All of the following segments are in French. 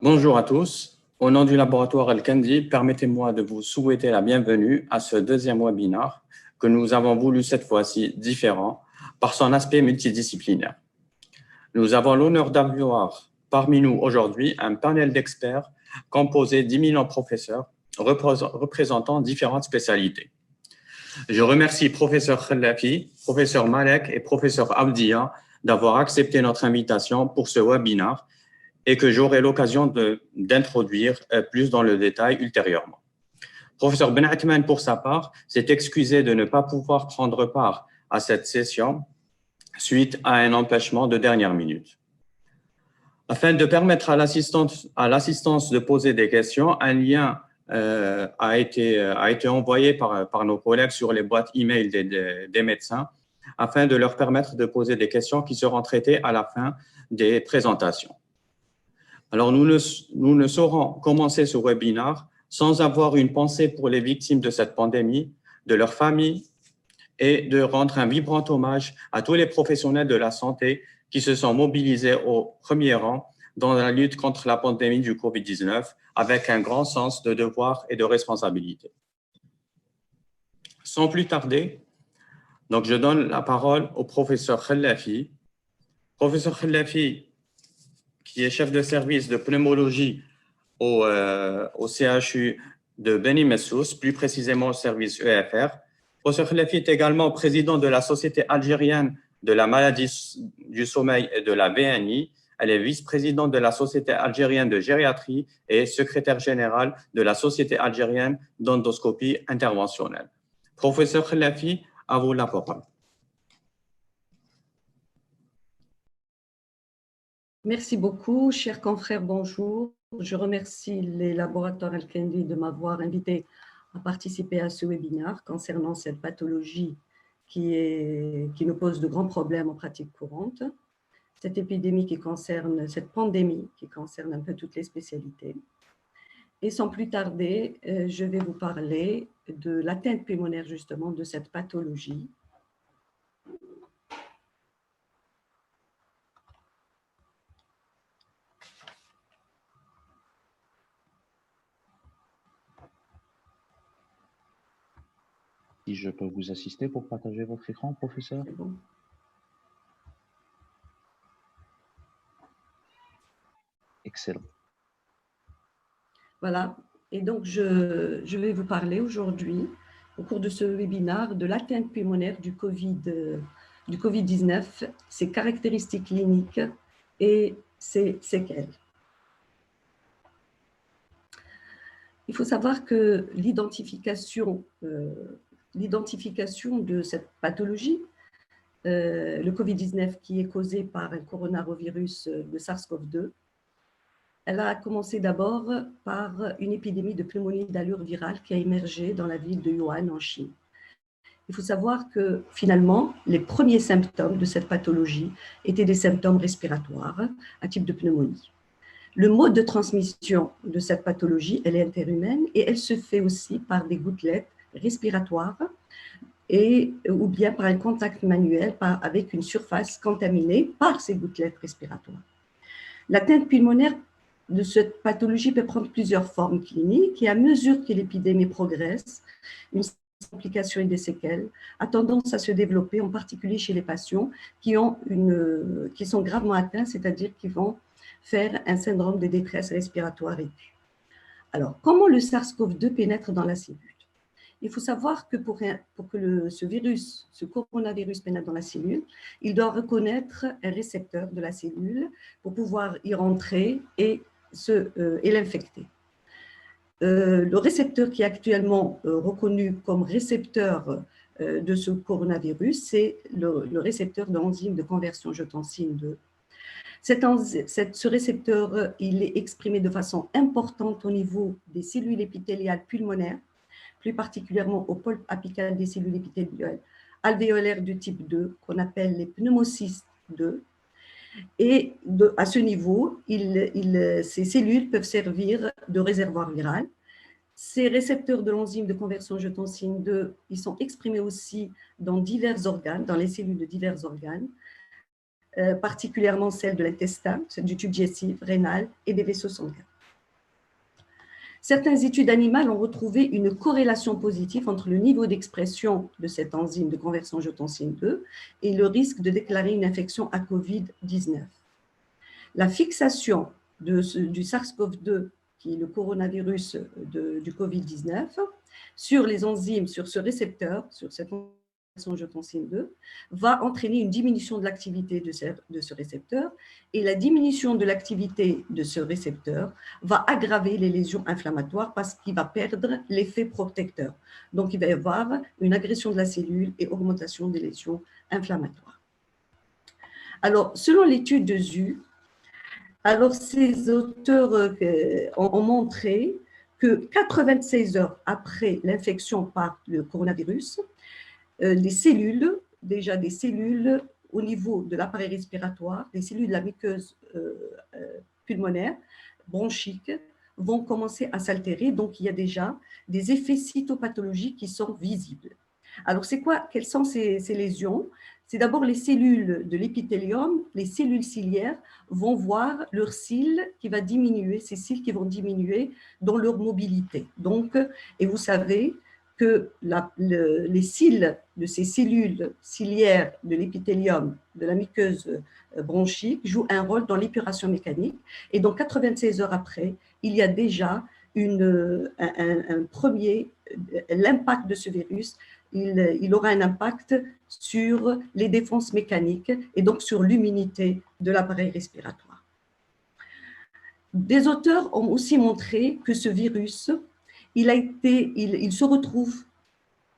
Bonjour à tous. Au nom du laboratoire Al-Kandi, permettez-moi de vous souhaiter la bienvenue à ce deuxième webinaire que nous avons voulu cette fois-ci différent par son aspect multidisciplinaire. Nous avons l'honneur d'avoir parmi nous aujourd'hui un panel d'experts composé d'éminents professeurs représentant différentes spécialités. Je remercie professeur Khallafi, professeur Malek et professeur Abdia d'avoir accepté notre invitation pour ce webinaire et que j'aurai l'occasion d'introduire plus dans le détail ultérieurement. Professeur Benatman, pour sa part, s'est excusé de ne pas pouvoir prendre part à cette session suite à un empêchement de dernière minute. Afin de permettre à l'assistance de poser des questions, un lien a été envoyé par nos collègues sur les boîtes email des médecins afin de leur permettre de poser des questions qui seront traitées à la fin des présentations. Alors, nous ne saurons commencer ce webinaire sans avoir une pensée pour les victimes de cette pandémie, de leurs familles et de rendre un vibrant hommage à tous les professionnels de la santé qui se sont mobilisés au premier rang dans la lutte contre la pandémie du Covid-19 avec un grand sens de devoir et de responsabilité. Sans plus tarder, donc je donne la parole au professeur Khallafi. Professeur Khallafi, qui est chef de service de pneumologie au CHU de Beni Messous, plus précisément au service EFR. Professeur Khallafi est également président de la Société algérienne de la maladie du sommeil et de la VNI. Elle est vice-présidente de la Société algérienne de gériatrie et secrétaire générale de la Société algérienne d'endoscopie interventionnelle. Professeur Khallafi, à vous la parole. Merci beaucoup, chers confrères, bonjour. Je remercie les laboratoires Al-Kandi de m'avoir invité à participer à ce webinaire concernant cette pathologie qui nous pose de grands problèmes en pratique courante. Cette épidémie cette pandémie qui concerne un peu toutes les spécialités. Et sans plus tarder, je vais vous parler de l'atteinte pulmonaire justement de cette pathologie. Si je peux vous assister pour partager votre écran, professeur. C'est bon. Excellent. Voilà, et donc je vais vous parler aujourd'hui, au cours de ce webinaire, de l'atteinte pulmonaire du Covid-19, ses caractéristiques cliniques et ses séquelles. Il faut savoir que l'identification de cette pathologie, le Covid-19 qui est causé par un coronavirus de SARS-CoV-2, elle a commencé d'abord par une épidémie de pneumonie d'allure virale qui a émergé dans la ville de Wuhan en Chine. Il faut savoir que finalement, les premiers symptômes de cette pathologie étaient des symptômes respiratoires à type de pneumonie. Le mode de transmission de cette pathologie, elle est interhumaine et elle se fait aussi par des gouttelettes respiratoires ou bien par un contact manuel avec une surface contaminée par ces gouttelettes respiratoires. L'atteinte pulmonaire de cette pathologie peut prendre plusieurs formes cliniques et à mesure que l'épidémie progresse, une complication et des séquelles a tendance à se développer, en particulier chez les patients qui sont gravement atteints, c'est-à-dire qui vont faire un syndrome de détresse respiratoire aiguë. Alors, comment le SARS-CoV-2 pénètre dans la cellule? Il faut savoir que pour que ce coronavirus pénètre dans la cellule, il doit reconnaître un récepteur de la cellule pour pouvoir y rentrer et l'infecter. Le récepteur qui est actuellement reconnu comme récepteur de ce coronavirus, c'est le récepteur de l'enzyme de conversion angiotensine 2. Ce récepteur, il est exprimé de façon importante au niveau des cellules épithéliales pulmonaires, plus particulièrement au pôle apical des cellules épithéliales alvéolaires du type 2, qu'on appelle les pneumocystes 2. Et à ce niveau, ces cellules peuvent servir de réservoir viral. Ces récepteurs de l'enzyme de conversion angiotensine 2, ils sont exprimés aussi dans divers organes, dans les cellules de divers organes, particulièrement celles de l'intestin, du tube digestif, rénal et des vaisseaux sanguins. Certaines études animales ont retrouvé une corrélation positive entre le niveau d'expression de cette enzyme de conversion angiotensine 2 et le risque de déclarer une infection à COVID-19. La fixation du SARS-CoV-2, qui est le coronavirus du COVID-19, sur les enzymes, sur ce récepteur, sur cette angiotensine 2, va entraîner une diminution de l'activité de ce récepteur, et la diminution de l'activité de ce récepteur va aggraver les lésions inflammatoires parce qu'il va perdre l'effet protecteur. Donc, il va y avoir une agression de la cellule et augmentation des lésions inflammatoires. Alors, selon l'étude de Zhu, alors ces auteurs ont montré que 96 heures après l'infection par le coronavirus, les cellules, déjà des cellules au niveau de l'appareil respiratoire, les cellules de la muqueuse pulmonaire, bronchique, vont commencer à s'altérer. Donc, il y a déjà des effets cytopathologiques qui sont visibles. Alors, quelles sont ces lésions? C'est d'abord les cellules de l'épithélium, les cellules ciliaires vont voir leur cils qui va diminuer, ces cils qui vont diminuer dans leur mobilité. Donc, et vous savez que les cils de ces cellules ciliaires de l'épithélium, de la muqueuse bronchique, jouent un rôle dans l'épuration mécanique. Et donc, 96 heures après, il y a déjà l'impact de ce virus, il aura un impact sur les défenses mécaniques et donc sur l'immunité de l'appareil respiratoire. Des auteurs ont aussi montré que ce virus, il se retrouve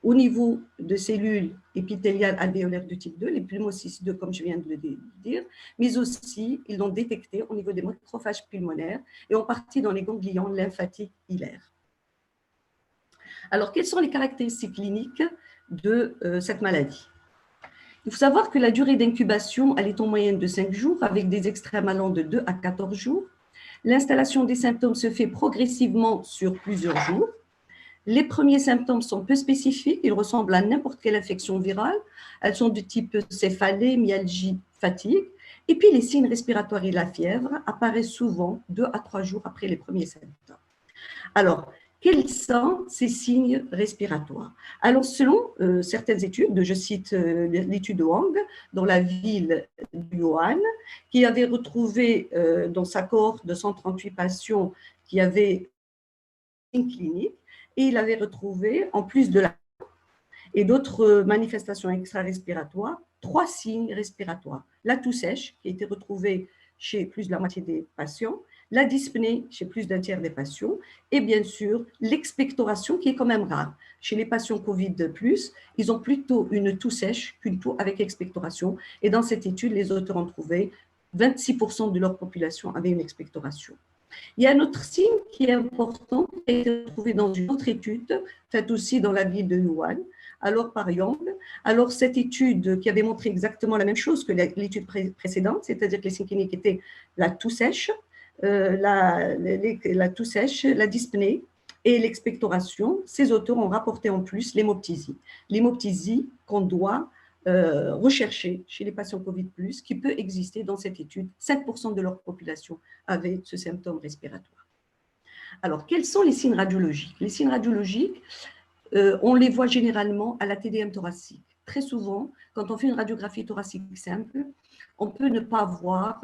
au niveau de cellules épithéliales alvéolaires de type 2, les pneumocystes 2, comme je viens de le dire, mais aussi, ils l'ont détecté au niveau des macrophages pulmonaires et en partie dans les ganglions lymphatiques hilaires. Alors, quelles sont les caractéristiques cliniques de cette maladie? Il faut savoir que la durée d'incubation, elle est en moyenne de 5 jours, avec des extrêmes allant de 2 à 14 jours. L'installation des symptômes se fait progressivement sur plusieurs jours. Les premiers symptômes sont peu spécifiques, ils ressemblent à n'importe quelle infection virale. Elles sont du type céphalée, myalgie, fatigue. Et puis, les signes respiratoires et la fièvre apparaissent souvent 2 à 3 jours après les premiers symptômes. Alors, quels sont ces signes respiratoires? Alors, selon certaines études, je cite l'étude de Wang, dans la ville de Wuhan, qui avait retrouvé dans sa cohorte de 138 patients qui avaient une clinique, et il avait retrouvé, en plus de et d'autres manifestations extra-respiratoires, 3 signes respiratoires. La toux sèche, qui a été retrouvée chez plus de la moitié des patients, la dyspnée chez plus d'un tiers des patients, et bien sûr l'expectoration qui est quand même rare. Chez les patients Covid+, ils ont plutôt une toux sèche qu'une toux avec expectoration. Et dans cette étude, les auteurs ont trouvé 26% de leur population avait une expectoration. Il y a un autre signe qui est important, qui a été trouvé dans une autre étude, faite aussi dans la ville de Wuhan, alors par Yang. Alors, cette étude qui avait montré exactement la même chose que l'étude précédente, c'est-à-dire que les signes cliniques étaient la toux sèche, la toux sèche, la dyspnée et l'expectoration. Ces auteurs ont rapporté en plus l'hémoptysie. L'hémoptysie qu'on doit rechercher chez les patients Covid+, qui peut exister dans cette étude. 7% de leur population avait ce symptôme respiratoire. Alors, quels sont les signes radiologiques? Les signes radiologiques, on les voit généralement à la TDM thoracique. Très souvent, quand on fait une radiographie thoracique simple, on peut ne pas voir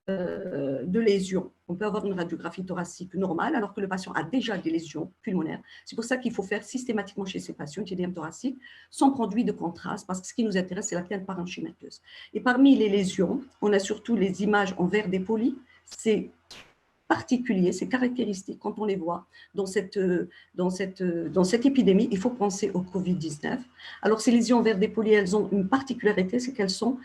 de lésions. On peut avoir une radiographie thoracique normale alors que le patient a déjà des lésions pulmonaires. C'est pour ça qu'il faut faire systématiquement chez ces patients une TDM thoracique sans produit de contraste parce que ce qui nous intéresse, c'est la plainte parenchymateuse. Et parmi les lésions, on a surtout les images en verre dépoli. C'est particulier, c'est caractéristique quand on les voit dans cette épidémie. Il faut penser au Covid-19. Alors, ces lésions en verre dépoli, elles ont une particularité, c'est qu'elles sont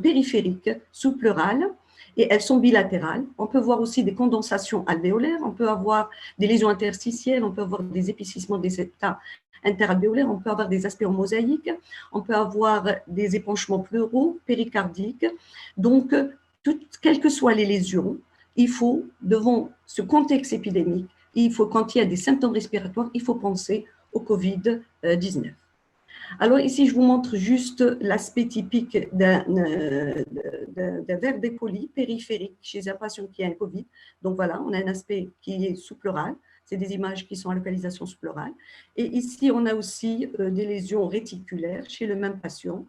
périphériques, sous-pleurales, et elles sont bilatérales. On peut voir aussi des condensations alvéolaires, on peut avoir des lésions interstitielles, on peut avoir des épaississements des septa interalvéolaires, on peut avoir des aspects en mosaïque, on peut avoir des épanchements pleuraux, péricardiques. Donc, quelles que soient les lésions, il faut, devant ce contexte épidémique, quand il y a des symptômes respiratoires, il faut penser au Covid-19. Alors ici, je vous montre juste l'aspect typique d'un verre dépoli périphérique chez un patient qui a un Covid. Donc voilà, on a un aspect qui est sous-pleural. C'est des images qui sont à localisation sous-pleurale. Et ici, on a aussi des lésions réticulaires chez le même patient.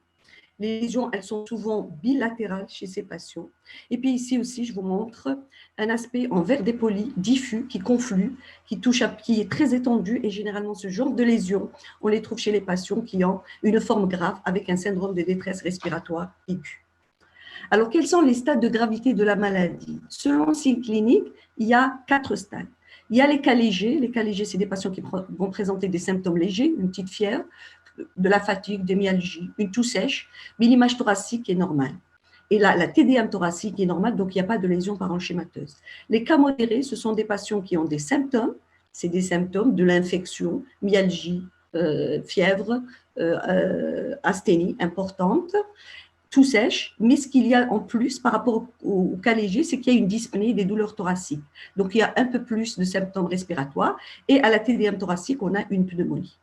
Les lésions, elles sont souvent bilatérales chez ces patients. Et puis ici aussi, je vous montre un aspect en verre dépoli, diffus, qui conflue, qui est très étendu. Et généralement, ce genre de lésions, on les trouve chez les patients qui ont une forme grave avec un syndrome de détresse respiratoire aiguë. Alors, quels sont les stades de gravité de la maladie? Selon le signe clinique, il y a 4 stades. Il y a les cas légers. Les cas légers, c'est des patients qui vont présenter des symptômes légers, une petite fièvre, de la fatigue, des myalgies, une toux sèche, mais l'image thoracique est normale. Et là, la TDM thoracique est normale, donc il n'y a pas de lésion parenchémateuse. Les cas modérés, ce sont des patients qui ont des symptômes, c'est des symptômes de l'infection, myalgie, fièvre, asthénie importante, tout sèche, mais ce qu'il y a en plus par rapport au cas léger, c'est qu'il y a une dyspnée des douleurs thoraciques. Donc, il y a un peu plus de symptômes respiratoires et à la TDM thoracique, on a une pneumonie.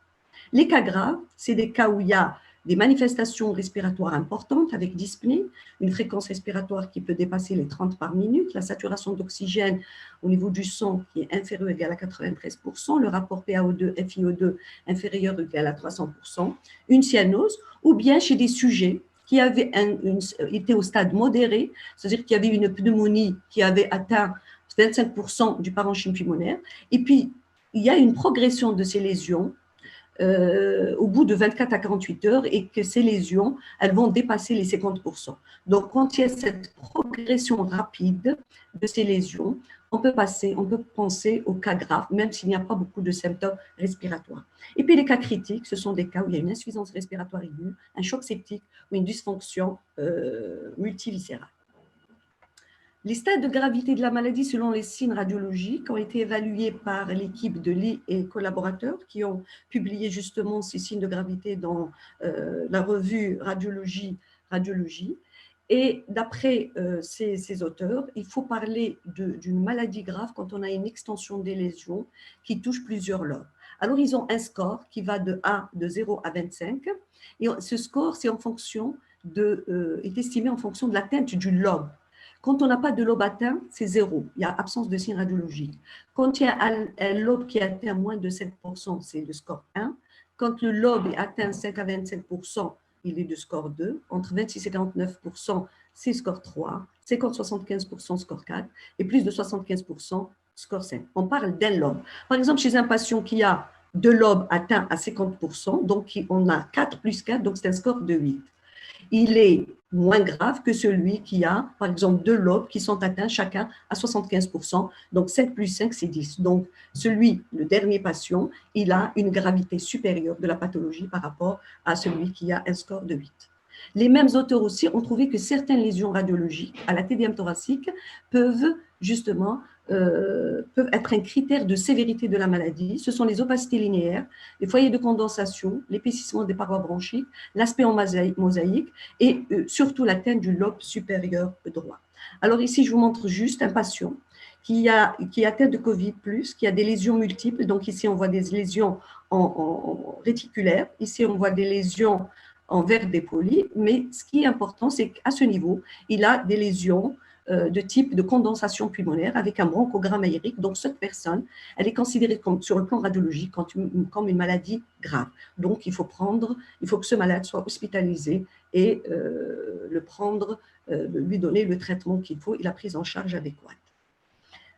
Les cas graves, c'est des cas où il y a des manifestations respiratoires importantes avec dyspnée, une fréquence respiratoire qui peut dépasser les 30 par minute, la saturation d'oxygène au niveau du sang qui est inférieure ou égale à 93%, le rapport PaO2, FiO2 inférieur ou égal à 300%, une cyanose, ou bien chez des sujets qui avaient été au stade modéré, c'est-à-dire qu'il y avait une pneumonie qui avait atteint 25% du parenchyme pulmonaire, et puis il y a une progression de ces lésions au bout de 24 à 48 heures et que ces lésions, elles vont dépasser les 50%. Donc, quand il y a cette progression rapide de ces lésions, on peut penser aux cas graves, même s'il n'y a pas beaucoup de symptômes respiratoires. Et puis, les cas critiques, ce sont des cas où il y a une insuffisance respiratoire aiguë, un choc septique ou une dysfonction multiviscérale. Les stades de gravité de la maladie selon les signes radiologiques ont été évalués par l'équipe de Lee et collaborateurs qui ont publié justement ces signes de gravité dans la revue Radiologie. Et d'après ces auteurs, il faut parler d'une maladie grave quand on a une extension des lésions qui touche plusieurs lobes. Alors, ils ont un score qui va de 0 à 25. Et ce score, c'est est estimé en fonction de l'atteinte du lobe. Quand on n'a pas de lobe atteint, c'est 0. Il y a absence de signe radiologique. Quand il y a un lobe qui atteint moins de 7%, c'est le score 1. Quand le lobe est atteint 5 à 25%, il est de score 2. Entre 26 et 49%, c'est score 3. 50-75%, score 4. Et plus de 75%, score 5. On parle d'un lobe. Par exemple, chez un patient qui a 2 lobes atteints à 50%, donc on a 4 plus 4, donc c'est un score de 8. Il est moins grave que celui qui a, par exemple, 2 lobes qui sont atteints chacun à 75%. Donc, 5 plus 5, c'est 10. Donc, le dernier patient, il a une gravité supérieure de la pathologie par rapport à celui qui a un score de 8. Les mêmes auteurs aussi ont trouvé que certaines lésions radiologiques à la TDM thoracique peuvent justement peuvent être un critère de sévérité de la maladie. Ce sont les opacités linéaires, les foyers de condensation, l'épaississement des parois bronchiques, l'aspect en mosaïque et surtout l'atteinte du lobe supérieur droit. Alors ici, je vous montre juste un patient qui est atteint de Covid+, qui a des lésions multiples. Donc ici, on voit des lésions en réticulaires. Ici, on voit des lésions en verre dépoli. Mais ce qui est important, c'est qu'à ce niveau, il a des lésions de type de condensation pulmonaire avec un bronchogramme aérique. Donc, cette personne, elle est considérée sur le plan radiologique comme une maladie grave. Donc, il faut que ce malade soit hospitalisé et lui donner le traitement qu'il faut et la prise en charge adéquate.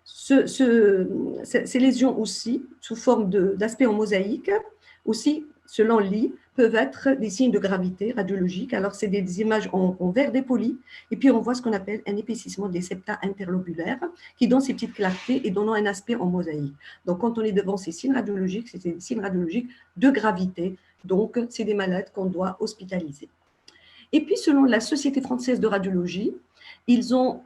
Ces lésions aussi, sous forme d'aspect en mosaïque, aussi, selon Lee, peuvent être des signes de gravité radiologique. Alors, c'est des images en verre dépoli, et puis on voit ce qu'on appelle un épaississement des septa interlobulaires qui donnent ces petites clartés et donnant un aspect en mosaïque. Donc, quand on est devant ces signes radiologiques, c'est des signes radiologiques de gravité. Donc, c'est des malades qu'on doit hospitaliser. Et puis, selon la Société française de radiologie, ils ont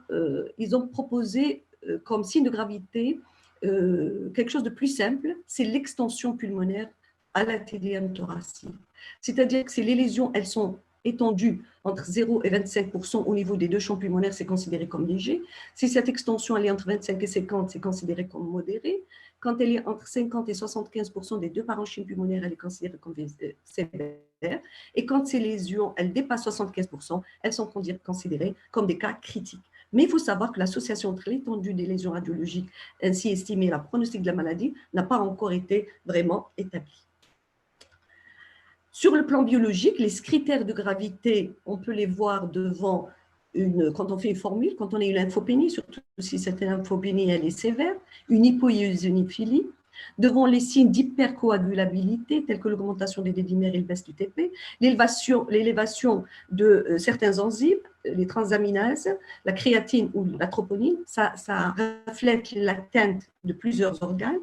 proposé comme signe de gravité quelque chose de plus simple, c'est l'extension pulmonaire à la TDM thoracique. C'est-à-dire que les lésions, elles sont étendues entre 0 et 25% au niveau des 2 champs pulmonaires, c'est considéré comme léger. Si cette extension elle est entre 25 et 50, c'est considéré comme modéré. Quand elle est entre 50 et 75% des 2 parenchymes pulmonaires, elle est considérée comme sévère. Et quand ces lésions, elles dépassent 75%, elles sont considérées comme des cas critiques. Mais il faut savoir que l'association entre l'étendue des lésions radiologiques ainsi estimée et la pronostic de la maladie n'a pas encore été vraiment établie. Sur le plan biologique, les critères de gravité, on peut les voir devant quand on fait une formule, quand on a une lymphopénie, surtout si cette lymphopénie elle est sévère, une hypoéosinophilie, devant les signes d'hypercoagulabilité, tels que l'augmentation des dédimères et le baisse du TP, l'élévation de certains enzymes, les transaminases, la créatine ou la troponine, ça reflète l'atteinte de plusieurs organes,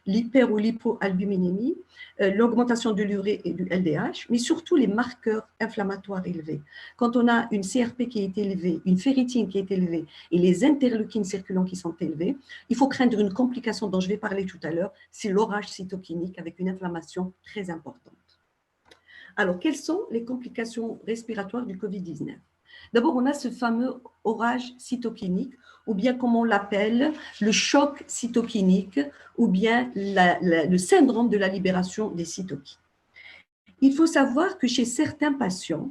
l'hyper- ou l'hypoalbuminémie, l'augmentation de l'urée et du LDH, mais surtout les marqueurs inflammatoires élevés. Quand on a une CRP qui est élevée, une ferritine qui est élevée et les interleukines circulants qui sont élevés, il faut craindre une complication dont je vais parler tout à l'heure, c'est l'orage cytokinique avec une inflammation très importante. Alors, quelles sont les complications respiratoires du Covid-19? D'abord, on a ce fameux orage cytokinique, ou bien comme on l'appelle, le choc cytokinique, ou bien le syndrome de la libération des cytokines. Il faut savoir que chez certains patients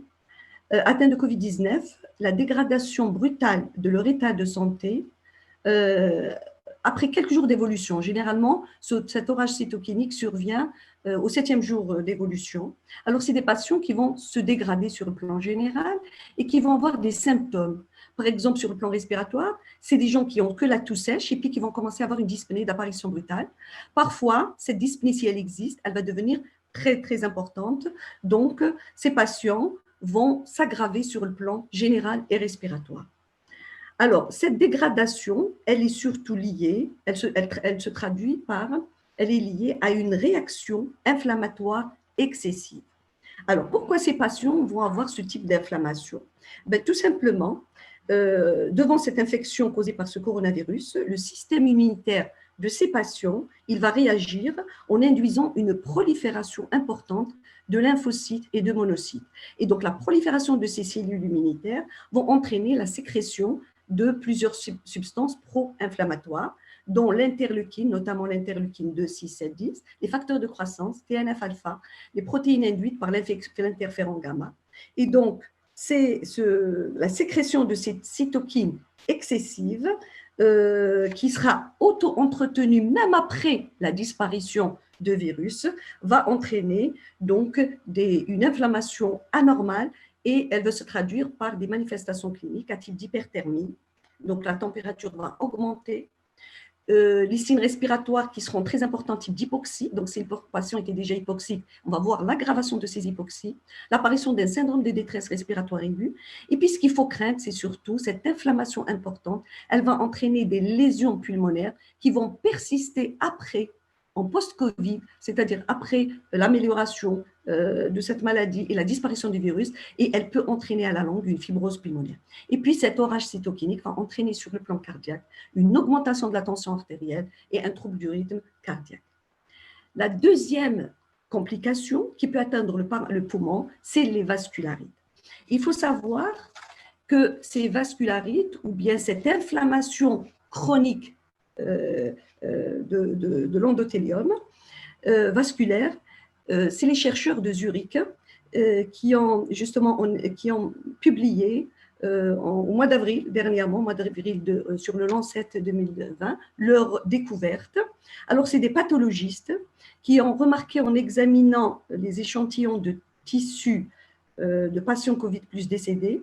atteints de Covid-19, la dégradation brutale de leur état de santé après quelques jours d'évolution. Généralement, cet orage cytokinique survient au 7e jour d'évolution. Alors, c'est des patients qui vont se dégrader sur le plan général et qui vont avoir des symptômes. Par exemple, sur le plan respiratoire, c'est des gens qui n'ont que la toux sèche et puis qui vont commencer à avoir une dyspnée d'apparition brutale. Parfois, cette dyspnée, si elle existe, elle va devenir très, très importante. Donc, ces patients vont s'aggraver sur le plan général et respiratoire. Alors, cette dégradation, elle est surtout liée, elle se traduit par, elle est liée à une réaction inflammatoire excessive. Alors, pourquoi ces patients vont avoir ce type d'inflammation? Tout simplement, devant cette infection causée par ce coronavirus, le système immunitaire de ces patients, il va réagir en induisant une prolifération importante de lymphocytes et de monocytes. Et donc, la prolifération de ces cellules immunitaires vont entraîner la sécrétion de plusieurs substances pro-inflammatoires, dont l'interleukine, notamment l'interleukine 2, 6, 7, 10, les facteurs de croissance, TNF-alpha, les protéines induites par l'interféron gamma. Et donc, c'est la sécrétion de cette cytokine excessive qui sera auto-entretenue même après la disparition de virus, va entraîner donc une inflammation anormale et elle va se traduire par des manifestations cliniques à type d'hyperthermie. Donc, la température va augmenter. Les signes respiratoires qui seront très importants, type d'hypoxie. Donc, si le patient était déjà hypoxique, on va voir l'aggravation de ces hypoxies, l'apparition d'un syndrome de détresse respiratoire aiguë. Et puis, ce qu'il faut craindre, c'est surtout cette inflammation importante. Elle va entraîner des lésions pulmonaires qui vont persister après, en post-Covid, c'est-à-dire après l'amélioration de cette maladie et la disparition du virus, et elle peut entraîner à la longue une fibrose pulmonaire. Et puis, cet orage cytokinique va entraîner sur le plan cardiaque une augmentation de la tension artérielle et un trouble du rythme cardiaque. La deuxième complication qui peut atteindre le poumon, c'est les vascularites. Il faut savoir que ces vascularites, ou bien cette inflammation chronique de l'endothélium vasculaire, c'est les chercheurs de Zurich qui ont publié au mois d'avril, dernièrement, au mois d'avril sur le Lancet 2020, leur découverte. Alors, c'est des pathologistes qui ont remarqué en examinant les échantillons de tissus de patients Covid plus décédés,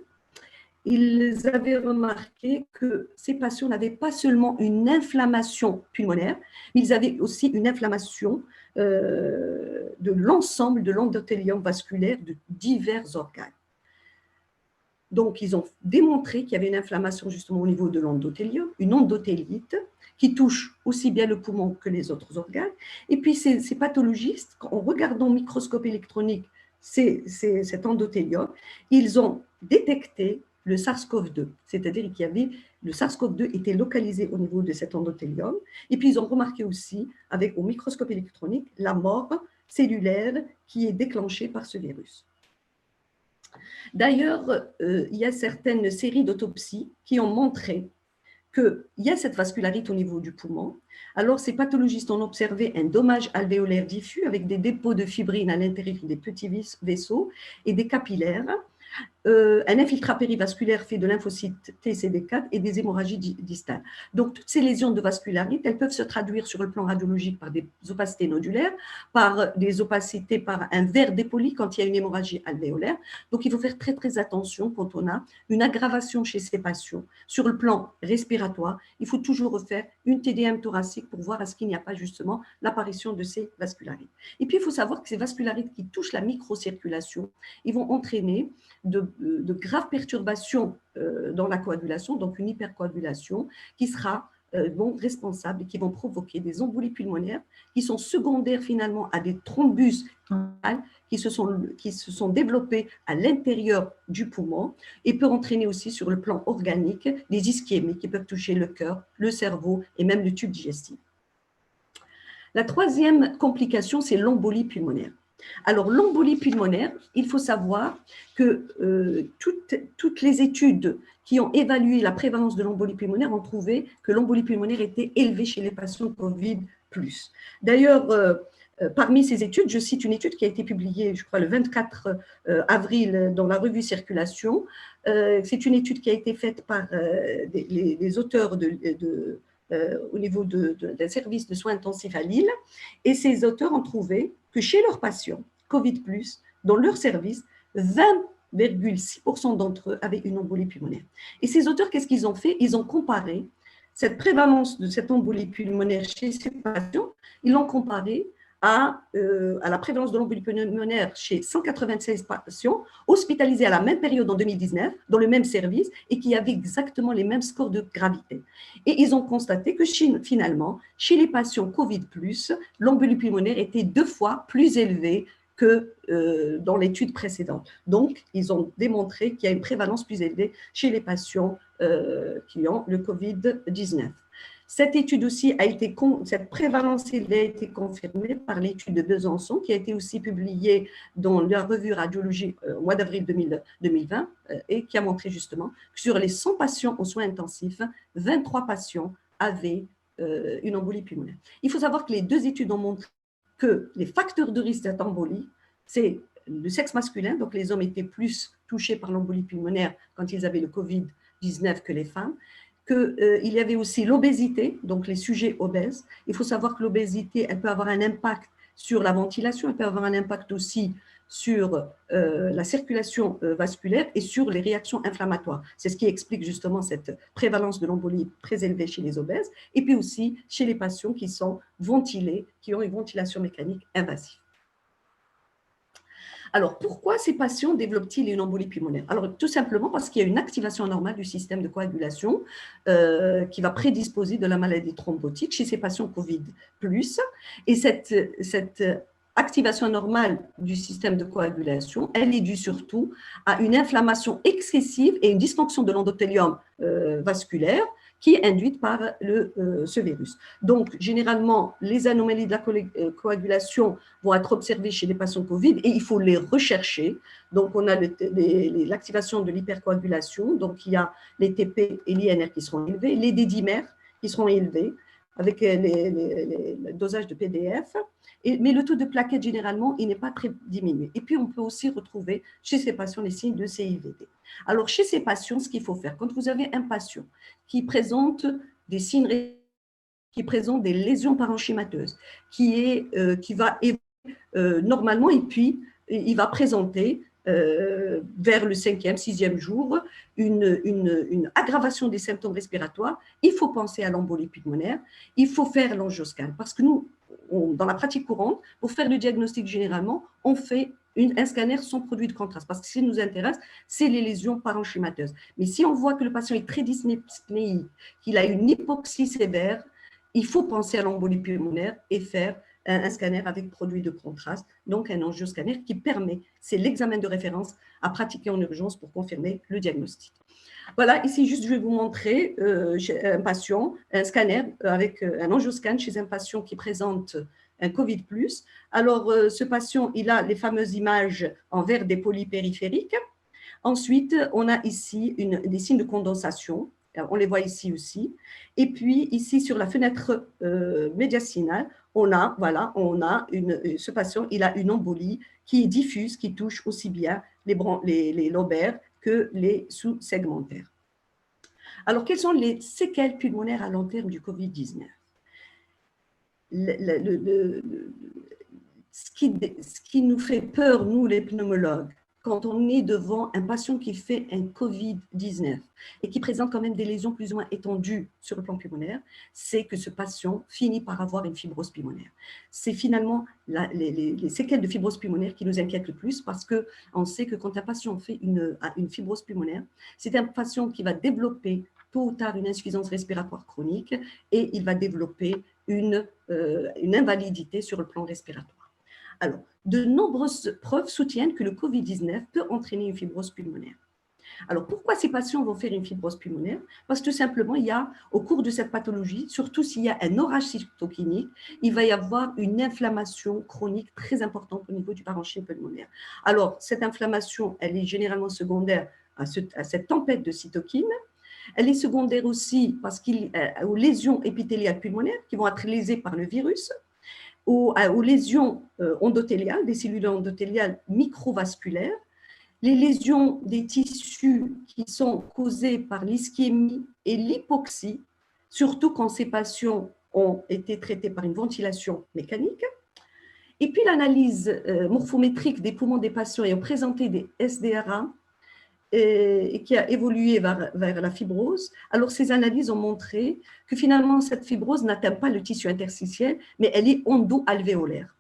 ils avaient remarqué que ces patients n'avaient pas seulement une inflammation pulmonaire, mais ils avaient aussi une inflammation de l'ensemble de l'endothélium vasculaire de divers organes. Donc, ils ont démontré qu'il y avait une inflammation justement au niveau de l'endothélium, une endothélite qui touche aussi bien le poumon que les autres organes. Et puis, ces pathologistes, en regardant au microscope électronique cet endothélium, ils ont détecté le SARS-CoV-2, c'est-à-dire qu'il y avait le SARS-CoV-2 était localisé au niveau de cet endothélium. Et puis, ils ont remarqué aussi, au microscope électronique, la mort cellulaire qui est déclenchée par ce virus. D'ailleurs, il y a certaines séries d'autopsies qui ont montré qu'il y a cette vascularite au niveau du poumon. Alors, ces pathologistes ont observé un dommage alvéolaire diffus avec des dépôts de fibrine à l'intérieur des petits vaisseaux et des capillaires. un infiltrat périvasculaire fait de lymphocytes TCD4 et des hémorragies distales. Donc, toutes ces lésions de vascularite, elles peuvent se traduire sur le plan radiologique par des opacités nodulaires, par des opacités, par un verre dépoli quand il y a une hémorragie alvéolaire. Donc, il faut faire très, très attention quand on a une aggravation chez ces patients. Sur le plan respiratoire, il faut toujours refaire une TDM thoracique pour voir est-ce qu'il n'y a pas justement l'apparition de ces vascularites. Et puis, il faut savoir que ces vascularites qui touchent la microcirculation, ils vont entraîner de graves perturbations dans la coagulation, donc une hypercoagulation qui sera responsable et qui vont provoquer des embolies pulmonaires qui sont secondaires finalement à des thrombus qui se sont développés à l'intérieur du poumon et peut entraîner aussi sur le plan organique des ischémies qui peuvent toucher le cœur, le cerveau et même le tube digestif. La troisième complication, c'est l'embolie pulmonaire. Alors, l'embolie pulmonaire, il faut savoir que toutes les études qui ont évalué la prévalence de l'embolie pulmonaire ont trouvé que l'embolie pulmonaire était élevée chez les patients Covid+. D'ailleurs, parmi ces études, je cite une étude qui a été publiée, je crois, le 24 avril dans la revue Circulation. C'est une étude qui a été faite par les auteurs au niveau d'un service de soins intensifs à Lille. Et ces auteurs ont trouvé que chez leurs patients Covid+, dans leur service, 20,6% d'entre eux avaient une embolie pulmonaire. Et ces auteurs, qu'est-ce qu'ils ont fait? Ils ont comparé cette prévalence de cette embolie pulmonaire chez ces patients, ils l'ont comparé à la prévalence de l'embolie pulmonaire chez 196 patients hospitalisés à la même période en 2019, dans le même service, et qui avaient exactement les mêmes scores de gravité. Et ils ont constaté que finalement, chez les patients Covid+, l'embolie pulmonaire était 2 fois plus élevée que dans l'étude précédente. Donc, ils ont démontré qu'il y a une prévalence plus élevée chez les patients qui ont le Covid-19. Cette étude aussi cette prévalence a été confirmée par l'étude de Besançon, qui a été aussi publiée dans la revue Radiologie au mois d'avril 2020 et qui a montré justement que sur les 100 patients aux soins intensifs, 23 patients avaient une embolie pulmonaire. Il faut savoir que les 2 études ont montré que les facteurs de risque cette embolie, c'est le sexe masculin, donc les hommes étaient plus touchés par l'embolie pulmonaire quand ils avaient le Covid-19 que les femmes, qu'il y avait aussi l'obésité, donc les sujets obèses. Il faut savoir que l'obésité, elle peut avoir un impact sur la ventilation, elle peut avoir un impact aussi sur la circulation vasculaire et sur les réactions inflammatoires. C'est ce qui explique justement cette prévalence de l'embolie très élevée chez les obèses et puis aussi chez les patients qui sont ventilés, qui ont une ventilation mécanique invasive. Alors, pourquoi ces patients développent-ils une embolie pulmonaire? Alors, tout simplement parce qu'il y a une activation anormale du système de coagulation qui va prédisposer de la maladie thrombotique chez ces patients Covid+. Et cette activation anormale du système de coagulation, elle est due surtout à une inflammation excessive et une dysfonction de l'endothélium vasculaire qui est induite par ce virus. Donc, généralement, les anomalies de la coagulation vont être observées chez les patients Covid et il faut les rechercher. Donc, on a l'activation de l'hypercoagulation, donc il y a les TP et l'INR qui seront élevés, les D-dimères qui seront élevés avec le dosage de PDF, mais le taux de plaquettes, généralement, il n'est pas très diminué. Et puis, on peut aussi retrouver chez ces patients les signes de CIVD. Alors, chez ces patients, ce qu'il faut faire, quand vous avez un patient qui présente des signes, qui présente des lésions parenchymateuses, qui va normalement, et puis il va présenter vers le 5e, 6e jour une aggravation des symptômes respiratoires, il faut penser à l'embolie pulmonaire, il faut faire l'angioscan parce que nous, dans la pratique courante, pour faire le diagnostic généralement, on fait un scanner sans produit de contraste parce que ce qui nous intéresse, c'est les lésions parenchymateuses. Mais si on voit que le patient est très dyspnéique, qu'il a une hypoxie sévère, il faut penser à l'embolie pulmonaire et faire un scanner avec produit de contraste, donc un angioscanner qui permet, c'est l'examen de référence à pratiquer en urgence pour confirmer le diagnostic. Voilà, ici juste je vais vous montrer un patient, un scanner avec un angioscan chez un patient qui présente un Covid+. Alors ce patient, il a les fameuses images en verre dépoli périphérique. Ensuite, on a ici des signes de condensation. On les voit ici aussi. Et puis, ici, sur la fenêtre médiastinale, ce patient, il a une embolie qui est diffuse, qui touche aussi bien les lobaires que les sous-segmentaires. Alors, quelles sont les séquelles pulmonaires à long terme du Covid-19? Ce qui nous fait peur, nous les pneumologues, quand on est devant un patient qui fait un Covid-19 et qui présente quand même des lésions plus ou moins étendues sur le plan pulmonaire, c'est que ce patient finit par avoir une fibrose pulmonaire. C'est finalement les séquelles de fibrose pulmonaire qui nous inquiètent le plus, parce qu'on sait que quand un patient fait une fibrose pulmonaire, c'est un patient qui va développer tôt ou tard une insuffisance respiratoire chronique et il va développer une invalidité sur le plan respiratoire. Alors, de nombreuses preuves soutiennent que le Covid-19 peut entraîner une fibrose pulmonaire. Alors, pourquoi ces patients vont faire une fibrose pulmonaire? Parce que tout simplement, il y a, au cours de cette pathologie, surtout s'il y a un orage cytokinique, il va y avoir une inflammation chronique très importante au niveau du parenchyme pulmonaire. Alors, cette inflammation, elle est généralement secondaire à cette tempête de cytokines. Elle est secondaire aussi parce aux lésions épithéliales pulmonaires qui vont être lésées par le virus, aux lésions endothéliales, des cellules endothéliales microvasculaires, les lésions des tissus qui sont causées par l'ischémie et l'hypoxie, surtout quand ces patients ont été traités par une ventilation mécanique. Et puis l'analyse morphométrique des poumons des patients ayant présenté des SDRA et qui a évolué vers la fibrose. Alors, ces analyses ont montré que finalement, cette fibrose n'atteint pas le tissu interstitiel, mais elle est endo-alvéolaire.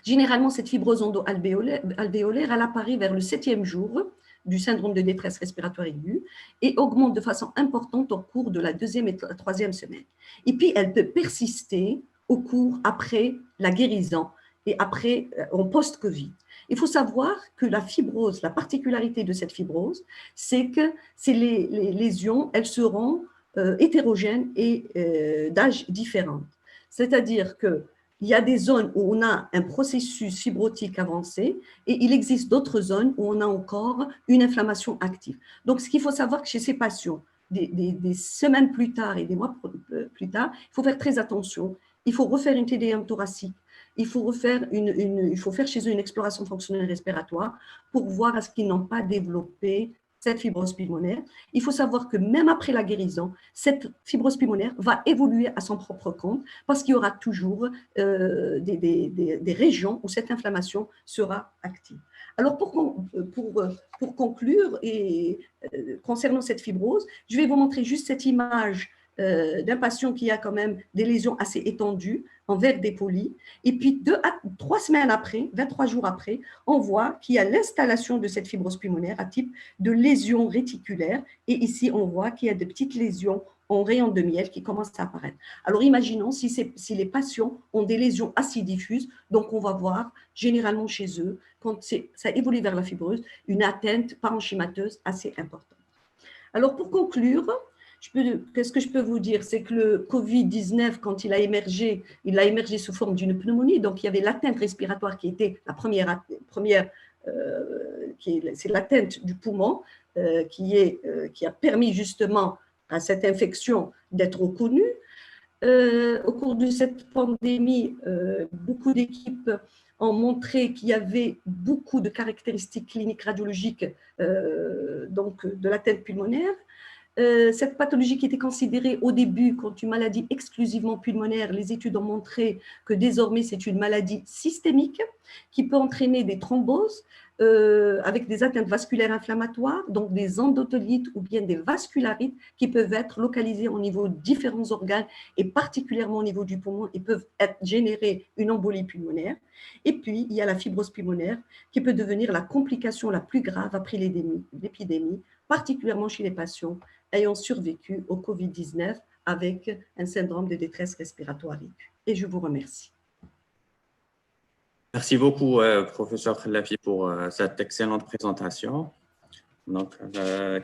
Généralement, cette fibrose endo-alvéolaire, elle apparaît vers le 7e jour du syndrome de détresse respiratoire aiguë et augmente de façon importante au cours de la 2e et 3e semaine. Et puis, elle peut persister après la guérison et après, en post-Covid. Il faut savoir que la fibrose, la particularité de cette fibrose, c'est que les lésions, elles seront hétérogènes et d'âge différents. C'est-à-dire qu'il y a des zones où on a un processus fibrotique avancé et il existe d'autres zones où on a encore une inflammation active. Donc, ce qu'il faut savoir que chez ces patients, des semaines plus tard et des mois plus tard, il faut faire très attention. Il faut refaire une TDM thoracique. Il faut faire chez eux une exploration fonctionnelle respiratoire pour voir à ce qu'ils n'ont pas développé cette fibrose pulmonaire. Il faut savoir que même après la guérison, cette fibrose pulmonaire va évoluer à son propre compte parce qu'il y aura toujours des régions où cette inflammation sera active. Alors, pour conclure, et concernant cette fibrose, je vais vous montrer juste cette image d'un patient qui a quand même des lésions assez étendues en verre dépoli. Et puis 2 à 3 semaines après, 23 jours après, on voit qu'il y a l'installation de cette fibrose pulmonaire à type de lésion réticulaire. Et ici, on voit qu'il y a de petites lésions en rayon de miel qui commencent à apparaître. Alors, imaginons si les patients ont des lésions assez diffuses, donc on va voir généralement chez eux, quand ça évolue vers la fibrose, une atteinte parenchymateuse assez importante. Alors, pour conclure, qu'est-ce que je peux vous dire? C'est que le Covid-19, quand il a émergé sous forme d'une pneumonie. Donc, il y avait l'atteinte respiratoire qui était la première c'est l'atteinte du poumon qui a permis justement à cette infection d'être reconnue. Au cours de cette pandémie, beaucoup d'équipes ont montré qu'il y avait beaucoup de caractéristiques cliniques radiologiques donc de l'atteinte pulmonaire. Cette pathologie qui était considérée au début comme une maladie exclusivement pulmonaire, les études ont montré que désormais c'est une maladie systémique qui peut entraîner des thromboses avec des atteintes vasculaires inflammatoires, donc des endothélites ou bien des vascularites qui peuvent être localisés au niveau de différents organes et particulièrement au niveau du poumon et peuvent générer une embolie pulmonaire. Et puis, il y a la fibrose pulmonaire qui peut devenir la complication la plus grave après l'épidémie, particulièrement chez les patients ayant survécu au Covid-19 avec un syndrome de détresse respiratoire aiguë. Et je vous remercie. Merci beaucoup, professeur Khellafi, pour cette excellente présentation, donc,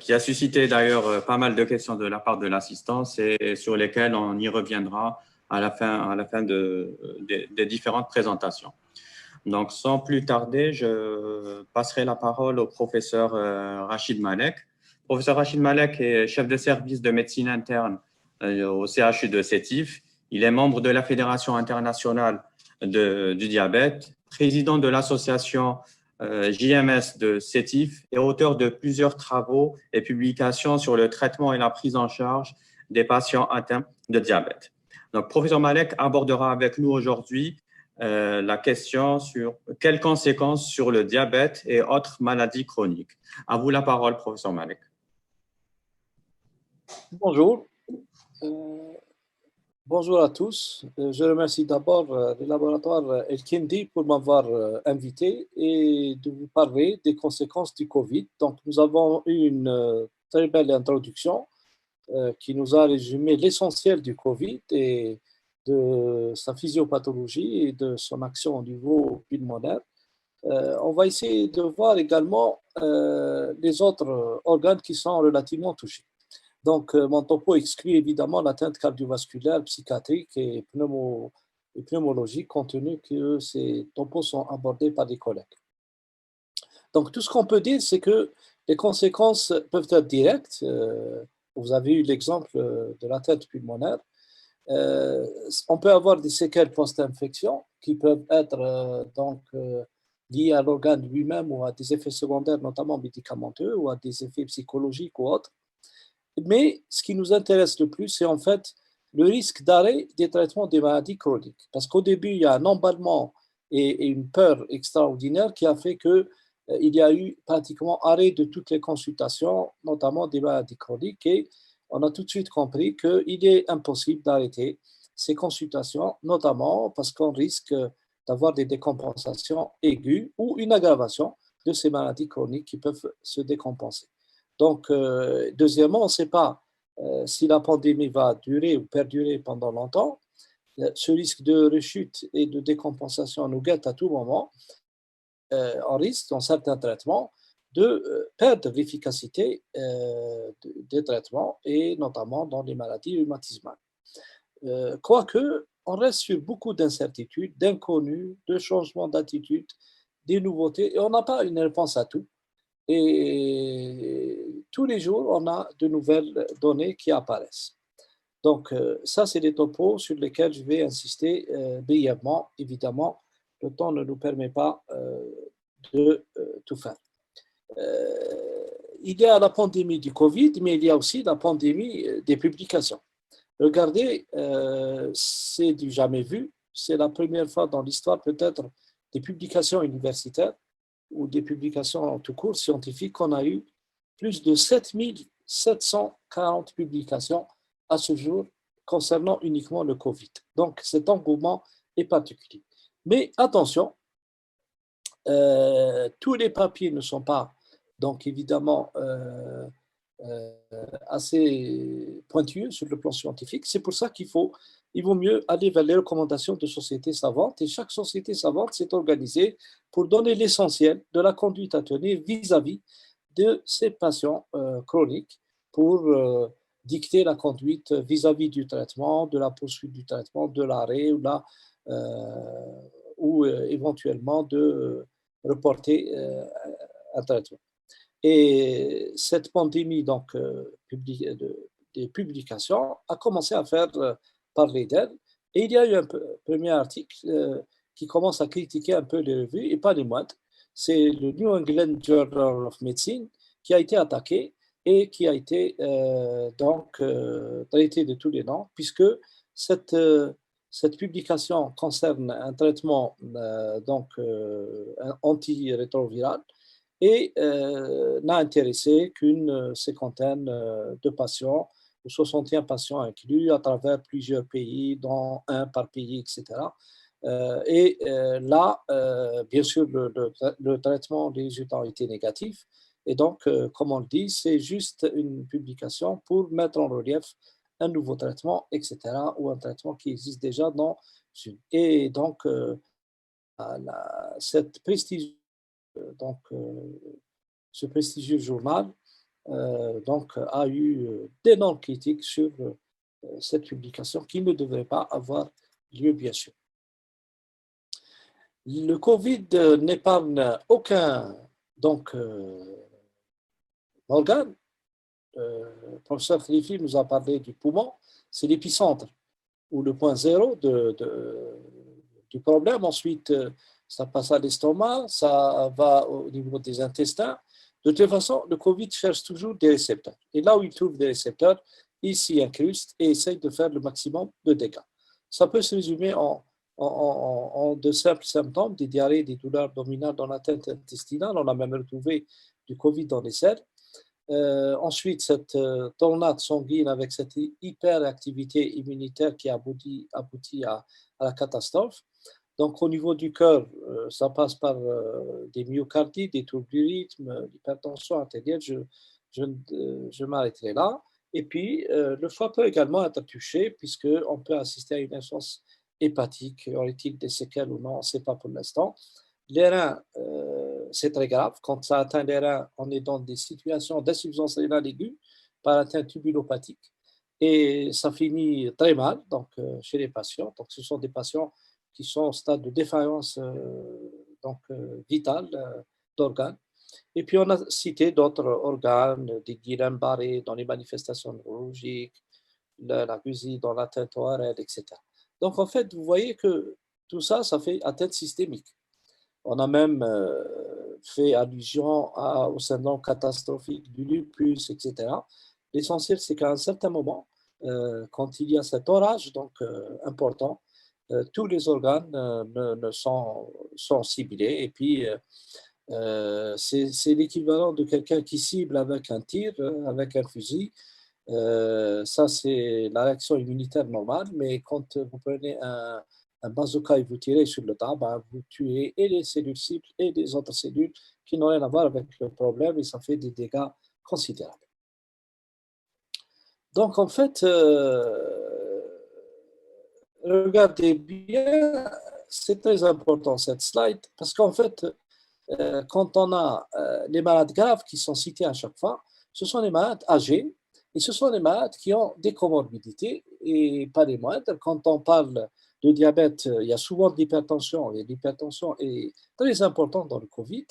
qui a suscité d'ailleurs pas mal de questions de la part de l'assistance et sur lesquelles on y reviendra à la fin des différentes présentations. Donc, sans plus tarder, je passerai la parole au professeur Rachid Malek. Professeur Rachid Malek est chef de service de médecine interne au CHU de Sétif. Il est membre de la Fédération internationale du diabète, président de l'association JMS de Sétif et auteur de plusieurs travaux et publications sur le traitement et la prise en charge des patients atteints de diabète. Donc, professeur Malek abordera avec nous aujourd'hui la question sur quelles conséquences sur le diabète et autres maladies chroniques. À vous la parole, professeur Malek. Bonjour. Bonjour à tous. Je remercie d'abord le laboratoire El-Kindi pour m'avoir invité et de vous parler des conséquences du Covid. Donc, nous avons eu une très belle introduction qui nous a résumé l'essentiel du Covid et de sa physiopathologie et de son action au niveau pulmonaire. On va essayer de voir également les autres organes qui sont relativement touchés. Donc, mon topo exclut évidemment l'atteinte cardiovasculaire, psychiatrique et pneumologique, compte tenu que ces topos sont abordés par des collègues. Donc, tout ce qu'on peut dire, c'est que les conséquences peuvent être directes. Vous avez eu l'exemple de l'atteinte pulmonaire. On peut avoir des séquelles post-infection qui peuvent être liées à l'organe lui-même ou à des effets secondaires, notamment médicamenteux, ou à des effets psychologiques ou autres. Mais ce qui nous intéresse le plus, c'est en fait le risque d'arrêt des traitements des maladies chroniques. Parce qu'au début, il y a un emballement et une peur extraordinaire qui a fait qu'il y a eu pratiquement arrêt de toutes les consultations, notamment des maladies chroniques. Et on a tout de suite compris qu'il est impossible d'arrêter ces consultations, notamment parce qu'on risque d'avoir des décompensations aiguës ou une aggravation de ces maladies chroniques qui peuvent se décompenser. Donc, deuxièmement, on ne sait pas si la pandémie va durer ou perdurer pendant longtemps. Ce risque de rechute et de décompensation nous guette à tout moment. On risque, dans certains traitements, de perdre l'efficacité des traitements, et notamment dans les maladies rhumatismales. Quoique, on reste sur beaucoup d'incertitudes, d'inconnus, de changements d'attitude, des nouveautés, et on n'a pas une réponse à tout. Et tous les jours, on a de nouvelles données qui apparaissent. Donc, ça, c'est des topos sur lesquels je vais insister brièvement. Évidemment, le temps ne nous permet pas de tout faire. Il y a la pandémie du Covid, mais il y a aussi la pandémie des publications. Regardez, c'est du jamais vu. C'est la première fois dans l'histoire, peut-être, des publications universitaires ou des publications tout court scientifiques. On a eu plus de 7740 publications à ce jour concernant uniquement le Covid. Donc, cet engouement est particulier. Mais attention, tous les papiers ne sont pas, donc évidemment, assez pointueux sur le plan scientifique. C'est pour ça qu'il vaut mieux aller vers les recommandations de sociétés savantes, et chaque société savante s'est organisée pour donner l'essentiel de la conduite à tenir vis-à-vis de ces patients chroniques, pour dicter la conduite vis-à-vis du traitement, de la poursuite du traitement, de l'arrêt ou éventuellement de reporter un traitement. Et cette pandémie donc, des publications a commencé à faire parler d'elle. Et il y a eu un premier article qui commence à critiquer un peu les revues, et pas les moindres. C'est le New England Journal of Medicine qui a été attaqué et qui a été traité de tous les noms, puisque cette publication concerne un traitement antirétroviral et n'a intéressé qu'une cinquantaine de patients, ou 61 patients inclus, à travers plusieurs pays, dont un par pays, etc. Là, bien sûr, le traitement, les résultats ont été négatifs. Et donc, comme on le dit, c'est juste une publication pour mettre en relief un nouveau traitement, etc., ou un traitement qui existe déjà dans une. Et donc, cette prestige, ce prestigieux journal a eu d'énormes critiques sur cette publication qui ne devrait pas avoir lieu, bien sûr. Le Covid n'épargne aucun organe. Le professeur Khalifi nous a parlé du poumon, c'est l'épicentre ou le point zéro du problème. Ensuite, ça passe à l'estomac, ça va au niveau des intestins. De toute façon, le Covid cherche toujours des récepteurs. Et là où il trouve des récepteurs, il s'y incruste et essaye de faire le maximum de dégâts. Ça peut se résumer en de simples symptômes, des diarrhées, des douleurs abdominales dans la tête intestinale. On a même retrouvé du Covid dans les selles. Ensuite, cette tornade sanguine avec cette hyperactivité immunitaire qui aboutit à la catastrophe. Donc, au niveau du cœur, ça passe par des myocardites, des troubles du rythme, l'hypertension artérielle. Je m'arrêterai là. Et puis, le foie peut également être touché, puisqu'on peut assister à une insuffisance hépatique. Aurait-il des séquelles ou non? On ne sait pas pour l'instant. Les reins, c'est très grave. Quand ça atteint les reins, on est dans des situations d'insuffisance rénale aiguë par atteinte tubulopathique. Et ça finit très mal donc, chez les patients. Donc, ce sont des patients qui sont au stade de défaillance vitale d'organes. Et puis, on a cité d'autres organes, des Guillain-Barré dans les manifestations neurologiques, la gusille dans l'atteinte ORL, etc. Donc, en fait, vous voyez que tout ça, ça fait atteinte systémique. On a même fait allusion au syndrome catastrophique du lupus, etc. L'essentiel, c'est qu'à un certain moment, quand il y a cet orage important, tous les organes sont ciblés. Et puis, c'est l'équivalent de quelqu'un qui cible avec un tir, avec un fusil. Ça, c'est la réaction immunitaire normale. Mais quand vous prenez un bazooka et vous tirez sur le tas, vous tuez et les cellules cibles et les autres cellules qui n'ont rien à voir avec le problème et ça fait des dégâts considérables. Donc, en fait, regardez bien, c'est très important cette slide parce qu'en fait, quand on a les malades graves qui sont cités à chaque fois, ce sont les malades âgés et ce sont les malades qui ont des comorbidités et pas les moindres. Quand on parle de diabète, il y a souvent de l'hypertension et l'hypertension est très importante dans le Covid.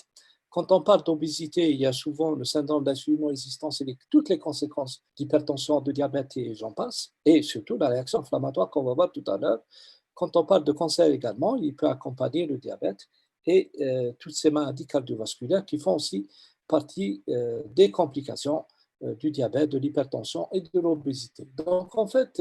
Quand on parle d'obésité, il y a souvent le syndrome d'insulinorésistance et toutes les conséquences d'hypertension, de diabète et j'en passe, et surtout la réaction inflammatoire qu'on va voir tout à l'heure. Quand on parle de cancer également, il peut accompagner le diabète et toutes ces maladies cardiovasculaires qui font aussi partie des complications du diabète, de l'hypertension et de l'obésité. Donc, en fait,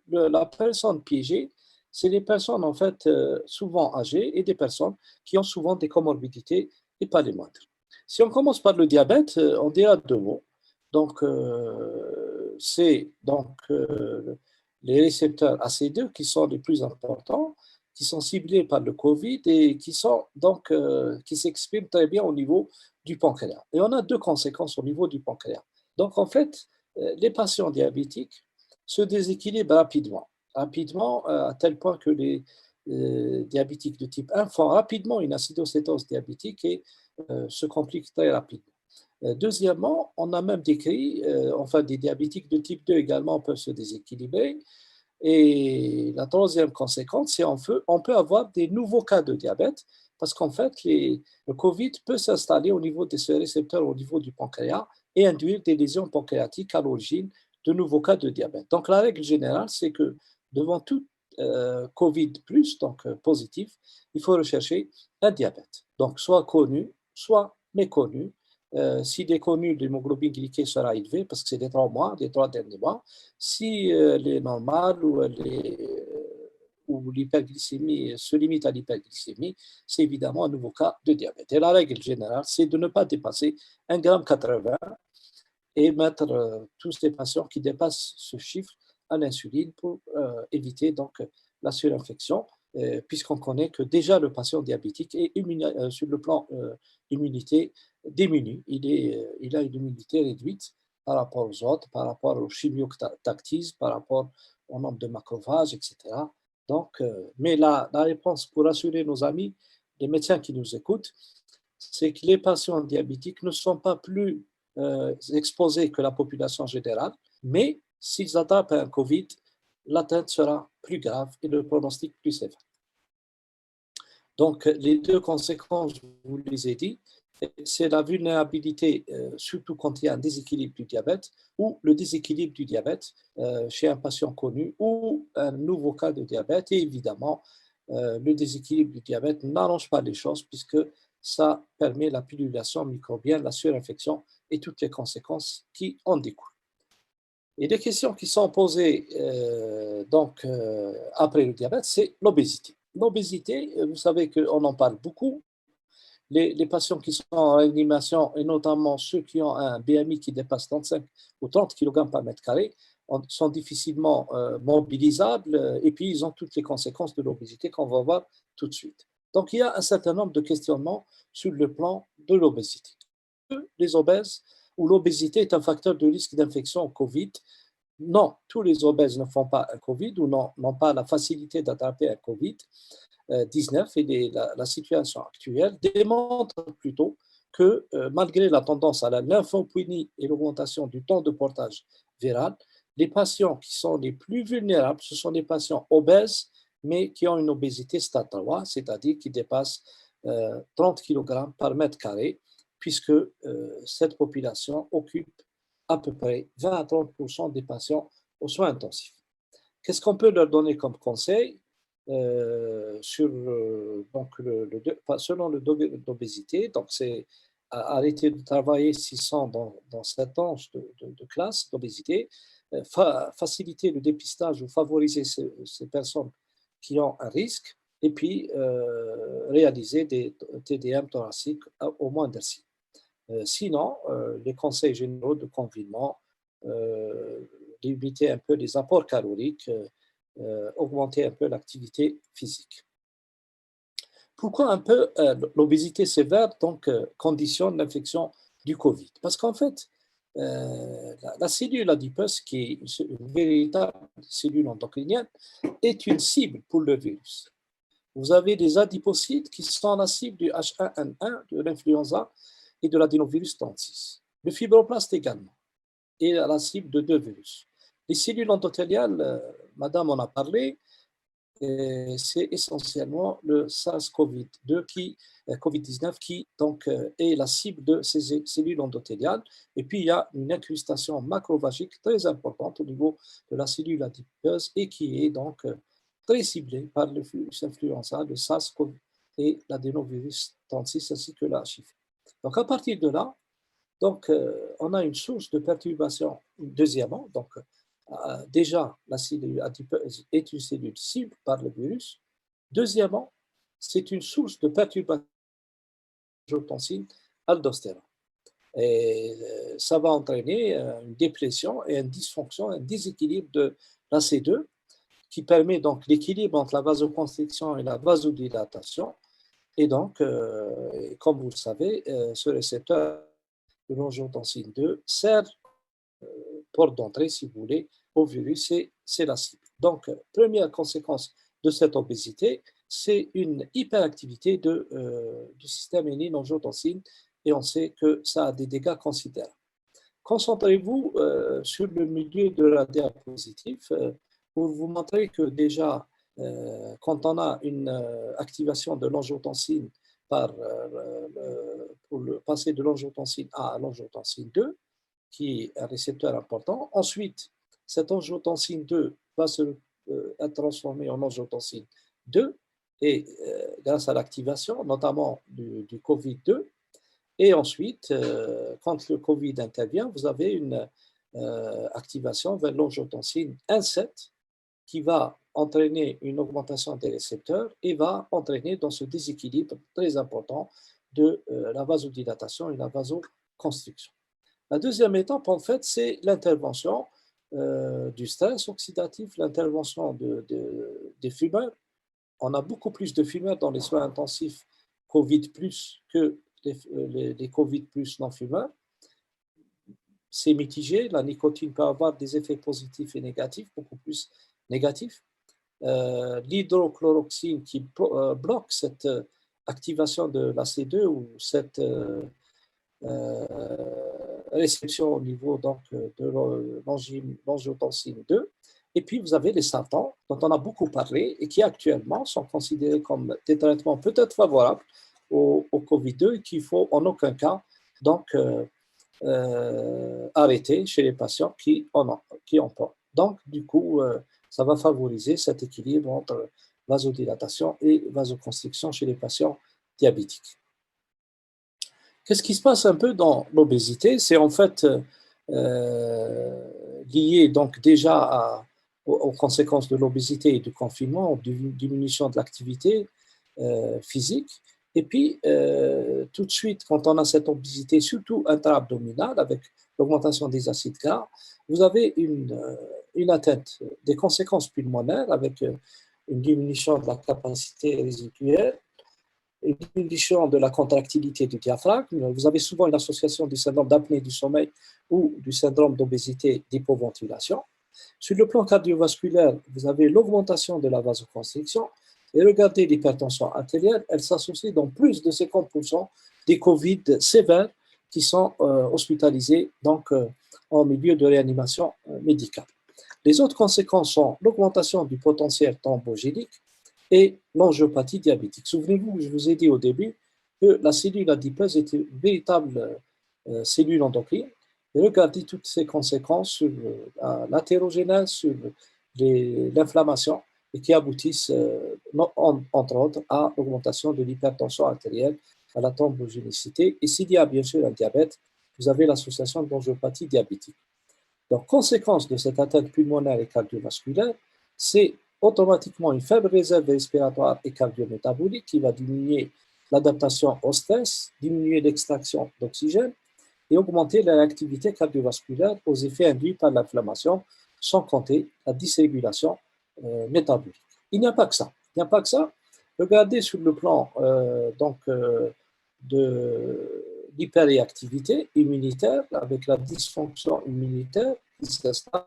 la personne piégée, c'est les personnes en fait souvent âgées et des personnes qui ont souvent des comorbidités et pas les moindres. Si on commence par le diabète, on dira deux mots. Donc, c'est les récepteurs AC2 qui sont les plus importants, qui sont ciblés par le Covid et qui s'expriment très bien au niveau du pancréas. Et on a deux conséquences au niveau du pancréas. Donc, en fait, les patients diabétiques se déséquilibrent rapidement, à tel point que les diabétiques de type 1 font rapidement une acidocétose diabétique et se compliquent très rapidement. Deuxièmement, on a même décrit, des diabétiques de type 2 également peuvent se déséquilibrer. Et la troisième conséquence, c'est on peut avoir des nouveaux cas de diabète parce qu'en fait, le Covid peut s'installer au niveau des récepteurs, au niveau du pancréas et induire des lésions pancréatiques à l'origine de nouveaux cas de diabète. Donc, la règle générale, c'est que devant tout Covid+, positif, il faut rechercher un diabète. Donc, soit connu, soit méconnu. S'il est connu, l'hémoglobine glyquée sera élevée parce que c'est les 3 mois, les 3 derniers mois. Si elle est normale ou l'hyperglycémie se limite à l'hyperglycémie, c'est évidemment un nouveau cas de diabète. Et la règle générale, c'est de ne pas dépasser 1,80 g et mettre tous les patients qui dépassent ce chiffre à l'insuline pour éviter donc la surinfection, puisqu'on connaît que déjà le patient diabétique est sur le plan immunité démuni. Il a une immunité réduite par rapport aux autres, par rapport au chimiotactisme, par rapport au nombre de macrophages, etc. Donc, mais la réponse pour rassurer nos amis, les médecins qui nous écoutent, c'est que les patients diabétiques ne sont pas plus exposés que la population générale, mais s'ils attrapent un Covid, l'atteinte sera plus grave et le pronostic plus sévère. Donc, les deux conséquences, je vous les ai dit, c'est la vulnérabilité, surtout quand il y a un déséquilibre du diabète, ou le déséquilibre du diabète chez un patient connu, ou un nouveau cas de diabète, et évidemment, le déséquilibre du diabète n'arrange pas les choses puisque ça permet la pullulation microbienne, la surinfection et toutes les conséquences qui en découlent. Et les questions qui sont posées après le diabète, c'est l'obésité. L'obésité, vous savez qu'on en parle beaucoup. Les patients qui sont en réanimation, et notamment ceux qui ont un BMI qui dépasse 35 ou 30 kg par mètre carré, sont difficilement mobilisables et puis ils ont toutes les conséquences de l'obésité qu'on va voir tout de suite. Donc il y a un certain nombre de questionnements sur le plan de l'obésité. Les obèses ou l'obésité est un facteur de risque d'infection au Covid. Non, tous les obèses ne font pas un Covid ou n'ont pas la facilité d'attraper un Covid-19 et la situation actuelle démontre plutôt que malgré la tendance à la lymphopénie et l'augmentation du temps de portage viral, les patients qui sont les plus vulnérables, ce sont les patients obèses, mais qui ont une obésité stade 3, c'est-à-dire qui dépassent 30 kg par mètre carré, puisque cette population occupe à peu près 20 à 30% des patients aux soins intensifs. Qu'est-ce qu'on peut leur donner comme conseil selon le degré d'obésité? Donc, c'est arrêter de travailler 600 dans cette tranche de classe d'obésité, faciliter le dépistage ou favoriser ces personnes qui ont un risque, et puis réaliser des TDM thoraciques au moins d'assis. Sinon, les conseils généraux de confinement, limiter un peu les apports caloriques, augmenter un peu l'activité physique. Pourquoi un peu l'obésité sévère conditionne l'infection du Covid? Parce qu'en fait, la cellule adipeuse, qui est une véritable cellule endocrinienne, est une cible pour le virus. Vous avez des adipocytes qui sont la cible du H1N1, de l'influenza et de l'adénovirus 36. Le fibroblast également est la cible de 2 virus. Les cellules endothéliales, madame en a parlé, c'est essentiellement le SARS-CoV-2 COVID-19 qui donc est la cible de ces cellules endothéliales. Et puis il y a une incrustation macrophagique très importante au niveau de la cellule adipeuse et qui est donc très ciblée par le virus influenza, le SARS-CoV et l'adénovirus 36 ainsi que la HIV. Donc à partir de là, donc, on a une source de perturbation. Deuxièmement, donc, déjà, la cellule adipeuse est une cellule cible par le virus. Deuxièmement, c'est une source de perturbation de l'angiotensine aldostérone. Et ça va entraîner une dépression et une dysfonction, un déséquilibre de la C2 qui permet donc l'équilibre entre la vasoconstriction et la vasodilatation. Et donc, comme vous le savez, ce récepteur de l'angiotensine 2 sert porte d'entrée, si vous voulez, au virus et c'est la cible. Donc, première conséquence de cette obésité, c'est une hyperactivité du système rénine-angiotensine et on sait que ça a des dégâts considérables. Concentrez-vous sur le milieu de la diapositive pour vous montrer que déjà, quand on a une activation de l'angiotensine pour le passer de l'angiotensine A à l'angiotensine 2, qui est un récepteur important. Ensuite, cette angiotensine 2 va être transformée en angiotensine 2 et grâce à l'activation, notamment du COVID-2. Et ensuite, quand le COVID intervient, vous avez une activation vers l'angiotensine 1,7 qui va entraîner une augmentation des récepteurs et va entraîner dans ce déséquilibre très important de la vasodilatation et la vasoconstriction. La deuxième étape, en fait, c'est l'intervention du stress oxydatif, l'intervention des fumeurs. On a beaucoup plus de fumeurs dans les soins intensifs COVID plus que les COVID plus non-fumeurs. C'est mitigé, la nicotine peut avoir des effets positifs et négatifs, beaucoup plus négatifs. L'hydrochloroxine qui bloque cette activation de la C2 ou cette réception au niveau donc, de l'angiotensine 2. Et puis, vous avez les sartans, dont on a beaucoup parlé et qui actuellement sont considérés comme des traitements peut-être favorables au COVID-2 et qu'il faut en aucun cas donc, arrêter chez les patients qui en prennent. Donc, du coup, ça va favoriser cet équilibre entre vasodilatation et vasoconstriction chez les patients diabétiques. Qu'est-ce qui se passe un peu dans l'obésité? C'est en fait lié donc déjà aux conséquences de l'obésité et du confinement, aux diminution de l'activité physique. Et puis, tout de suite, quand on a cette obésité, surtout intra-abdominale, avec l'augmentation des acides gras, vous avez une atteinte des conséquences pulmonaires avec une diminution de la capacité résiduelle, une diminution de la contractilité du diaphragme. Vous avez souvent une association du syndrome d'apnée du sommeil ou du syndrome d'obésité d'hypoventilation. Sur le plan cardiovasculaire, vous avez l'augmentation de la vasoconstriction. Et regardez l'hypertension artérielle, elle s'associe dans plus de 50% des Covid sévères qui sont hospitalisés donc, en milieu de réanimation médicale. Les autres conséquences sont l'augmentation du potentiel thrombogénique et l'angiopathie diabétique. Souvenez-vous, je vous ai dit au début que la cellule adipeuse est une véritable cellule endocrine. Et regardez toutes ces conséquences sur l'athérogénèse, sur l'inflammation, et qui aboutissent, entre autres, à l'augmentation de l'hypertension artérielle, à la thrombogénicité. Et s'il y a bien sûr un diabète, vous avez l'association d'angiopathie diabétique. Donc, conséquence de cette atteinte pulmonaire et cardiovasculaire, c'est automatiquement une faible réserve respiratoire et cardiométabolique qui va diminuer l'adaptation au stress, diminuer l'extraction d'oxygène et augmenter la réactivité cardiovasculaire aux effets induits par l'inflammation, sans compter la dysrégulation métabolique. Il n'y a pas que ça. Il n'y a pas que ça. Regardez sur le plan de l'hyperréactivité immunitaire avec la dysfonction immunitaire qui s'installe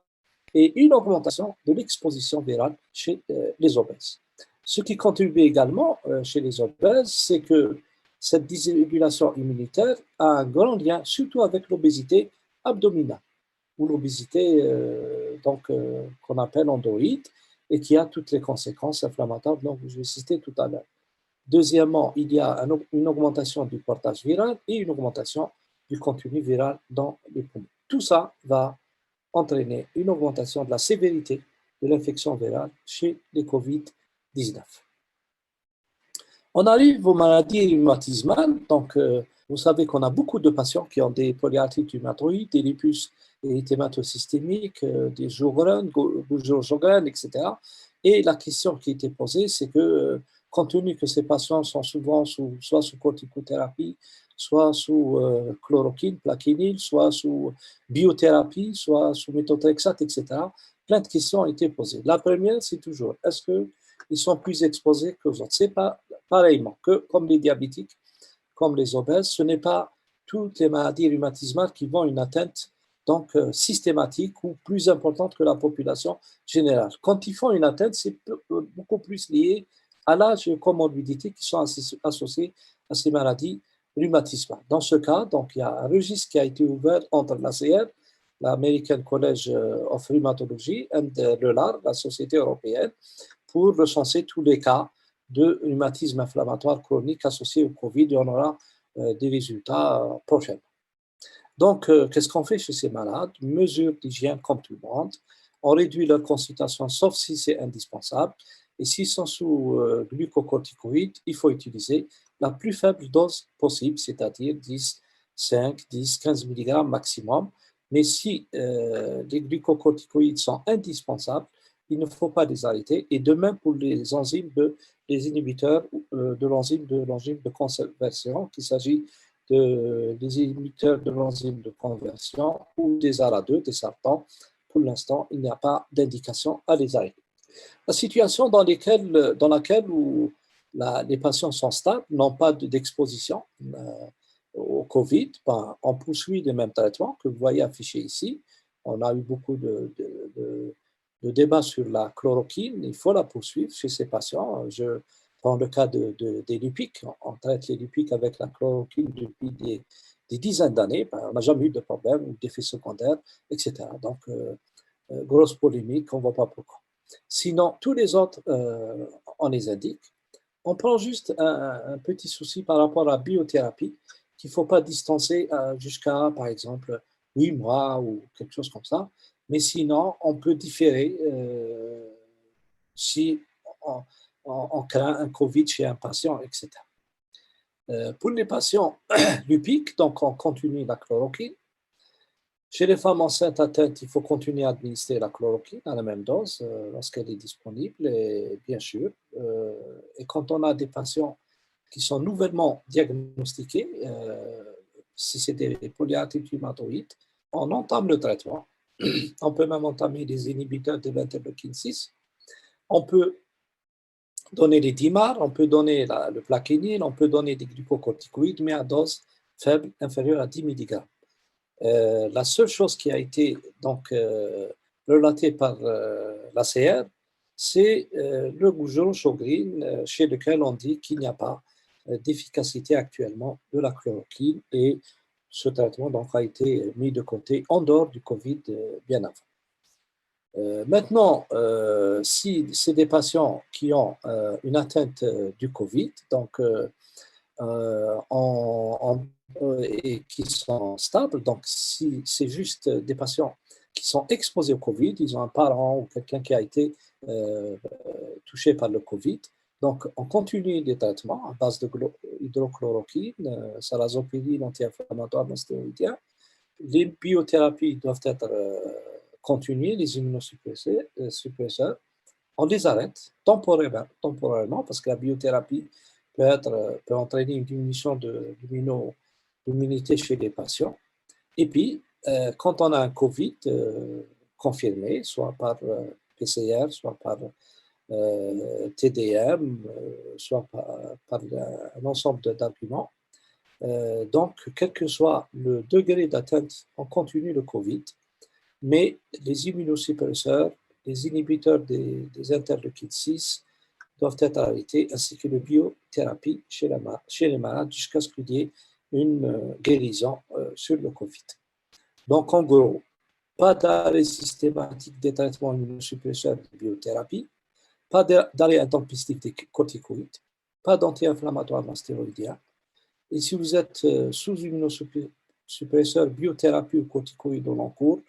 et une augmentation de l'exposition virale chez les obèses. Ce qui contribue également chez les obèses, c'est que cette dysrégulation immunitaire a un grand lien, surtout avec l'obésité abdominale, ou l'obésité qu'on appelle endoïde, et qui a toutes les conséquences inflammatoires dont je vais citer tout à l'heure. Deuxièmement, il y a une augmentation du portage viral et une augmentation du contenu viral dans les poumons. Tout ça va entraîner une augmentation de la sévérité de l'infection virale chez les COVID-19. On arrive aux maladies rhumatismales. Donc, vous savez qu'on a beaucoup de patients qui ont des polyarthrites rhumatoïdes, des lupus érythématosystémiques, des Sjögren, etc. Et la question qui était posée, c'est que, compte tenu que ces patients sont souvent soit sous corticothérapie, soit sous chloroquine, plaquenil, soit sous biothérapie, soit sous méthotrexate, etc., plein de questions ont été posées. La première, c'est toujours, est-ce qu'ils sont plus exposés que les autres? C'est pas pareillement que comme les diabétiques, comme les obèses, ce n'est pas toutes les maladies rhumatismales qui vont une atteinte donc systématique ou plus importante que la population générale. Quand ils font une atteinte, c'est beaucoup plus lié à l'âge et aux comorbidités qui sont associées à ces maladies rhumatismales. Dans ce cas, donc, il y a un registre qui a été ouvert entre l'ACR, l'American College of Rheumatology, et l'EULAR, la Société européenne, pour recenser tous les cas de rhumatisme inflammatoire chronique associé au Covid, et on aura des résultats prochainement. Donc, qu'est-ce qu'on fait chez ces malades? Mesures d'hygiène comme tout le monde. On réduit leur consultation, sauf si c'est indispensable. Et s'ils sont sous glucocorticoïdes, il faut utiliser la plus faible dose possible, c'est-à-dire 10, 5, 10, 15 mg maximum. Mais si les glucocorticoïdes sont indispensables, il ne faut pas les arrêter. Et de même pour les enzymes les inhibiteurs de l'enzyme de conversion, qu'il s'agit des inhibiteurs de l'enzyme de conversion ou des ARA2, des sartans. Pour l'instant, il n'y a pas d'indication à les arrêter. La situation dans laquelle les patients sont stables, n'ont pas d'exposition au Covid, ben, on poursuit les mêmes traitements que vous voyez affichés ici. On a eu beaucoup de débats sur la chloroquine, il faut la poursuivre chez ces patients. Je prends le cas des lupiques, on traite les lupiques avec la chloroquine depuis des dizaines d'années, ben, on n'a jamais eu de problème ou d'effets secondaires, etc. Donc, grosse polémique, on ne voit pas pourquoi. Sinon, tous les autres, on les indique. On prend juste un petit souci par rapport à la biothérapie, qu'il ne faut pas distancer jusqu'à, par exemple, 8 mois ou quelque chose comme ça. Mais sinon, on peut différer si on craint un Covid chez un patient, etc. Pour les patients lupiques, donc on continue la chloroquine. Chez les femmes enceintes atteintes, il faut continuer à administrer la chloroquine à la même dose lorsqu'elle est disponible, et bien sûr. Et quand on a des patients qui sont nouvellement diagnostiqués, si c'est des polyarthrites rhumatoïdes, on entame le traitement. On peut même entamer des inhibiteurs de l'interleukine 6. On peut donner les DIMAR, on peut donner le plaquenil, on peut donner des glucocorticoïdes, mais à dose faible, inférieure à 10 mg. La seule chose qui a été donc relatée par l'ACR, c'est le Goujol-Chogrine, chez lequel on dit qu'il n'y a pas d'efficacité actuellement de la chloroquine, et ce traitement donc a été mis de côté en dehors du Covid bien avant. Maintenant, si c'est des patients qui ont une atteinte du Covid, donc et qui sont stables, donc si c'est juste des patients qui sont exposés au Covid, ils ont un parent ou quelqu'un qui a été touché par le Covid, donc on continue les traitements à base de hydrochloroquine, salazopéridine, anti-inflammatoire, non stéroïdien. Les biothérapies doivent être continuées, les immunosuppresseurs, on les arrête temporairement parce que la biothérapie peut entraîner une diminution de l'immunité chez les patients. Et puis, quand on a un Covid confirmé, soit par PCR, soit par TDM, soit par un ensemble d'arguments, donc, quel que soit le degré d'atteinte, on continue le Covid, mais les immunosuppresseurs, les inhibiteurs des interleukines 6 doivent être arrêtés, ainsi que la biothérapie chez les malades, jusqu'à ce qu'il y ait une guérison sur le Covid. Donc, en gros, pas d'arrêt systématique des traitements immunosuppresseurs de biothérapie, pas d'arrêt intempestif des corticoïdes, pas d'anti-inflammatoire non stéroïdien. Et si vous êtes sous immunosuppresseur, biothérapie ou corticoïdes au long cours,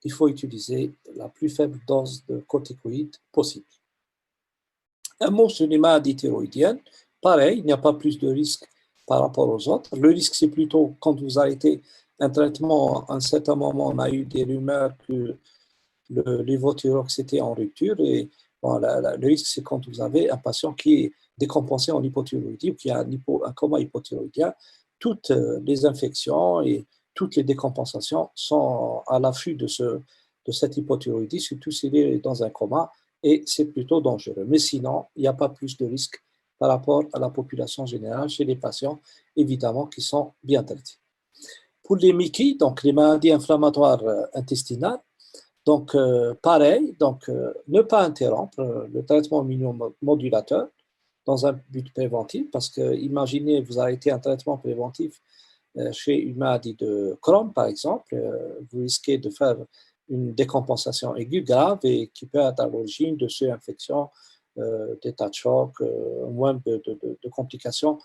il faut utiliser la plus faible dose de corticoïdes possible. Un mot sur les maladies thyroïdiennes, pareil, il n'y a pas plus de risque par rapport aux autres. Le risque, c'est plutôt quand vous arrêtez un traitement, à un certain moment, on a eu des rumeurs que le lévothyrox était en rupture, et bon, le risque, c'est quand vous avez un patient qui est décompensé en hypothyroïdie ou qui a un coma hypothyroïdien. Toutes les infections et toutes les décompensations sont à l'affût de cette hypothyroïdie, surtout s'il est dans un coma, et c'est plutôt dangereux. Mais sinon, il n'y a pas plus de risque par rapport à la population générale chez les patients, évidemment, qui sont bien traités. Pour les MICI, donc les maladies inflammatoires intestinales, donc pareil, donc ne pas interrompre le traitement immunomodulateur dans un but préventif, parce que imaginez, vous arrêtez un traitement préventif chez une maladie de Crohn, par exemple, vous risquez de faire une décompensation aiguë grave et qui peut être à l'origine de surinfection, d'état de choc, moins de complications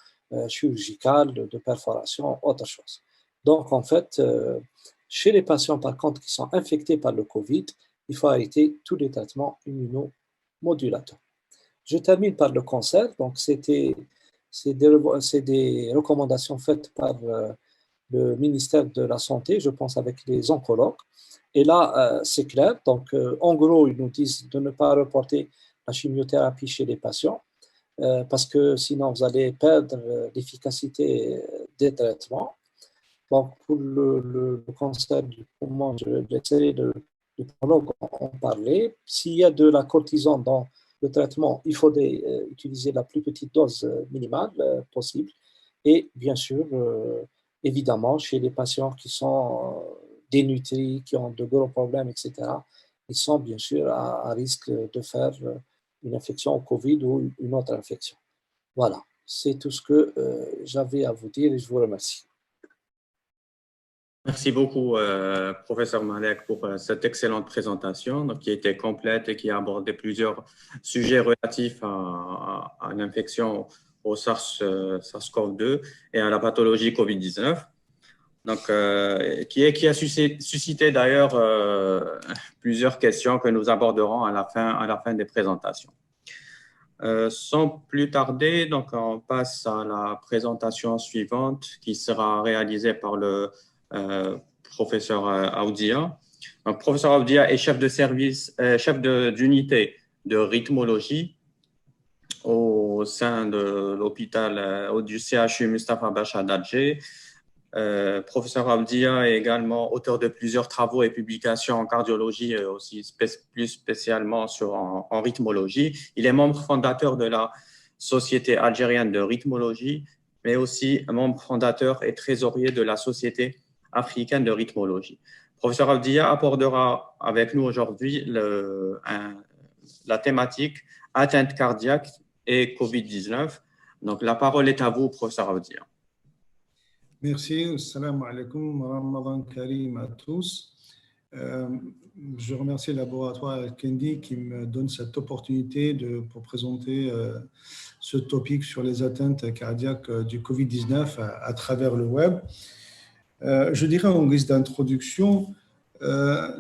chirurgicales, de perforation, autre chose. Donc, en fait, chez les patients, par contre, qui sont infectés par le Covid, il faut arrêter tous les traitements immunomodulateurs. Je termine par le cancer. Donc, c'est des recommandations faites par le ministère de la Santé, je pense avec les oncologues. Et là, c'est clair. Donc, en gros, ils nous disent de ne pas reporter la chimiothérapie chez les patients parce que sinon, vous allez perdre l'efficacité des traitements. Donc, pour le cancer du poumon, je vais laisser les oncologues en parler. S'il y a de la cortisone dans le traitement, il faut utiliser la plus petite dose minimale possible. Et bien sûr, évidemment, chez les patients qui sont dénutris, qui ont de gros problèmes, etc., ils sont bien sûr à risque de faire une infection au Covid ou une autre infection. Voilà, c'est tout ce que j'avais à vous dire et je vous remercie. Merci beaucoup, professeur Malek, pour cette excellente présentation donc, qui était complète et qui a abordé plusieurs sujets relatifs à l'infection au SARS-CoV-2 et à la pathologie COVID-19. Donc, qui a suscité d'ailleurs plusieurs questions que nous aborderons à la fin des présentations. Sans plus tarder, donc on passe à la présentation suivante qui sera réalisée par le professeur Aoudia. Donc, professeur Aoudia est chef de service, d'unité de rythmologie au sein de l'hôpital du CHU Mustapha Bacha d'Alger. Professeur Aoudia est également auteur de plusieurs travaux et publications en cardiologie et aussi plus spécialement en rythmologie. Il est membre fondateur de la Société algérienne de rythmologie, mais aussi membre fondateur et trésorier de la Société africaine de rythmologie. Professeur Aoudia abordera avec nous aujourd'hui la thématique atteinte cardiaque et COVID-19. Donc, la parole est à vous, professeur Aoudia. Merci, assalamu alaikum, Ramadan Karim à tous. Je remercie le laboratoire Al-Kindi qui me donne cette opportunité pour présenter ce topic sur les atteintes cardiaques du Covid-19 à travers le web. Je dirais en guise d'introduction,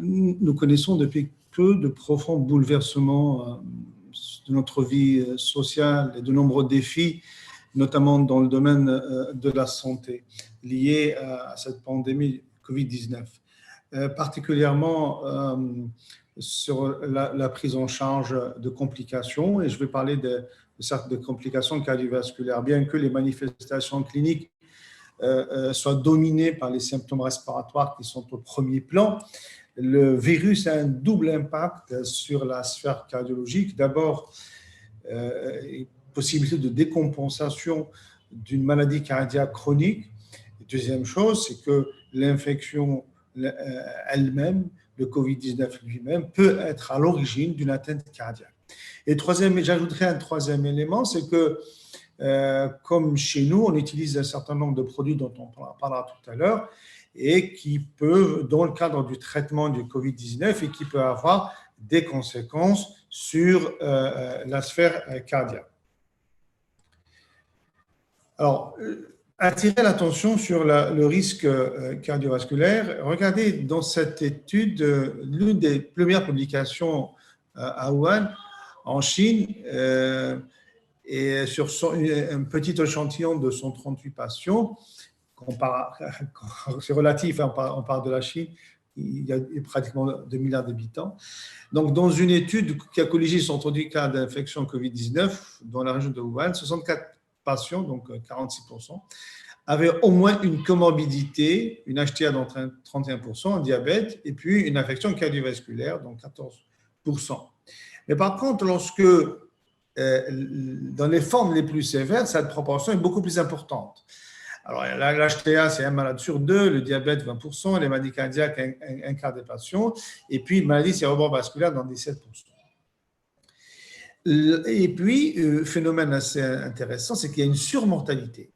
nous connaissons depuis peu de profonds bouleversements de notre vie sociale et de nombreux défis, notamment dans le domaine de la santé, liés à cette pandémie Covid-19, particulièrement sur la prise en charge de complications, et je vais parler de complications cardiovasculaires, bien que les manifestations cliniques soient dominées par les symptômes respiratoires qui sont au premier plan. Le virus a un double impact sur la sphère cardiologique. D'abord, possibilité de décompensation d'une maladie cardiaque chronique. Et deuxième chose, c'est que l'infection elle-même, le Covid-19 lui-même, peut être à l'origine d'une atteinte cardiaque. Et j'ajouterai un troisième élément, c'est que comme chez nous, on utilise un certain nombre de produits dont on parlera tout à l'heure et qui peuvent, dans le cadre du traitement du Covid-19, et qui peut avoir des conséquences sur la sphère cardiaque. Alors, attirer l'attention sur le risque cardiovasculaire. Regardez dans cette étude, l'une des premières publications à Wuhan, en Chine, et sur un petit échantillon de 138 patients, c'est relatif, on parle de la Chine, il y a pratiquement 2 milliards d'habitants. Donc, dans une étude qui a colligé 138 cas d'infection Covid-19 dans la région de Wuhan, 64 patients, donc 46%, avaient au moins une comorbidité, une HTA dans 31%, un diabète, et puis une infection cardiovasculaire, donc 14%. Mais par contre, dans les formes les plus sévères, cette proportion est beaucoup plus importante. Alors, l'HTA, c'est un malade sur deux, le diabète, 20%, les maladies cardiaques, un quart des patients, et puis une maladie cérébrovasculaire dans 17%. Et puis, phénomène assez intéressant, c'est qu'il y a une surmortalité.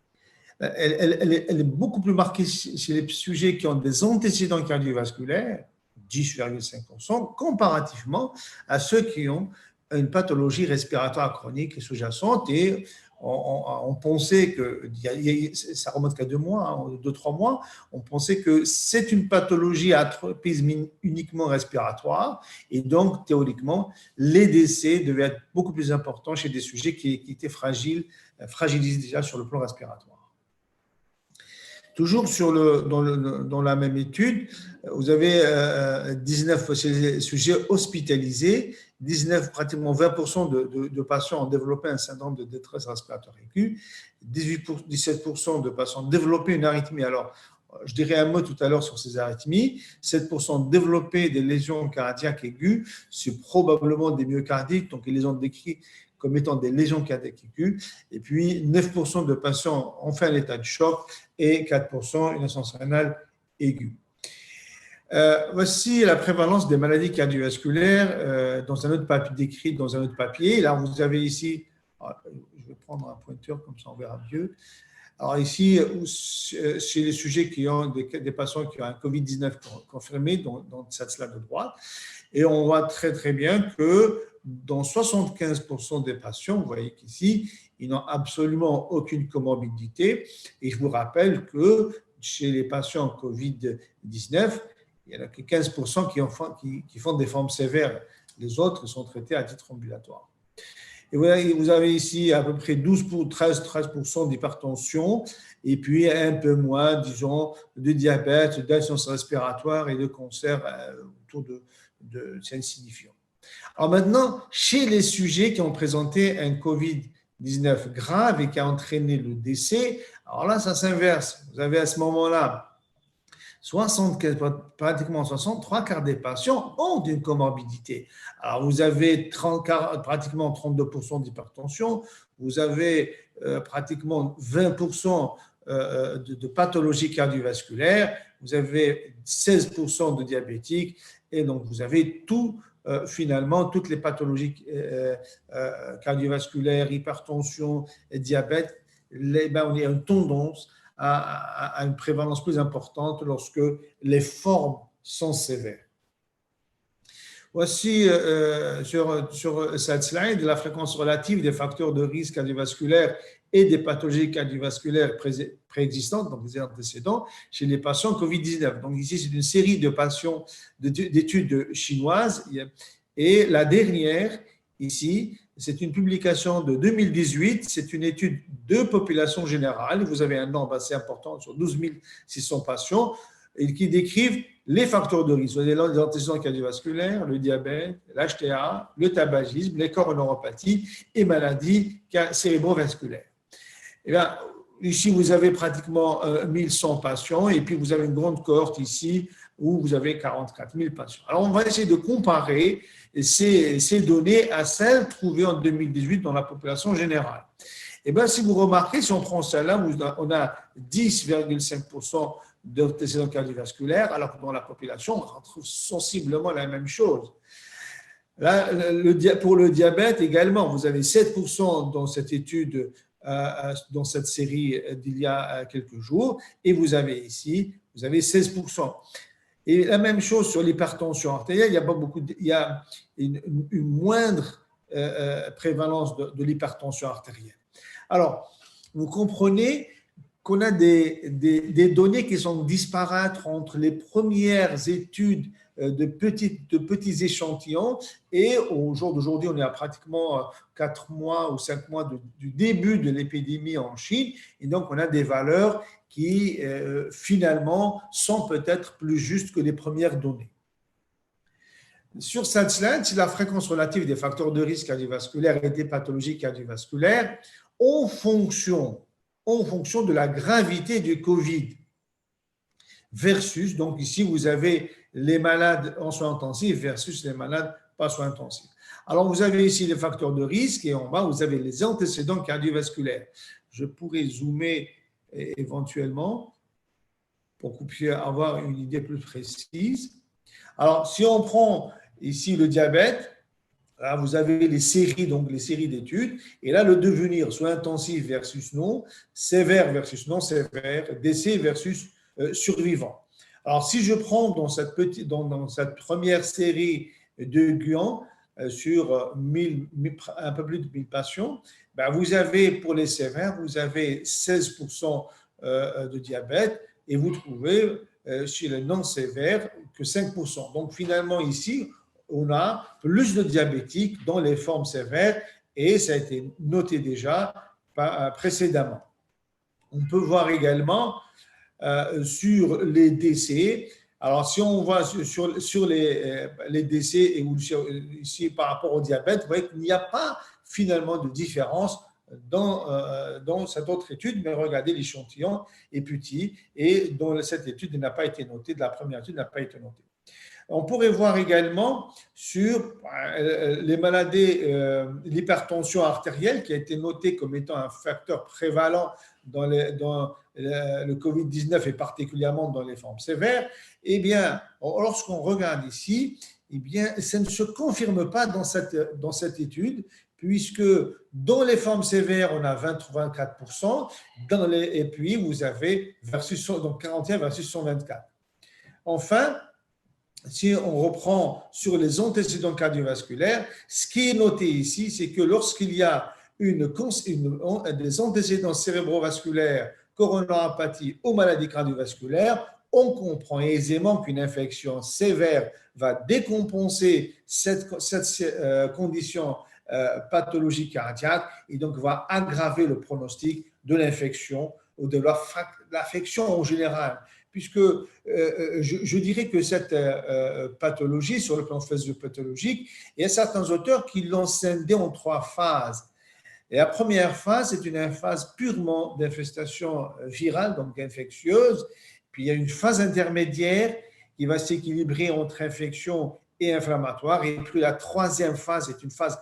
Elle est beaucoup plus marquée chez les sujets qui ont des antécédents cardiovasculaires, 10,5%, comparativement à ceux qui ont une pathologie respiratoire chronique et sous-jacente. Et on pensait que, ça remonte qu'à 2 mois, 2-3 mois, on pensait que c'est une pathologie à tropisme uniquement respiratoire, et donc théoriquement, les décès devaient être beaucoup plus importants chez des sujets qui étaient fragilisés déjà sur le plan respiratoire. Toujours dans la même étude, vous avez 19 sujets hospitalisés, pratiquement 20% de patients ont développé un syndrome de détresse respiratoire aiguë, 17% de patients ont développé une arythmie. Alors, je dirais un mot tout à l'heure sur ces arythmies. 7% ont développé des lésions cardiaques aiguës, c'est probablement des myocardites, donc ils les ont décrits comme étant des lésions cardiaques aiguës. Et puis, 9% de patients ont fait un état de choc et 4% une insuffisance rénale aiguë. Voici la prévalence des maladies cardiovasculaires dans un autre papier, décrit dans un autre papier. Là, vous avez ici, je vais prendre un pointeur comme ça on verra mieux. Alors ici, chez les sujets qui ont des patients qui ont un Covid-19 confirmé, dans cette slide de droite, et on voit très très bien que dans 75% des patients, vous voyez qu'ici, ils n'ont absolument aucune comorbidité. Et je vous rappelle que chez les patients Covid-19, il n'y en a que 15% qui font des formes sévères. Les autres sont traités à titre ambulatoire. Et vous avez ici à peu près 13% d'hypertension et puis un peu moins, disons, de diabète, d'insuffisance respiratoire et de cancer autour de c'est insignifiant. Alors maintenant, chez les sujets qui ont présenté un Covid-19 grave et qui a entraîné le décès, alors là, ça s'inverse. Vous avez à ce moment-là pratiquement 63 des patients ont une comorbidité. Alors, vous avez pratiquement 32% d'hypertension, vous avez pratiquement 20% de pathologie cardiovasculaire, vous avez 16% de diabétiques, et donc vous avez finalement, toutes les pathologies cardiovasculaires, hypertension, diabète, on a une tendance à une prévalence plus importante lorsque les formes sont sévères. Voici sur cette slide la fréquence relative des facteurs de risque cardiovasculaire et des pathologies cardiovasculaires préexistantes, donc des antécédents, chez les patients COVID-19. Donc ici, c'est une série de patients d'études chinoises. Et la dernière, ici, c'est une publication de 2018, c'est une étude de population générale. Vous avez un nombre assez important sur 12 600 patients et qui décrivent les facteurs de risque. Vous avez les antécédents cardiovasculaires, le diabète, l'HTA, le tabagisme, les coronariopathies et maladies cérébrovasculaires. Et bien, ici, vous avez pratiquement 1100 patients et puis vous avez une grande cohorte ici où vous avez 44 000 patients. Alors, on va essayer de comparer ces données à celles trouvées en 2018 dans la population générale. Et bien, si vous remarquez, si on prend celle-là, on a 10,5% d'antécédents cardiovasculaires, alors que dans la population, on retrouve sensiblement la même chose. Là, pour le diabète également, vous avez 7% dans cette étude, dans cette série d'il y a quelques jours, et vous avez ici, vous avez 16%. Et la même chose sur l'hypertension artérielle, il y a une moindre prévalence de l'hypertension artérielle. Alors, vous comprenez qu'on a des données qui sont disparates entre les premières études de petits échantillons et au jour d'aujourd'hui, on est à pratiquement 4 mois ou 5 mois du début de l'épidémie en Chine, et donc on a des valeurs qui finalement sont peut-être plus justes que les premières données. Sur cette slide, c'est la fréquence relative des facteurs de risque cardiovasculaire et des pathologies cardiovasculaires en fonction de la gravité du Covid versus, donc ici vous avez les malades en soins intensifs versus les malades pas soins intensifs. Alors vous avez ici les facteurs de risque et en bas vous avez les antécédents cardiovasculaires. Je pourrais zoomer éventuellement pour que vous puissiez avoir une idée plus précise. Alors si on prend ici le diabète, là, vous avez les séries d'études, et là, le devenir, soit intensif versus non, sévère versus non sévère, décès versus survivant. Alors, si je prends dans cette première série de Guyan sur un peu plus de 1000 patients, ben vous avez, pour les sévères, vous avez 16% de diabète, et vous trouvez chez les non sévères que 5%. Donc, finalement, ici, on a plus de diabétiques dans les formes sévères et ça a été noté déjà précédemment. On peut voir également sur les décès. Alors, si on voit sur les décès et ici par rapport au diabète, vous voyez qu'il n'y a pas finalement de différence dans cette autre étude, mais regardez, l'échantillon est petit et dans cette étude n'a pas été notée, de la première étude n'a pas été notée. On pourrait voir également sur les maladies, l'hypertension artérielle qui a été notée comme étant un facteur prévalent dans le Covid-19 et particulièrement dans les formes sévères. Eh bien, lorsqu'on regarde ici, eh bien, ça ne se confirme pas dans cette étude, puisque dans les formes sévères, on a 24%, et puis vous avez donc 41 versus 124. Enfin, si on reprend sur les antécédents cardiovasculaires, ce qui est noté ici, c'est que lorsqu'il y a des antécédents cérébrovasculaires, coronariopathie ou maladies cardiovasculaires, on comprend aisément qu'une infection sévère va décompenser cette condition pathologie cardiaque et donc va aggraver le pronostic de l'infection ou de l'affection en général. Puisque je dirais que cette pathologie, sur le plan physiopathologique, il y a certains auteurs qui l'ont scindée en 3 phases. Et la première phase, c'est une phase purement d'infestation virale, donc infectieuse. Puis il y a une phase intermédiaire qui va s'équilibrer entre infection et inflammatoire. Et puis la troisième phase est une phase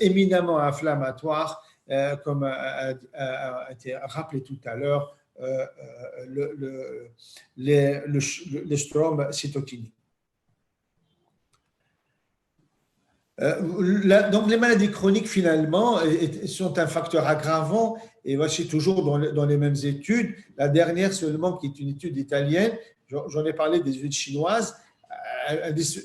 éminemment inflammatoire, comme a été rappelé tout à l'heure, le strombocytokine. Donc, les maladies chroniques, finalement, sont un facteur aggravant, et voici toujours dans les mêmes études. La dernière seulement, qui est une étude italienne, j'en ai parlé des études chinoises,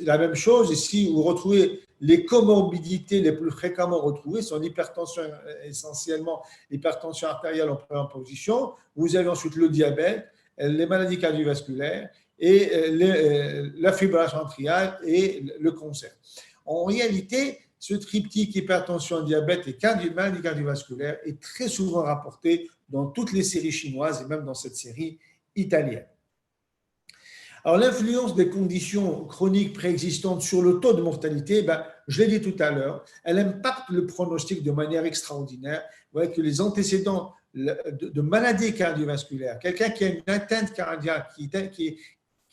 la même chose. Ici, vous retrouvez les comorbidités les plus fréquemment retrouvées, sont l'hypertension, essentiellement l'hypertension artérielle en première position. Vous avez ensuite le diabète, les maladies cardiovasculaires, et la fibrillation atriale et le cancer. En réalité, ce triptyque hypertension, diabète et maladie cardiovasculaire est très souvent rapporté dans toutes les séries chinoises et même dans cette série italienne. Alors, l'influence des conditions chroniques préexistantes sur le taux de mortalité, je l'ai dit tout à l'heure, elle impacte le pronostic de manière extraordinaire. Vous voyez que les antécédents de maladies cardiovasculaires, quelqu'un qui a une atteinte cardiaque, qui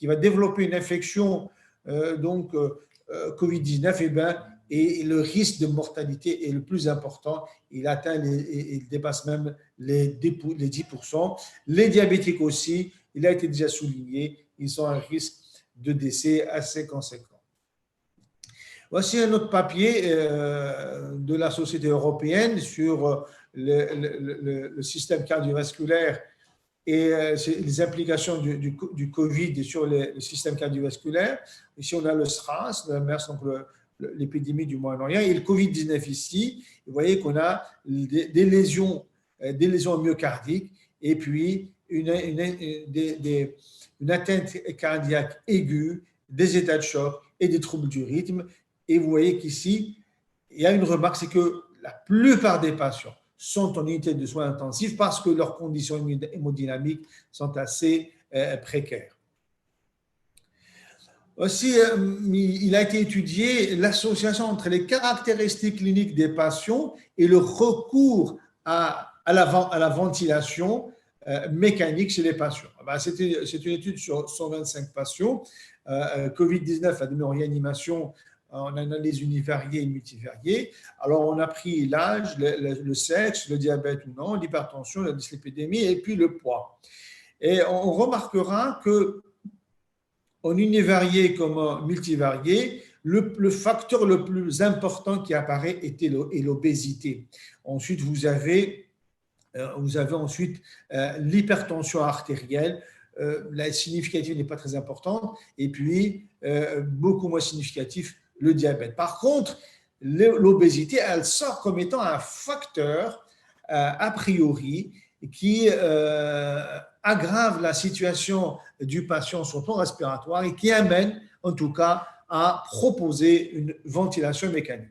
va développer une infection, Covid-19, et le risque de mortalité est le plus important. Il dépasse même les 10%. Les diabétiques aussi, il a été déjà souligné, ils ont un risque de décès assez conséquent. Voici un autre papier de la Société européenne sur le système cardiovasculaire et les implications du Covid sur le système cardiovasculaire. Ici, on a le SRAS, le MERS, donc l'épidémie du Moyen-Orient, et le Covid-19 ici. Vous voyez qu'on a des lésions myocardiques et puis une atteinte cardiaque aiguë, des états de choc et des troubles du rythme. Et vous voyez qu'ici, il y a une remarque, c'est que la plupart des patients sont en unité de soins intensifs parce que leurs conditions hémodynamiques sont assez précaires. Aussi, il a été étudié l'association entre les caractéristiques cliniques des patients et le recours à la ventilation mécanique chez les patients. C'est une étude sur 125 patients, Covid-19 admis en réanimation en analyse univariée et multivariée. Alors, on a pris l'âge, le sexe, le diabète ou non, l'hypertension, la dyslipidémie et puis le poids. Et on remarquera que en univarié comme en multivarié, le facteur le plus important qui apparaît est l'obésité. Ensuite, vous avez ensuite l'hypertension artérielle. La significative n'est pas très importante. Et puis, beaucoup moins significatif, le diabète. Par contre, l'obésité, elle sort comme étant un facteur a priori qui aggrave la situation du patient sur le plan respiratoire et qui amène en tout cas à proposer une ventilation mécanique.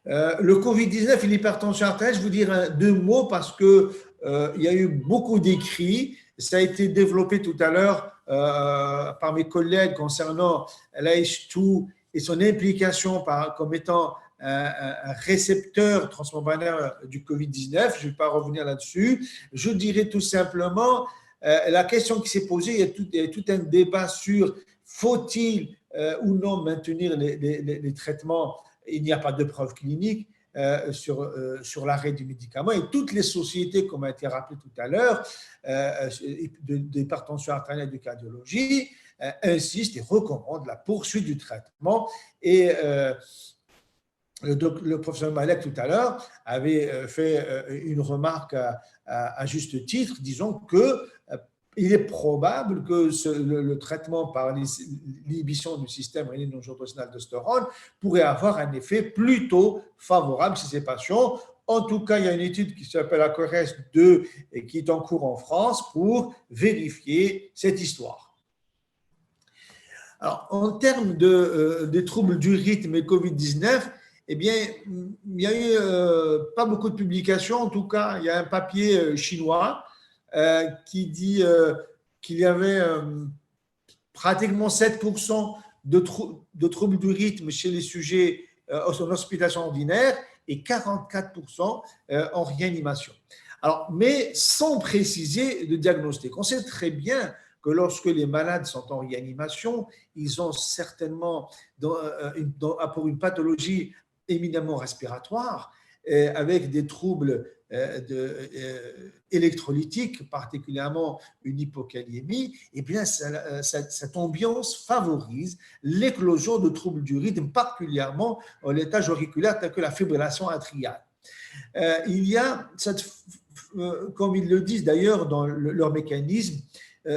Le Covid-19 et l'hypertension artérielle, je vais vous dire 2 mots parce qu'il y a eu beaucoup d'écrits. Ça a été développé tout à l'heure par mes collègues concernant l'AH2 et son implication comme étant un récepteur transmembranaire du Covid-19. Je ne vais pas revenir là-dessus. Je dirais tout simplement, la question qui s'est posée, il y a tout un débat sur faut-il ou non maintenir les traitements. Il n'y a pas de preuves cliniques sur l'arrêt du médicament. Et toutes les sociétés, comme a été rappelé tout à l'heure, d'hypertension artérielle et de cardiologie, insistent et recommandent la poursuite du traitement. Et le professeur Malek, tout à l'heure, avait fait une remarque à juste titre, disons qu'il est probable que le traitement par l'inhibition du système rénine-angiotensin d'aldostérone pourrait avoir un effet plutôt favorable chez ces patients. En tout cas, il y a une étude qui s'appelle ACORES 2 et qui est en cours en France pour vérifier cette histoire. Alors, en termes des troubles du rythme et Covid-19, eh bien, il n'y a eu pas beaucoup de publications. En tout cas, il y a un papier chinois qui dit qu'il y avait pratiquement 7% de troubles du rythme chez les sujets en hospitalisation ordinaire et 44% en réanimation. Alors, mais sans préciser le diagnostic. On sait très bien que lorsque les malades sont en réanimation, ils ont certainement pour une pathologie éminemment respiratoire, avec des troubles électrolytiques, particulièrement une hypokaliémie, et bien cette ambiance favorise l'éclosion de troubles du rythme, particulièrement en l'étage auriculaire tel que la fibrillation atriale. Il y a, comme ils le disent d'ailleurs dans leur mécanisme,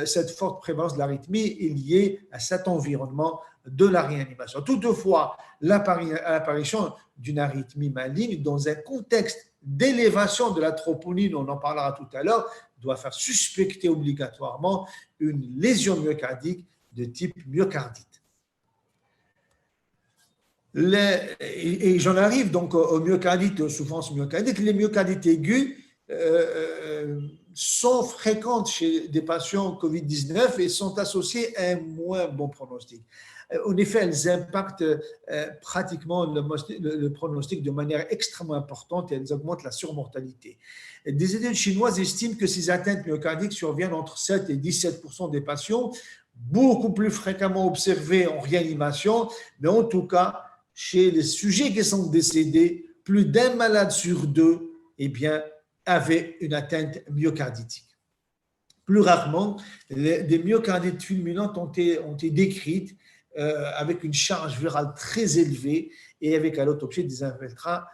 cette forte prévalence de l'arythmie est liée à cet environnement de la réanimation. Toutefois, l'apparition d'une arythmie maligne dans un contexte d'élévation de la troponine, on en parlera tout à l'heure, doit faire suspecter obligatoirement une lésion myocardique de type myocardite. Et j'en arrive donc aux myocardites, aux souffrances myocardiques. Les myocardites aiguës sont fréquentes chez des patients Covid-19 et sont associées à un moins bon pronostic. En effet, elles impactent pratiquement le pronostic de manière extrêmement importante et elles augmentent la surmortalité. Des études chinoises estiment que ces atteintes myocardiques surviennent entre 7 et 17% des patients, beaucoup plus fréquemment observées en réanimation, mais en tout cas, chez les sujets qui sont décédés, plus d'un malade sur deux avait une atteinte myocarditique. Plus rarement, des myocardites fulminantes ont été décrites avec une charge virale très élevée et avec à l'autopsie des infiltrats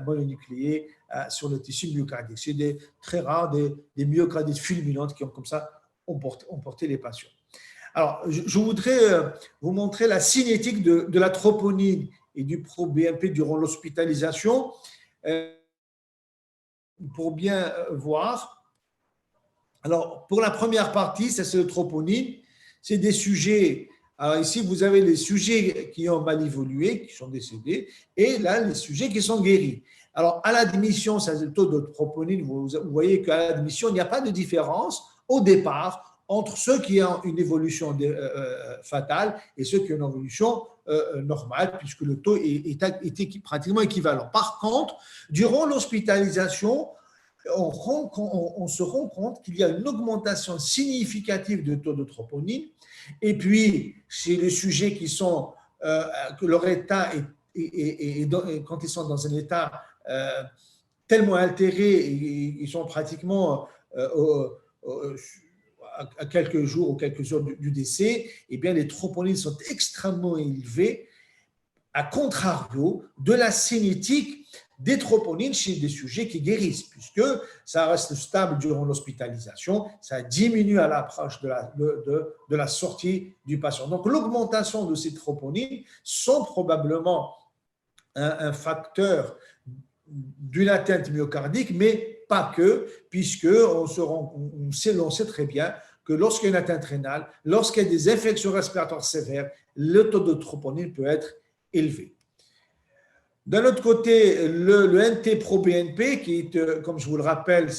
mononucléés sur le tissu myocardique. C'est très rare des myocardites fulminantes qui ont comme ça emporté les patients. Alors, je voudrais vous montrer la cinétique de la troponine et du pro-BNP durant l'hospitalisation pour bien voir. Alors, pour la première partie, ça c'est le troponine. C'est des sujets. Alors ici, vous avez les sujets qui ont mal évolué, qui sont décédés, et là, les sujets qui sont guéris. Alors, à l'admission, ça c'est le taux de troponine. Vous voyez qu'à l'admission, il n'y a pas de différence au départ entre ceux qui ont une évolution fatale et ceux qui ont une évolution normale, puisque le taux est pratiquement équivalent. Par contre, durant l'hospitalisation, on se rend compte qu'il y a une augmentation significative de taux de troponine. Et puis, chez les sujets qui sont, que leur état quand ils sont dans un état tellement altéré, ils sont pratiquement à quelques jours ou quelques heures du décès, eh bien, les troponines sont extrêmement élevées, à contrario de la cinétique des troponines chez des sujets qui guérissent, puisque ça reste stable durant l'hospitalisation, ça diminue à l'approche de la sortie du patient. Donc, l'augmentation de ces troponines sont probablement un facteur d'une atteinte myocardique, mais pas que, puisque on sait très bien que lorsqu'il y a une atteinte rénale, lorsqu'il y a des infections respiratoires sévères, le taux de troponine peut être élevé. D'un autre côté, le NT-proBNP, qui est, comme je vous le rappelle,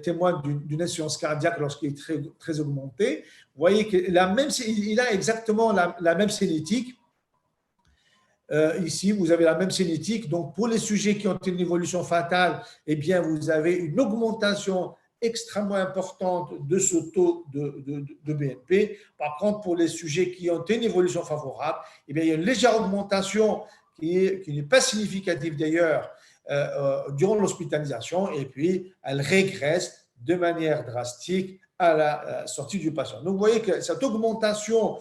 témoigne d'une insuffisance cardiaque lorsqu'il est très, très augmenté. Vous voyez qu'il a exactement la même cinétique. Ici, vous avez la même cinétique. Donc, pour les sujets qui ont une évolution fatale, eh bien, vous avez une augmentation extrêmement importante de ce taux de BNP. Par contre, pour les sujets qui ont une évolution favorable, eh bien, il y a une légère augmentation qui n'est pas significative d'ailleurs durant l'hospitalisation, et puis elle régresse de manière drastique à la sortie du patient. Donc, vous voyez que cette augmentation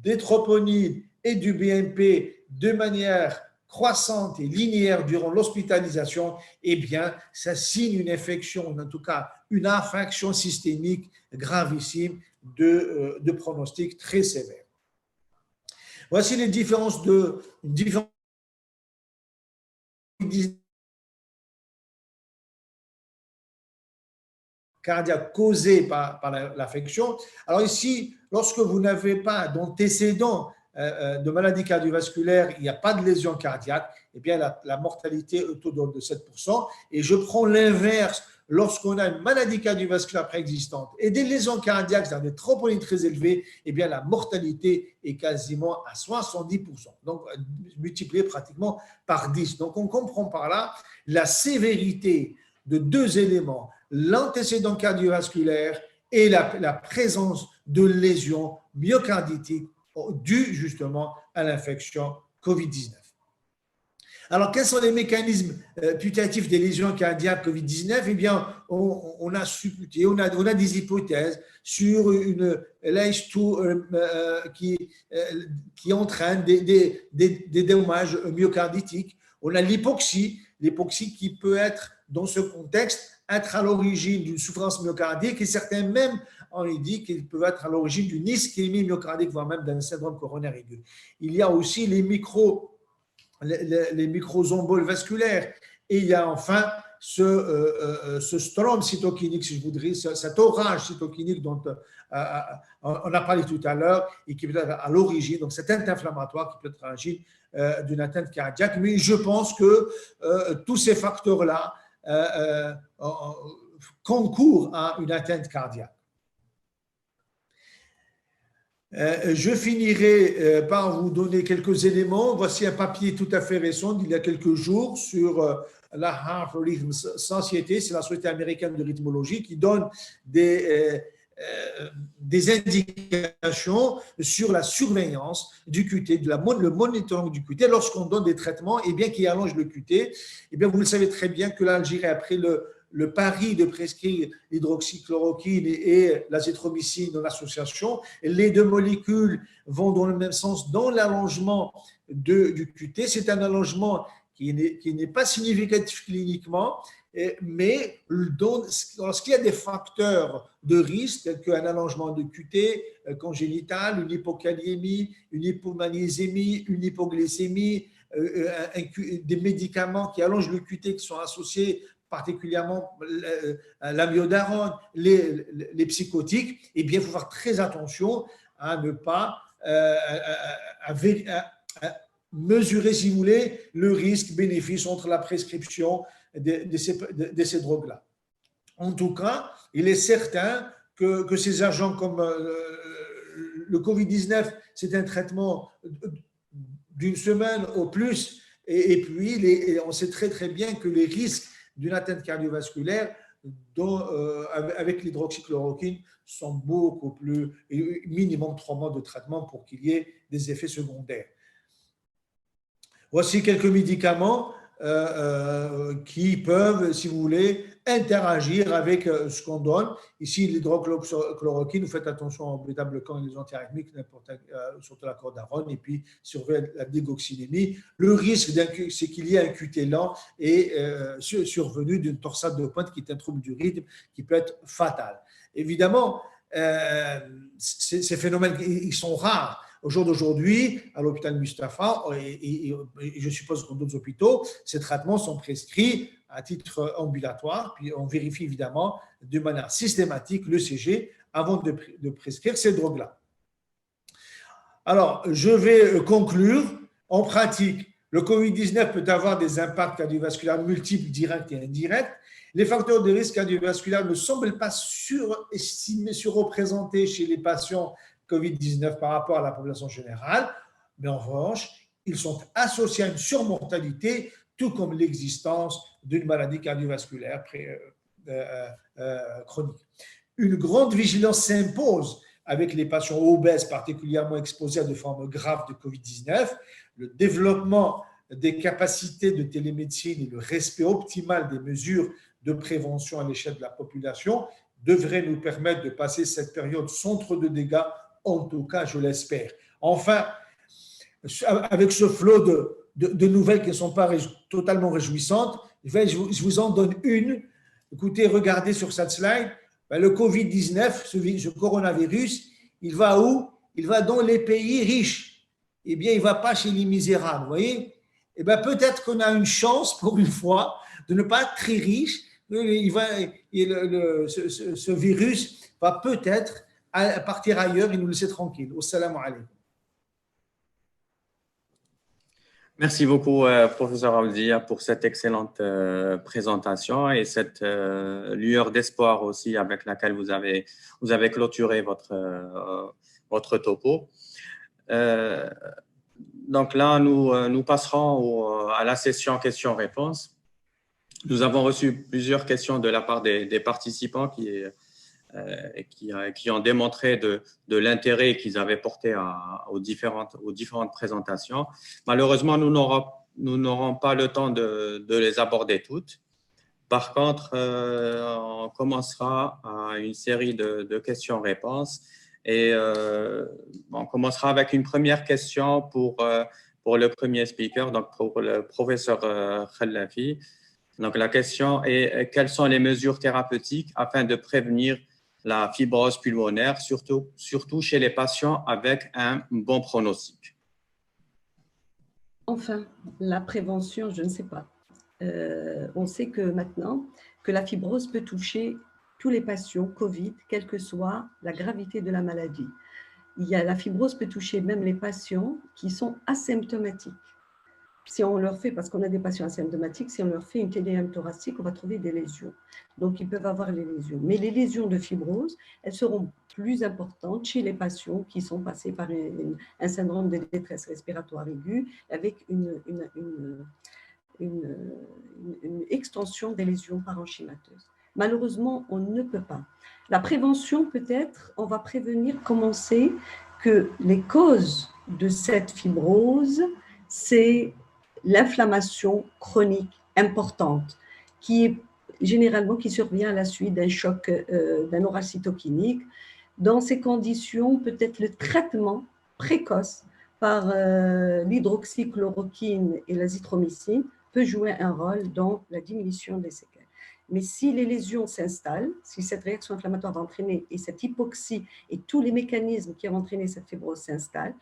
des troponines et du BNP de manière croissante et linéaire durant l'hospitalisation, eh bien, ça signe une infection, en tout cas une infraction systémique gravissime de pronostic très sévère. Voici les différences cardiaque causée par l'affection. Alors ici, lorsque vous n'avez pas d'antécédent de maladie cardiovasculaire, il n'y a pas de lésion cardiaque, eh bien la mortalité est autour de 7%. Et je prends l'inverse. Lorsqu'on a une maladie cardiovasculaire préexistante et des lésions cardiaques, c'est-à-dire des troponines très élevées, eh bien la mortalité est quasiment à 70%. Donc, multiplié pratiquement par 10. Donc, on comprend par là la sévérité de deux éléments, l'antécédent cardiovasculaire et la présence de lésions myocarditiques dues justement à l'infection COVID-19. Alors, quels sont les mécanismes putatifs des lésions cardiaques COVID-19 ? Eh bien, on a supputé, on a des hypothèses sur une LH2 qui entraîne des dommages myocarditiques. On a l'hypoxie qui peut être, dans ce contexte, être à l'origine d'une souffrance myocardique et certains même, on dit qu'il peut être à l'origine d'une ischémie myocardique, voire même d'un syndrome coronaire aigu. Il y a aussi les microzomboles vasculaires. Et il y a enfin ce storm cytokinique, si je voudrais, cet orage cytokinique dont on a parlé tout à l'heure et qui peut être à l'origine, donc cette atteinte inflammatoire qui peut être à l'origine d'une atteinte cardiaque. Mais je pense que tous ces facteurs-là concourent à une atteinte cardiaque. Je finirai par vous donner quelques éléments. Voici un papier tout à fait récent d'il y a quelques jours sur la Heart Rhythm Society, c'est la Société américaine de rythmologie, qui donne des indications sur la surveillance du QT, le monitoring du QT lorsqu'on donne des traitements et bien qui allonge le QT. Et bien vous le savez très bien que l'Algérie a pris le pari de prescrire l'hydroxychloroquine et l'azithromycine dans l'association. Les deux molécules vont dans le même sens dans l'allongement du QT. C'est un allongement qui n'est pas significatif cliniquement, mais lorsqu'il y a des facteurs de risque, tels qu'un allongement de QT congénital, une hypokaliémie, une hypomagnésémie, une hypoglycémie, des médicaments qui allongent le QT qui sont associés particulièrement l'amiodarone, les psychotiques, eh bien, il faut faire très attention à ne pas mesurer, si vous voulez, le risque-bénéfice entre la prescription de ces drogues-là. En tout cas, il est certain que ces agents comme le Covid-19, c'est un traitement d'une semaine au plus, et puis on sait très très bien que les risques d'une atteinte cardiovasculaire avec l'hydroxychloroquine sont beaucoup plus, minimum 3 mois de traitement pour qu'il y ait des effets secondaires. Voici quelques médicaments qui peuvent, si vous voulez, interagir avec ce qu'on donne. Ici, l'hydroxychloroquine, vous faites attention aux bêta-bloquants et les antiarythmiques, surtout la cordarone, et puis surveillez la dégoxinémie. Le risque, c'est qu'il y ait un QT lent et survenu d'une torsade de pointe qui est un trouble du rythme qui peut être fatal. Évidemment, ces phénomènes, ils sont rares. Au jour d'aujourd'hui, à l'hôpital Mustapha, et je suppose qu'en d'autres hôpitaux, ces traitements sont prescrits à titre ambulatoire, puis on vérifie évidemment de manière systématique l'ECG avant de prescrire ces drogues-là. Alors, je vais conclure. En pratique, le Covid-19 peut avoir des impacts cardiovasculaires multiples, directs et indirects. Les facteurs de risque cardiovasculaire ne semblent pas surestimés, surreprésentés chez les patients Covid-19 par rapport à la population générale, mais en revanche, ils sont associés à une surmortalité, tout comme l'existence d'une maladie cardiovasculaire chronique. Une grande vigilance s'impose avec les patients obèses particulièrement exposés à de formes graves de Covid-19. Le développement des capacités de télémédecine et le respect optimal des mesures de prévention à l'échelle de la population devraient nous permettre de passer cette période sans trop de dégâts. En tout cas, je l'espère. Enfin, avec ce flot de nouvelles qui ne sont pas totalement réjouissantes, je vous en donne une. Écoutez, regardez sur cette slide. Le Covid-19, ce coronavirus, il va où? Il va dans les pays riches. Eh bien, il ne va pas chez les misérables, vous voyez? Eh bien, peut-être qu'on a une chance, pour une fois, de ne pas être très riche. Ce virus va peut-être à partir ailleurs et nous laisser tranquilles. Assalamu alaikum. Merci beaucoup, professeur Abdia, pour cette excellente présentation et cette lueur d'espoir aussi avec laquelle vous avez clôturé votre topo. Donc là, nous passerons à la session questions-réponses. Nous avons reçu plusieurs questions de la part des participants qui ont démontré de l'intérêt qu'ils avaient porté aux différentes présentations. Malheureusement, nous n'aurons pas le temps de les aborder toutes. Par contre, on commencera à une série de questions-réponses et on commencera avec une première question pour le premier speaker, donc pour le professeur Khallafi. Donc, la question est quelles sont les mesures thérapeutiques afin de prévenir la fibrose pulmonaire, surtout chez les patients avec un bon pronostic? Enfin, la prévention, je ne sais pas. On sait que maintenant, que la fibrose peut toucher tous les patients Covid, quelle que soit la gravité de la maladie. La fibrose peut toucher même les patients qui sont asymptomatiques. Si on leur fait, parce qu'on a des patients asymptomatiques, si on leur fait une TDM thoracique, on va trouver des lésions. Donc, ils peuvent avoir les lésions. Mais les lésions de fibrose, elles seront plus importantes chez les patients qui sont passés par un syndrome de détresse respiratoire aiguë avec une extension des lésions parenchymateuses. Malheureusement, on ne peut pas. La prévention, peut-être, on va prévenir, commencer que les causes de cette fibrose, c'est l'inflammation chronique importante qui survient à la suite d'un choc, d'un orage cytokinique. Dans ces conditions, peut-être le traitement précoce par l'hydroxychloroquine et l'azithromycine peut jouer un rôle dans la diminution des séquelles. Mais si les lésions s'installent, si cette réaction inflammatoire va entraîner et cette hypoxie et tous les mécanismes qui ont entraîné cette fibrose s'installent,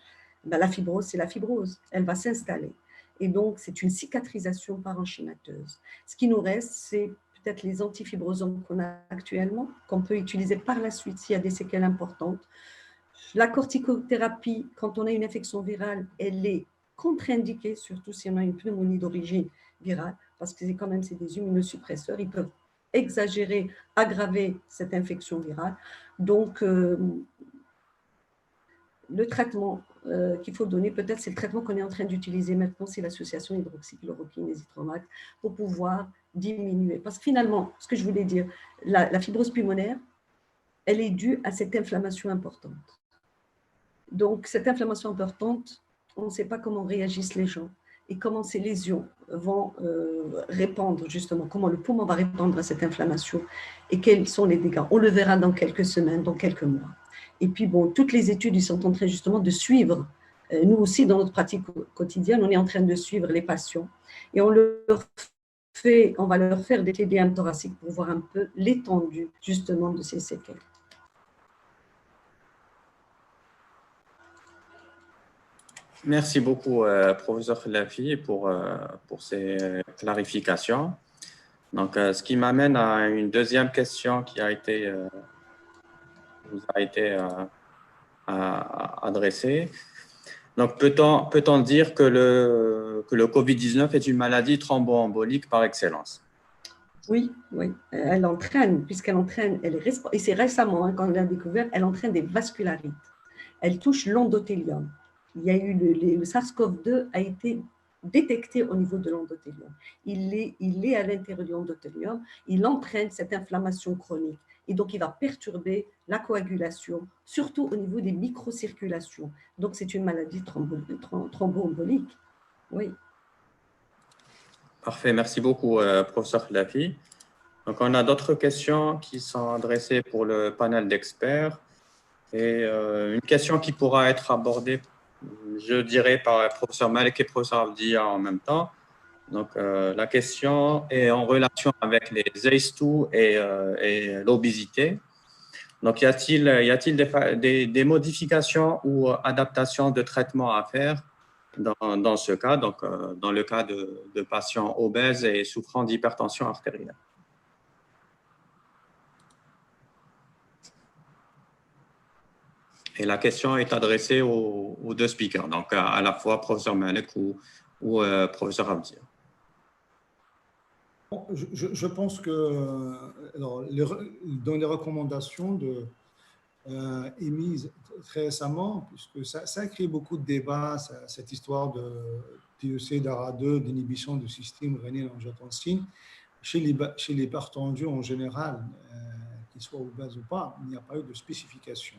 ben la fibrose, c'est la fibrose, elle va s'installer. Et donc, c'est une cicatrisation parenchymateuse. Ce qui nous reste, c'est peut-être les antifibrosants qu'on a actuellement, qu'on peut utiliser par la suite s'il y a des séquelles importantes. La corticothérapie, quand on a une infection virale, elle est contre-indiquée, surtout si on a une pneumonie d'origine virale, parce que quand même, c'est des immunosuppresseurs, ils peuvent exagérer, aggraver cette infection virale. Donc, le traitement qu'il faut donner, peut-être c'est le traitement qu'on est en train d'utiliser maintenant, c'est l'association hydroxychloroquine et azithromycin pour pouvoir diminuer. Parce que finalement, ce que je voulais dire, la fibrose pulmonaire, elle est due à cette inflammation importante. Donc, cette inflammation importante, on ne sait pas comment réagissent les gens et comment ces lésions vont répandre justement, comment le poumon va répondre à cette inflammation et quels sont les dégâts. On le verra dans quelques semaines, dans quelques mois. Et puis, bon, toutes les études ils sont en train justement de suivre. Nous aussi, dans notre pratique quotidienne, on est en train de suivre les patients et on va leur faire des TDM thoraciques pour voir un peu l'étendue justement de ces séquelles. Merci beaucoup, professeur Khallafi, pour ces clarifications. Donc, ce qui m'amène à une deuxième question qui vous a été adressée. Donc, peut-on dire que le COVID-19 est une maladie thromboembolique par excellence? Oui, oui. Elle entraîne, puisqu'elle entraîne, et c'est récemment, quand on l'a découvert, elle entraîne des vascularites. Elle touche l'endothélium. Il y a eu le SARS-CoV-2 a été détecté au niveau de l'endothélium. Il est à l'intérieur du endothélium, il entraîne cette inflammation chronique. Et donc, il va perturber la coagulation, surtout au niveau des microcirculations. Donc, c'est une maladie thromboembolique. Oui. Parfait, merci beaucoup, professeur Khallafi. Donc, on a d'autres questions qui sont adressées pour le panel d'experts. Et une question qui pourra être abordée, je dirais, par le professeur Malek et le professeur Abdia en même temps. Donc, la question est en relation avec les ACE2 et l'obésité. Donc, y a-t-il des modifications ou adaptations de traitement à faire dans ce cas, donc dans le cas de patients obèses et souffrant d'hypertension artérielle? Et la question est adressée aux deux speakers, donc à la fois professeur Malek ou ou professeur Abdir. Bon, je pense que alors, dans les recommandations émises très récemment, puisque ça a créé beaucoup de débats, cette histoire de TEC, d'ARA2, d'inhibition du système rénine-angiotensine, chez les hypertendus en général, qu'ils soient obèses ou pas, il n'y a pas eu de spécification.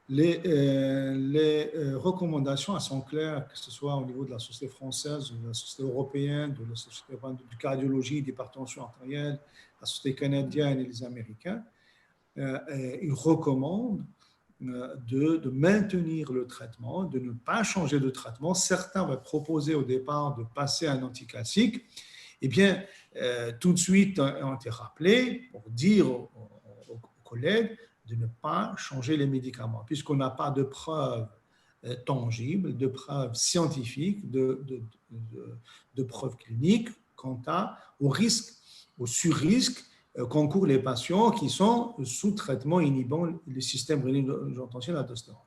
Les recommandations elles sont claires, que ce soit au niveau de la société française, de la société européenne, de la société de cardiologie, d'hypertension artérielle, la société canadienne et les Américains. Ils recommandent de maintenir le traitement, de ne pas changer de traitement. Certains vont proposer au départ de passer à un anticlassique. Eh bien, tout de suite, ont été rappelés pour dire aux collègues de ne pas changer les médicaments, puisqu'on n'a pas de preuves tangibles, de preuves scientifiques, de preuves cliniques quant au risque, au sur-risque qu'encourent les patients qui sont sous traitement inhibant le système rénine-angiotensine et l'aldostérone.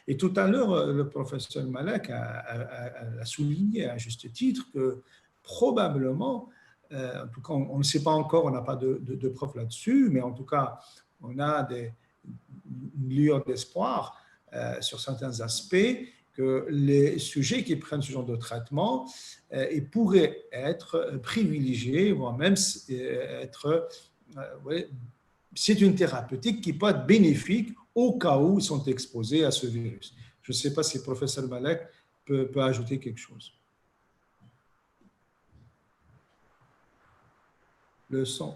Et tout à l'heure, le professeur Malek a souligné à juste titre que probablement, en tout cas, on ne sait pas encore, on n'a pas de preuves là-dessus, mais en tout cas, on a une lueur d'espoir sur certains aspects que les sujets qui prennent ce genre de traitement ils pourraient être privilégiés, voire même être... c'est une thérapeutique qui peut être bénéfique au cas où ils sont exposés à ce virus. Je ne sais pas si le professeur Malek peut ajouter quelque chose. Le son.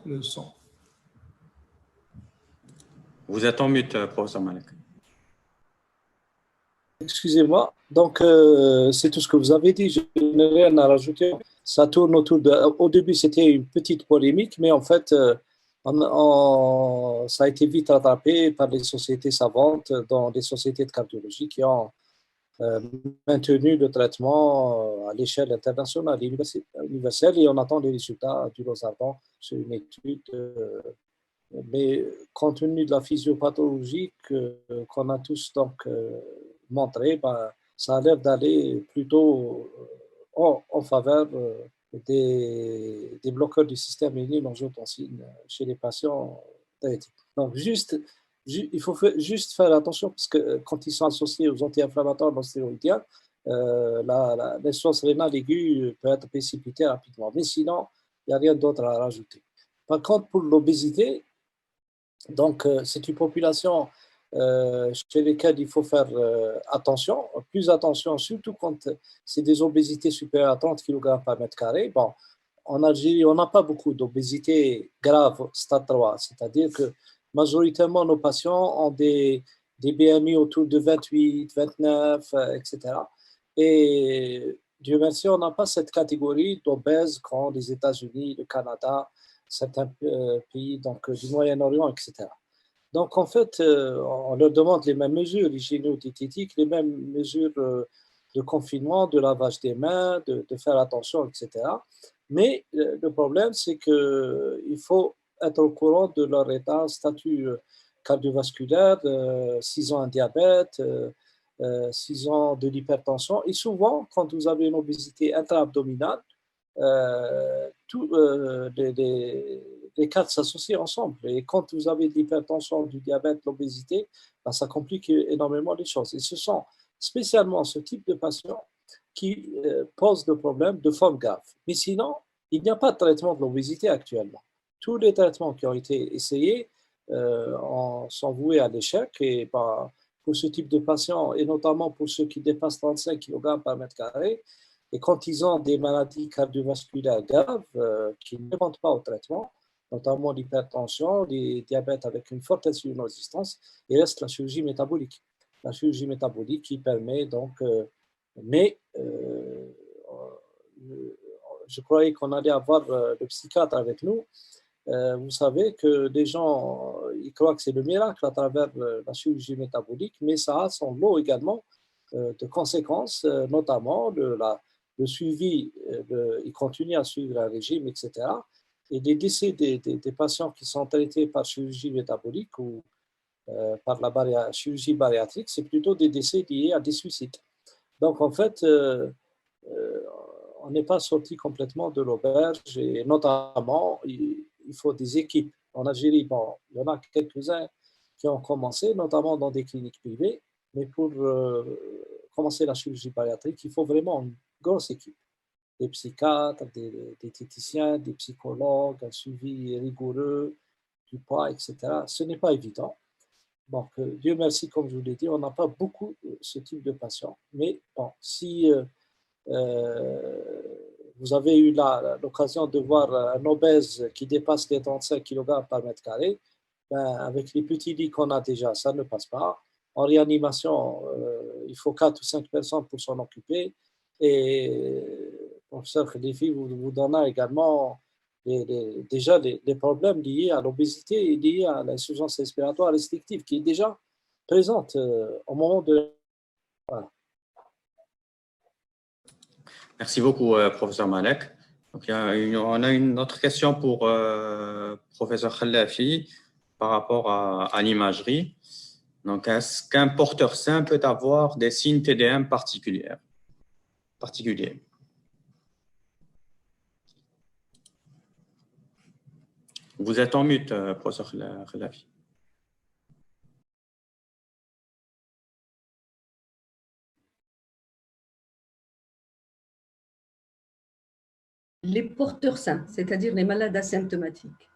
Vous êtes en mute, professeur Malek. Excusez-moi. Donc, c'est tout ce que vous avez dit. Je n'ai rien à rajouter. Ça tourne autour de... Au début, c'était une petite polémique, mais en fait, ça a été vite rattrapé par les sociétés savantes dans les sociétés de cardiologie qui ont maintenu le traitement à l'échelle internationale et universelle, et on attend les résultats du Lozarban sur une étude. Mais compte tenu de la physiopathologie qu'on a tous donc montré, ça a l'air d'aller plutôt en faveur des bloqueurs du système rénine-angiotensine chez les patients diabétiques. Donc, il faut juste faire attention parce que quand ils sont associés aux anti-inflammatoires non stéroïdiens, l'insuffisance rénale aiguë peut être précipitée rapidement. Mais sinon, il n'y a rien d'autre à rajouter. Par contre, pour l'obésité, donc c'est une population chez lesquelles il faut faire attention, plus attention, surtout quand c'est des obésités supérieures à 30 kg par mètre carré. Bon, en Algérie, on n'a pas beaucoup d'obésité grave, stade 3, c'est-à-dire que majoritairement nos patients ont des BMI autour de 28, 29, etc. Et Dieu merci, on n'a pas cette catégorie d'obèses qu'ont les États-Unis, le Canada, certains pays donc, du Moyen-Orient, etc. Donc, en fait, on leur demande les mêmes mesures hygiéno-diététiques, les mêmes mesures de confinement, de lavage des mains, de faire attention, etc. Mais le problème, c'est qu'il faut être au courant de leur état, statut cardiovasculaire, 6 ans un diabète, 6 ans de l'hypertension. Et souvent, quand vous avez une obésité intra-abdominale, tous les quatre s'associent ensemble. Et quand vous avez de l'hypertension, du diabète, l'obésité, ça complique énormément les choses. Et ce sont spécialement ce type de patients qui posent le problème de forme grave. Mais sinon, il n'y a pas de traitement de l'obésité actuellement. Tous les traitements qui ont été essayés sont voués à l'échec. Et pour ce type de patients, et notamment pour ceux qui dépassent 35 kg par mètre carré, et quand ils ont des maladies cardiovasculaires graves qui ne répondent pas au traitement, notamment l'hypertension, les diabètes avec une forte insulinorésistance, il reste la chirurgie métabolique. La chirurgie métabolique qui permet donc... je croyais qu'on allait avoir le psychiatre avec nous. Vous savez que les gens ils croient que c'est le miracle à travers la chirurgie métabolique, mais ça a son lot également de conséquences, notamment le suivi, ils continuent à suivre un régime, etc. Et les décès des patients qui sont traités par chirurgie métabolique ou par la chirurgie bariatrique, c'est plutôt des décès liés à des suicides. Donc, en fait, on n'est pas sorti complètement de l'auberge et notamment, il faut des équipes. En Algérie, bon, il y en a quelques-uns qui ont commencé, notamment dans des cliniques privées, mais pour commencer la chirurgie bariatrique, il faut vraiment une grosse équipe. Des psychiatres, des diététiciens, des psychologues, un suivi rigoureux du poids, etc. Ce n'est pas évident. Donc, Dieu merci, comme je vous l'ai dit, on n'a pas beaucoup ce type de patients. Mais bon, si vous avez eu l'occasion de voir un obèse qui dépasse les 35 kg par mètre carré, ben, avec les petits lits qu'on a déjà, ça ne passe pas. En réanimation, il faut 4 ou 5 personnes pour s'en occuper. Et professeur Khalifi vous donnera également déjà les problèmes liés à l'obésité et liés à l'insuffisance respiratoire restrictive qui est déjà présente au moment de... Voilà. Merci beaucoup, professeur Malek. Donc, on a une autre question pour professeur Khallafi par rapport à l'imagerie. Donc, est-ce qu'un porteur sain peut avoir des signes TDM particuliers? Vous êtes en mute, professeur Khallafi. Les porteurs sains, c'est-à-dire les malades asymptomatiques,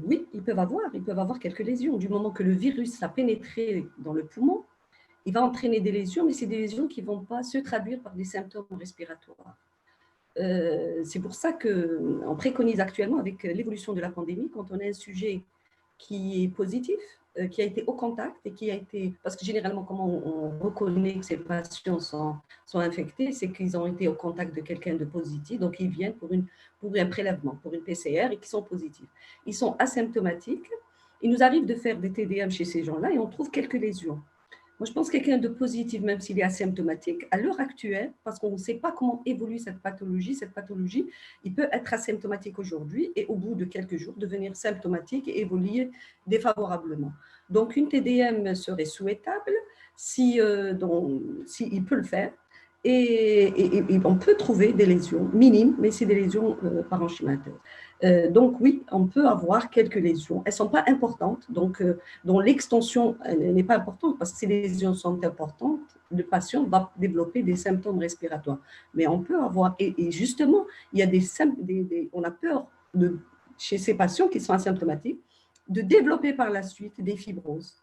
oui, ils peuvent avoir quelques lésions. Du moment que le virus a pénétré dans le poumon, il va entraîner des lésions, mais c'est des lésions qui ne vont pas se traduire par des symptômes respiratoires. C'est pour ça qu'on préconise actuellement, avec l'évolution de la pandémie, quand on a un sujet qui est positif, qui a été au contact et qui a été… Parce que généralement, comment on reconnaît que ces patients sont infectés, c'est qu'ils ont été au contact de quelqu'un de positif, donc ils viennent pour un prélèvement, pour une PCR et qui sont positifs. Ils sont asymptomatiques. Il nous arrive de faire des TDM chez ces gens-là et on trouve quelques lésions. Moi, je pense que quelqu'un de positif, même s'il est asymptomatique, à l'heure actuelle, parce qu'on ne sait pas comment évolue cette pathologie, il peut être asymptomatique aujourd'hui et au bout de quelques jours devenir symptomatique et évoluer défavorablement. Donc, une TDM serait souhaitable si il peut le faire. Et on peut trouver des lésions minimes, mais c'est des lésions parenchymateuses. Donc oui, on peut avoir quelques lésions. Elles ne sont pas importantes, donc dont l'extension n'est pas importante, parce que si les lésions sont importantes, le patient va développer des symptômes respiratoires. Mais on peut avoir, et justement, il y a on a peur chez ces patients qui sont asymptomatiques de développer par la suite des fibroses.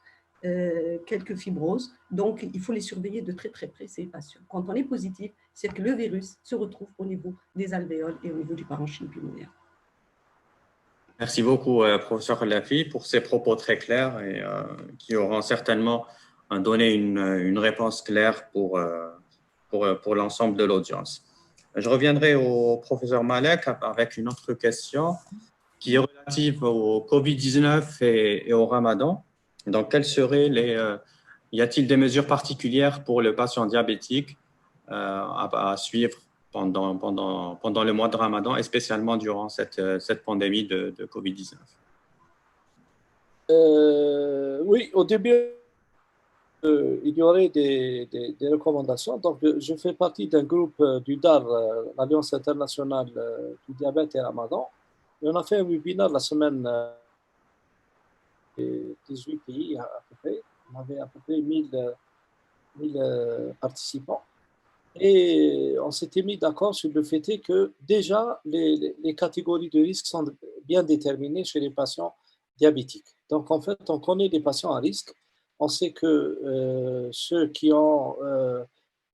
Quelques fibroses, donc il faut les surveiller de très très près, ces patients. Quand on est positif, c'est que le virus se retrouve au niveau des alvéoles et au niveau du parenchyme pulmonaire. Merci beaucoup, professeur Khallafi, pour ces propos très clairs et qui auront certainement donné une réponse claire pour l'ensemble de l'audience. Je reviendrai au professeur Malek avec une autre question qui est relative au Covid-19 et au Ramadan. Donc, y a-t-il des mesures particulières pour le patient diabétique à suivre pendant le mois de Ramadan et spécialement durant cette pandémie de Covid-19? Oui, au début, il y aurait des recommandations. Donc, je fais partie d'un groupe du DAR, l'Alliance internationale du diabète et Ramadan. Et on a fait un webinaire la semaine 18 pays à peu près. On avait à peu près 1000 participants. Et on s'était mis d'accord sur le fait que déjà, les catégories de risque sont bien déterminées chez les patients diabétiques. Donc, en fait, on connaît les patients à risque. On sait que ceux qui ont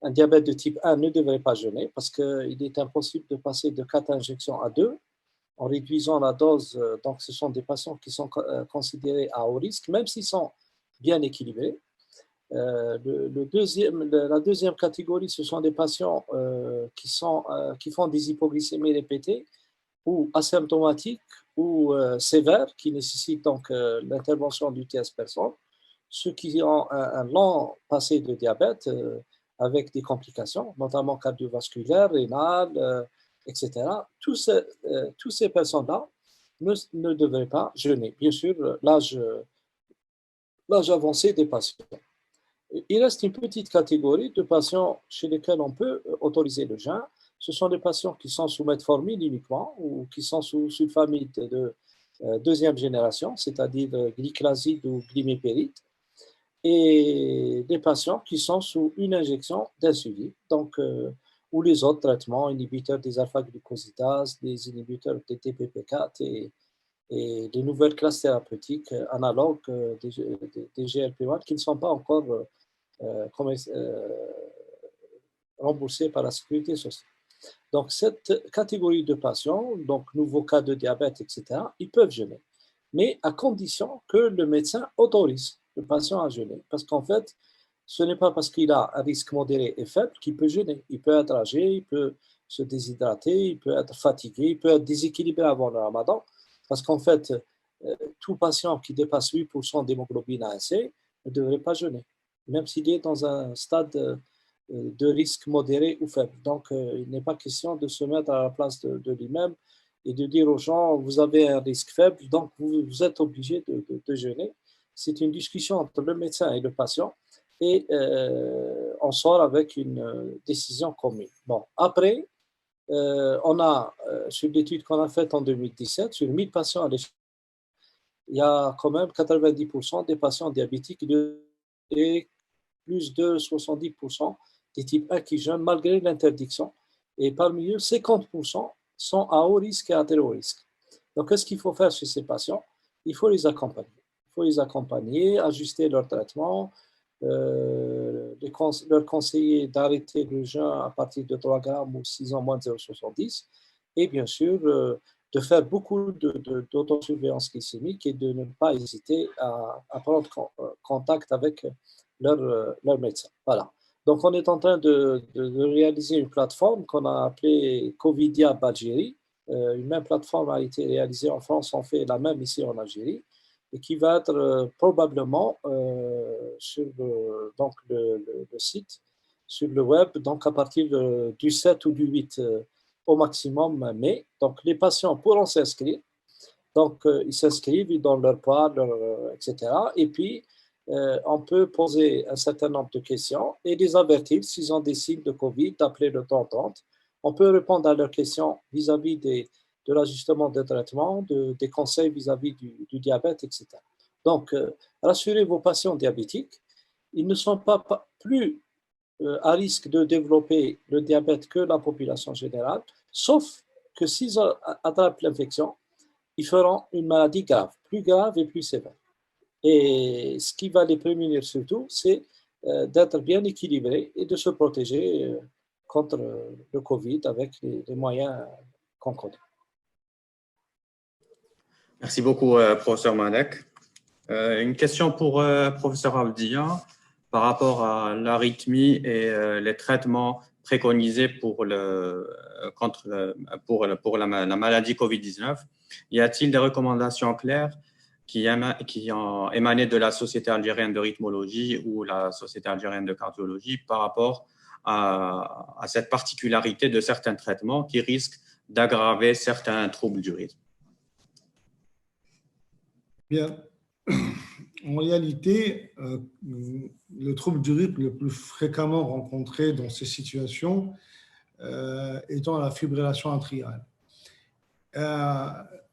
un diabète de type 1 ne devraient pas jeûner parce qu'il est impossible de passer de 4 injections à 2 en réduisant la dose. Donc, ce sont des patients qui sont considérés à haut risque, même s'ils sont bien équilibrés. La deuxième catégorie, ce sont des patients qui font des hypoglycémies répétées ou asymptomatiques ou sévères, qui nécessitent donc l'intervention du TS personne. Ceux qui ont un long passé de diabète avec des complications, notamment cardiovasculaires, rénales, etc. Tous ces personnes-là ne devraient pas jeûner. Bien sûr, l'âge avancé des patients. Il reste une petite catégorie de patients chez lesquels on peut autoriser le jeûne. ce sont des patients qui sont sous metformine uniquement ou qui sont sous sulfamide de deuxième génération, c'est-à-dire glyclaside ou glimépiride, et des patients qui sont sous une injection d'insuline, donc, ou les autres traitements, inhibiteurs des alpha-glucosidases, des inhibiteurs des TPP4 et des nouvelles classes thérapeutiques analogues des GLP-1 qui ne sont pas encore remboursés par la sécurité sociale. Donc, cette catégorie de patients, donc nouveaux cas de diabète, etc., ils peuvent jeûner, mais à condition que le médecin autorise le patient à jeûner. Parce qu'en fait, ce n'est pas parce qu'il a un risque modéré et faible qu'il peut jeûner. Il peut être âgé, il peut se déshydrater, il peut être fatigué, il peut être déséquilibré avant le ramadan. Parce qu'en fait, tout patient qui dépasse 8% d'hémoglobine A1C ne devrait pas jeûner, même s'il est dans un stade de risque modéré ou faible. Donc, il n'est pas question de se mettre à la place de lui-même et de dire aux gens, vous avez un risque faible, donc vous êtes obligé de jeûner. C'est une discussion entre le médecin et le patient et on sort avec une décision commune. Bon, après, on a, sur l'étude qu'on a faite en 2017, sur 1000 patients à l'échelle, il y a quand même 90% des patients diabétiques et plus de 70% des types 1 qui jeûnent malgré l'interdiction. Et parmi eux, 50% sont à haut risque et à très haut risque. Donc, qu'est-ce qu'il faut faire chez ces patients? Il faut les accompagner. Il faut les accompagner, ajuster leur traitement, leur conseiller d'arrêter le jeûne à partir de 3 grammes ou 6 ans moins de 0,70 et bien sûr de faire beaucoup d'autosurveillance glycémique et de ne pas hésiter à prendre contact avec leur médecin. Voilà. Donc, on est en train de réaliser une plateforme qu'on a appelée Covidia Algérie. Une même plateforme a été réalisée en France, on fait la même ici en Algérie, et qui va être probablement sur donc le site, sur le web, donc à partir du 7 ou du 8 au maximum mai. Donc, les patients pourront s'inscrire. Donc, ils s'inscrivent, ils donnent leur poids, etc. Et puis, on peut poser un certain nombre de questions et les avertir s'ils ont des signes de Covid, d'appeler le 3030. On peut répondre à leurs questions vis-à-vis de l'ajustement des traitements, des conseils vis-à-vis du diabète, etc. Donc, rassurez vos patients diabétiques, ils ne sont pas plus à risque de développer le diabète que la population générale, sauf que s'ils attrapent l'infection, ils feront une maladie grave, plus grave et plus sévère. Et ce qui va les prémunir surtout, c'est d'être bien équilibrés et de se protéger contre le Covid avec les moyens qu'on connaît. Merci beaucoup, professeur Malek. Une question pour professeur Abdia par rapport à l'arythmie et les traitements préconisés pour la maladie COVID-19. Y a-t-il des recommandations claires qui ont émané de la Société algérienne de rythmologie ou la Société algérienne de cardiologie par rapport à cette particularité de certains traitements qui risquent d'aggraver certains troubles du rythme? Bien. En réalité, le trouble du rythme le plus fréquemment rencontré dans ces situations étant la fibrillation atriale.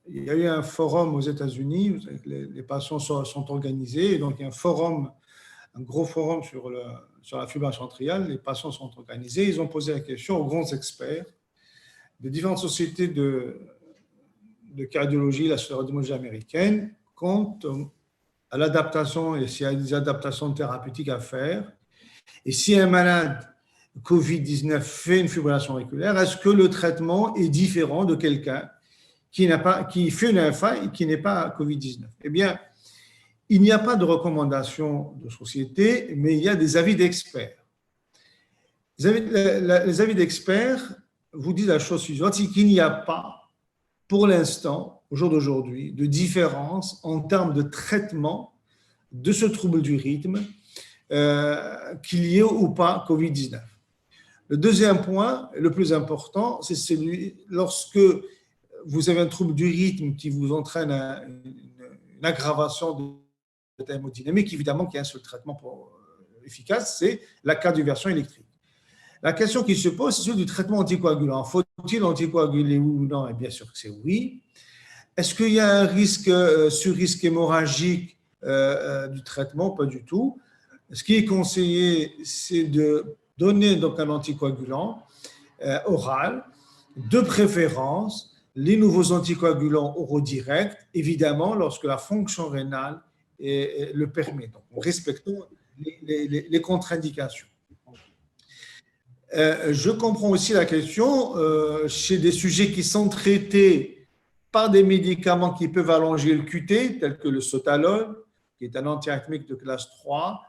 Il y a eu un forum aux États-Unis, les patients sont organisés, et donc il y a un gros forum sur la fibrillation atriale, les patients sont organisés, ils ont posé la question aux grands experts de différentes sociétés de cardiologie, la Société cardiologie américaine, quant à l'adaptation et s'il y a des adaptations thérapeutiques à faire. Et si un malade COVID-19 fait une fibrillation auriculaire, est-ce que le traitement est différent de quelqu'un qui fait une FA et qui n'est pas COVID-19? Eh bien, il n'y a pas de recommandation de société, mais il y a des avis d'experts. Les avis d'experts vous disent la chose suivante, c'est qu'il n'y a pas, pour l'instant, au jour d'aujourd'hui, de différence en termes de traitement de ce trouble du rythme qu'il y ait ou pas COVID-19. Le deuxième point, le plus important, c'est celui lorsque vous avez un trouble du rythme qui vous entraîne une aggravation de l'hémodynamique, évidemment qu'il y a un seul traitement efficace, c'est la cardioversion électrique. La question qui se pose, c'est celle du traitement anticoagulant. Faut-il anticoaguler oui ou non? Et bien sûr que c'est oui. Est-ce qu'il y a un risque, sur-risque hémorragique du traitement? Pas du tout. Ce qui est conseillé, c'est de donner donc un anticoagulant oral, de préférence les nouveaux anticoagulants oraux directs, évidemment lorsque la fonction rénale le permet. Donc, respectons les contre-indications. Je comprends aussi la question chez des sujets qui sont traités par des médicaments qui peuvent allonger le QT, tels que le sotalol, qui est un antiarythmique de classe 3,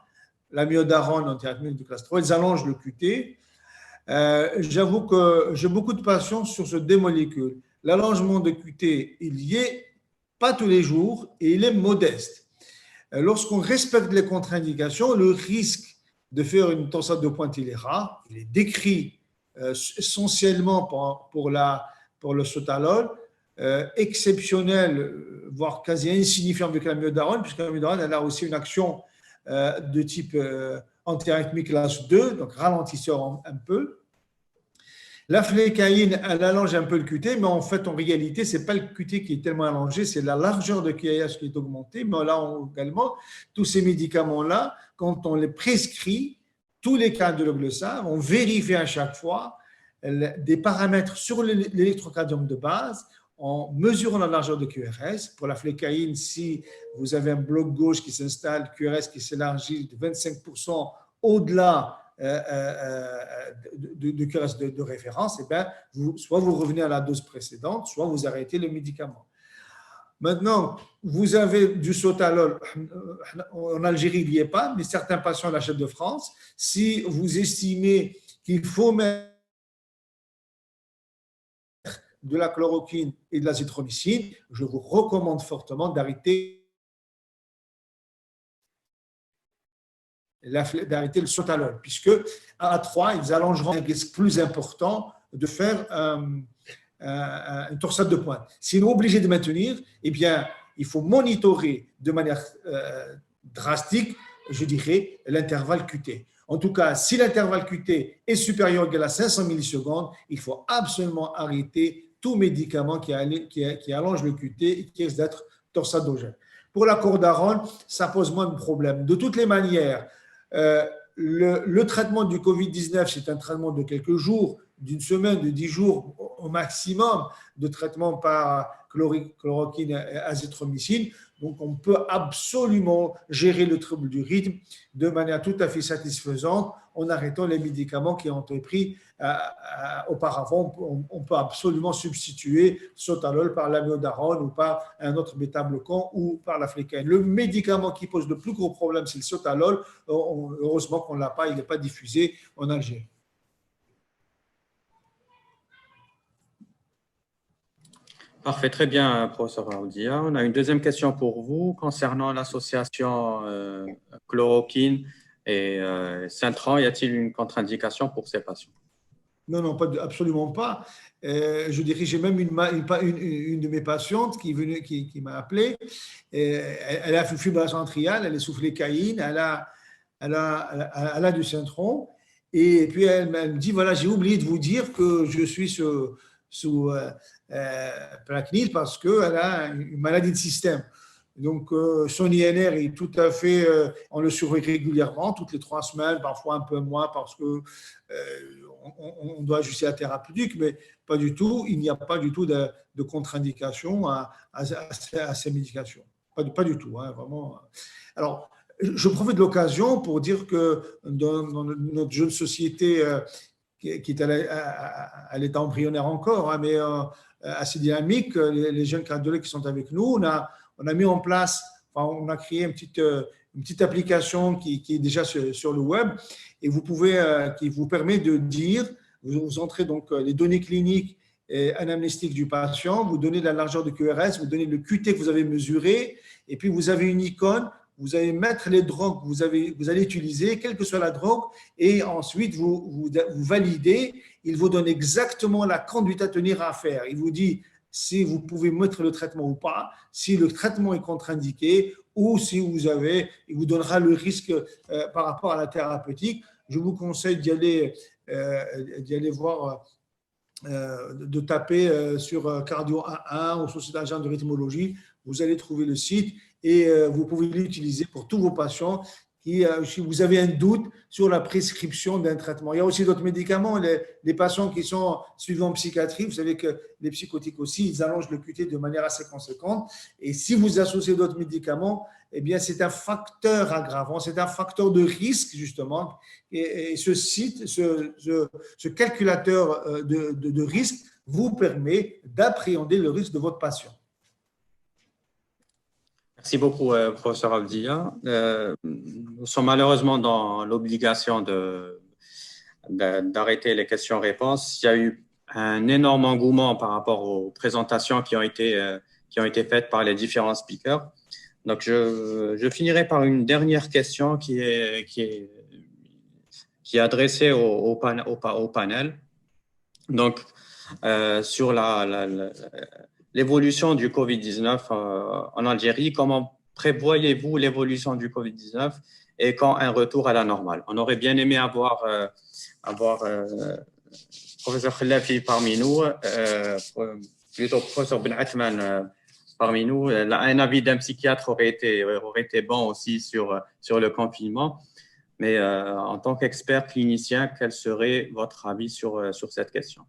l'amiodarone, antiarythmique de classe 3, ils allongent le QT. J'avoue que j'ai beaucoup de patience sur ces deux molécules. L'allongement de QT, il y est pas tous les jours et il est modeste. Lorsqu'on respecte les contre-indications, le risque de faire une torsade de pointe, il est rare. Il est décrit essentiellement pour le sotalol, exceptionnel, voire quasi insignifiant avec l'amiodarone, puisque l'amiodarone, elle a aussi une action de type antiarythmique classe 2, donc ralentisseur un peu. La flécaïne, elle allonge un peu le QT, mais en fait, en réalité, ce n'est pas le QT qui est tellement allongé, c'est la largeur de QAS qui est augmentée. Mais là, également, tous ces médicaments-là, quand on les prescrit, tous les cardiologues le savent, on vérifie à chaque fois des paramètres sur l'électrocardiogramme de base en mesurant la largeur de QRS. Pour la flécaïne, si vous avez un bloc gauche qui s'installe, QRS qui s'élargit de 25% au-delà de QRS de référence, et bien, soit vous revenez à la dose précédente, soit vous arrêtez le médicament. Maintenant, vous avez du sotalol, en Algérie, il n'y est pas, mais certains patients l'achètent de France. Si vous estimez qu'il faut mettre de la chloroquine et de l'azithromycine, je vous recommande fortement d'arrêter le sotalol, puisque à 3, ils allongeront un risque plus important de faire une torsade de pointe. Sinon, obligé de maintenir, eh bien, il faut monitorer de manière drastique, je dirais, l'intervalle QT. En tout cas, si l'intervalle QT est supérieur ou égal à 500 millisecondes, il faut absolument arrêter tout médicament qui allonge le QT et qui risque d'être torsadogène. Pour la cordarone, ça pose moins de problèmes. De toutes les manières, le traitement du Covid-19, c'est un traitement de quelques jours, d'une semaine, de 10 jours au maximum de traitement par chloroquine et azithromycine. Donc, on peut absolument gérer le trouble du rythme de manière tout à fait satisfaisante en arrêtant les médicaments qui ont été pris auparavant. On peut absolument substituer sotalol par l'amiodarone ou par un autre bêta-bloquant ou par la flécaïne. Le médicament qui pose le plus gros problème, c'est le sotalol. Heureusement qu'on ne l'a pas, il n'est pas diffusé en Algérie. Parfait, très bien, professeur Aoudia. On a une deuxième question pour vous concernant l'association chloroquine et Cintran. Y a-t-il une contre-indication pour ces patients? Non, absolument pas. Je dirais, j'ai même une de mes patientes qui m'a appelé. Elle a une fibrillation atriale, elle est sous flécaïne, elle a du Cintron. Et puis, elle me dit, voilà, j'ai oublié de vous dire que je suis sous Plaquenil parce qu'elle a une maladie de système. Donc, son INR est tout à fait, on le surveille régulièrement, toutes les 3 semaines, parfois un peu moins parce que on doit ajuster la thérapeutique, mais pas du tout, il n'y a pas du tout de contre-indication à ces médications. Pas du tout, hein, vraiment. Alors, je profite de l'occasion pour dire que dans notre jeune société qui est à l'état embryonnaire encore, hein, mais assez dynamique, les jeunes cardiologues qui sont avec nous, on a mis en place, on a créé une petite application qui est déjà sur le web et qui vous permet de dire, vous entrez donc les données cliniques et anamnéstiques du patient, vous donnez la largeur de QRS, vous donnez le QT que vous avez mesuré et puis vous avez une icône, vous allez mettre les drogues que vous allez utiliser, quelle que soit la drogue, et ensuite vous validez. Il vous donne exactement la conduite à tenir à faire. Il vous dit si vous pouvez mettre le traitement ou pas, si le traitement est contre-indiqué ou si il vous donnera le risque par rapport à la thérapeutique. Je vous conseille d'y aller d'y aller voir, de taper sur Cardio 11 ou Société Agent de rythmologie. Vous allez trouver le site et vous pouvez l'utiliser pour tous vos patients. Si vous avez un doute sur la prescription d'un traitement. Il y a aussi d'autres médicaments, les patients qui sont suivis en psychiatrie, vous savez que les psychotiques aussi, ils allongent le QT de manière assez conséquente. Et si vous associez d'autres médicaments, eh bien, c'est un facteur aggravant, c'est un facteur de risque, justement. Et ce site, ce calculateur de risque vous permet d'appréhender le risque de votre patient. Merci beaucoup, professeur Abdia. Nous sommes malheureusement dans l'obligation d'arrêter les questions-réponses. Il y a eu un énorme engouement par rapport aux présentations qui ont été faites par les différents speakers. Donc, je finirai par une dernière question qui est adressée au panel. Donc, sur l'évolution du Covid-19 en Algérie, comment prévoyez-vous l'évolution du Covid-19 et quand un retour à la normale? On aurait bien aimé avoir professeur Khallafi parmi nous, plutôt professeur Ben Athman parmi nous. Un avis d'un psychiatre aurait été bon aussi sur le confinement. Mais en tant qu'expert clinicien, quel serait votre avis sur cette question?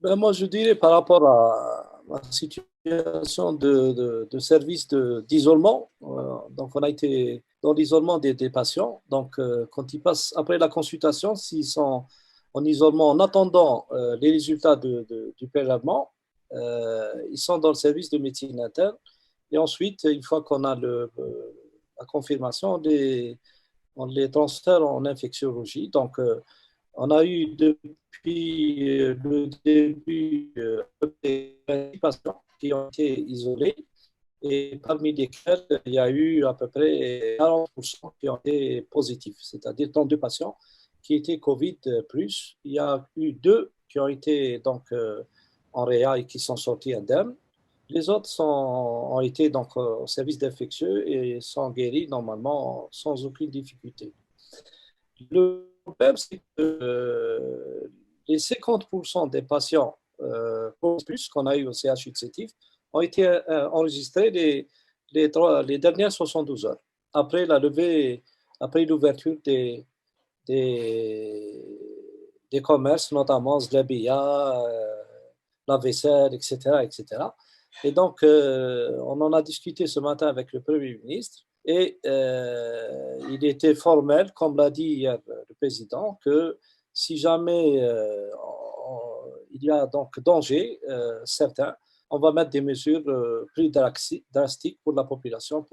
Ben moi, je dirais par rapport à la situation de service d'isolement, donc on a été dans l'isolement des patients. Donc, quand ils passent après la consultation, s'ils sont en isolement en attendant les résultats du prélèvement, ils sont dans le service de médecine interne. Et ensuite, une fois qu'on a la confirmation, on les transfère en infectiologie. Donc, on a eu depuis le début des patients qui ont été isolés et parmi lesquels il y a eu à peu près 40% qui ont été positifs, c'est-à-dire 32 patients qui étaient Covid+. Il y a eu 2 qui ont été donc, en réa et qui sont sortis indemnes. Les autres ont été donc, au service d'infectieux et sont guéris normalement sans aucune difficulté. Le problème, c'est que les 50% des patients plus qu'on a eu au CHU de Sétif ont été enregistrés les dernières 72 heures, après l'ouverture des commerces, notamment Zlabia, la vaisselle, etc., etc. Et donc, on en a discuté ce matin avec le Premier ministre. Et il était formel, comme l'a dit hier le président, que si jamais il y a donc danger certain, on va mettre des mesures plus drastiques pour la population.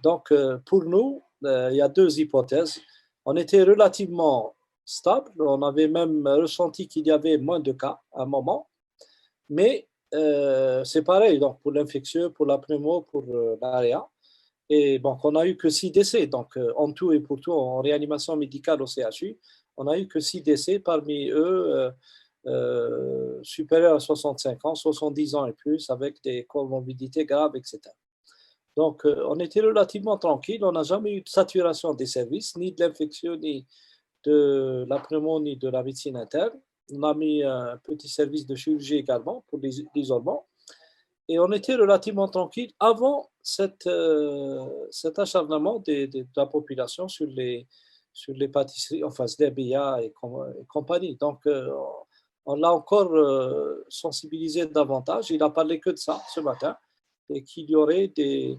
Donc, pour nous, il y a 2 hypothèses. On était relativement stable, on avait même ressenti qu'il y avait moins de cas à un moment, mais c'est pareil donc pour l'infectieux, pour la pneumo, pour l'AREA. Et donc, on n'a eu que 6 décès. Donc, en tout et pour tout, en réanimation médicale au CHU, on n'a eu que 6 décès, parmi eux supérieurs à 65 ans, 70 ans et plus, avec des comorbidités graves, etc. Donc, on était relativement tranquille. On n'a jamais eu de saturation des services, ni de l'infection, ni de la pneumo, ni de la médecine interne. On a mis un petit service de chirurgie également pour l'isolement. Et on était relativement tranquille avant cet acharnement de la population sur les pâtisseries, enfin, Zlabia et compagnie. Donc, on l'a encore sensibilisé davantage. Il n'a parlé que de ça ce matin et qu'il y aurait des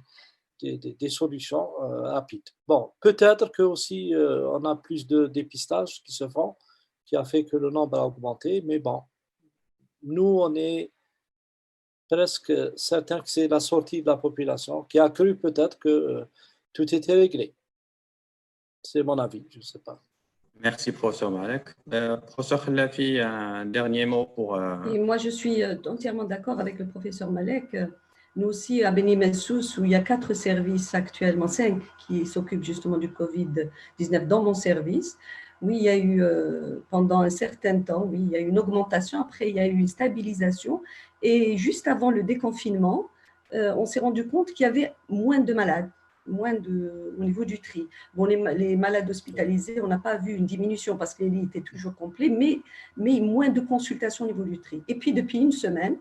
solutions rapides. Bon, peut-être que aussi on a plus de dépistages qui se font, qui a fait que le nombre a augmenté. Mais bon, nous, on est presque certain que c'est la sortie de la population qui a cru peut-être que tout était réglé. C'est mon avis, je ne sais pas. Merci, professeur Malek. Professeur Khallafi, un dernier mot pour… Et moi, je suis entièrement d'accord avec le professeur Malek. Nous aussi, à Beni Mensous, où il y a 4 services actuellement, 5 qui s'occupent justement du Covid-19 dans mon service, oui, il y a eu, pendant un certain temps, oui, il y a eu une augmentation. Après, il y a eu une stabilisation. Et juste avant le déconfinement, on s'est rendu compte qu'il y avait moins de malades. au niveau du tri. Bon, les malades hospitalisés, on n'a pas vu une diminution parce que les lits étaient toujours complets, mais moins de consultations au niveau du tri. Et puis, depuis une semaine,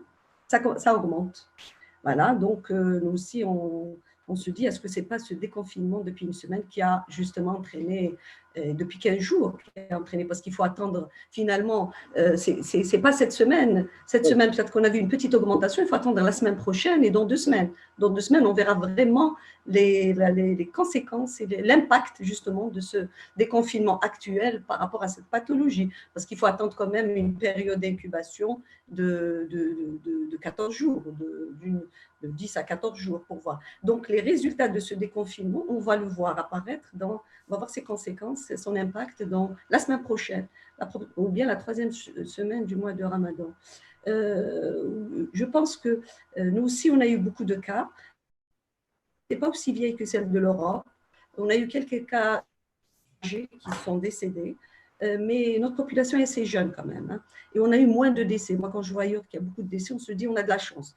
ça augmente. Voilà, donc nous aussi, on se dit, est-ce que ce n'est pas ce déconfinement depuis une semaine qui a justement entraîné, depuis 15 jours, qui a entraîné, parce qu'il faut attendre finalement, ce n'est pas cette semaine. Cette semaine, peut-être qu'on a vu une petite augmentation, il faut attendre la semaine prochaine et dans 2 semaines. Dans 2 semaines, on verra vraiment les conséquences et l'impact justement de ce déconfinement actuel par rapport à cette pathologie, parce qu'il faut attendre quand même une période d'incubation de 14 jours, de 10 à 14 jours pour voir. Donc, les résultats de ce déconfinement, on va le voir apparaître, on va voir ses conséquences, son impact dans la semaine prochaine, ou bien la 3e semaine du mois de Ramadan. Je pense que nous aussi, on a eu beaucoup de cas. Ce n'est pas aussi vieille que celle de l'Europe. On a eu quelques cas âgés qui sont décédés, mais notre population est assez jeune quand même. Hein, et on a eu moins de décès. Moi, quand je vois ailleurs qu'il y a beaucoup de décès, on se dit on a de la chance.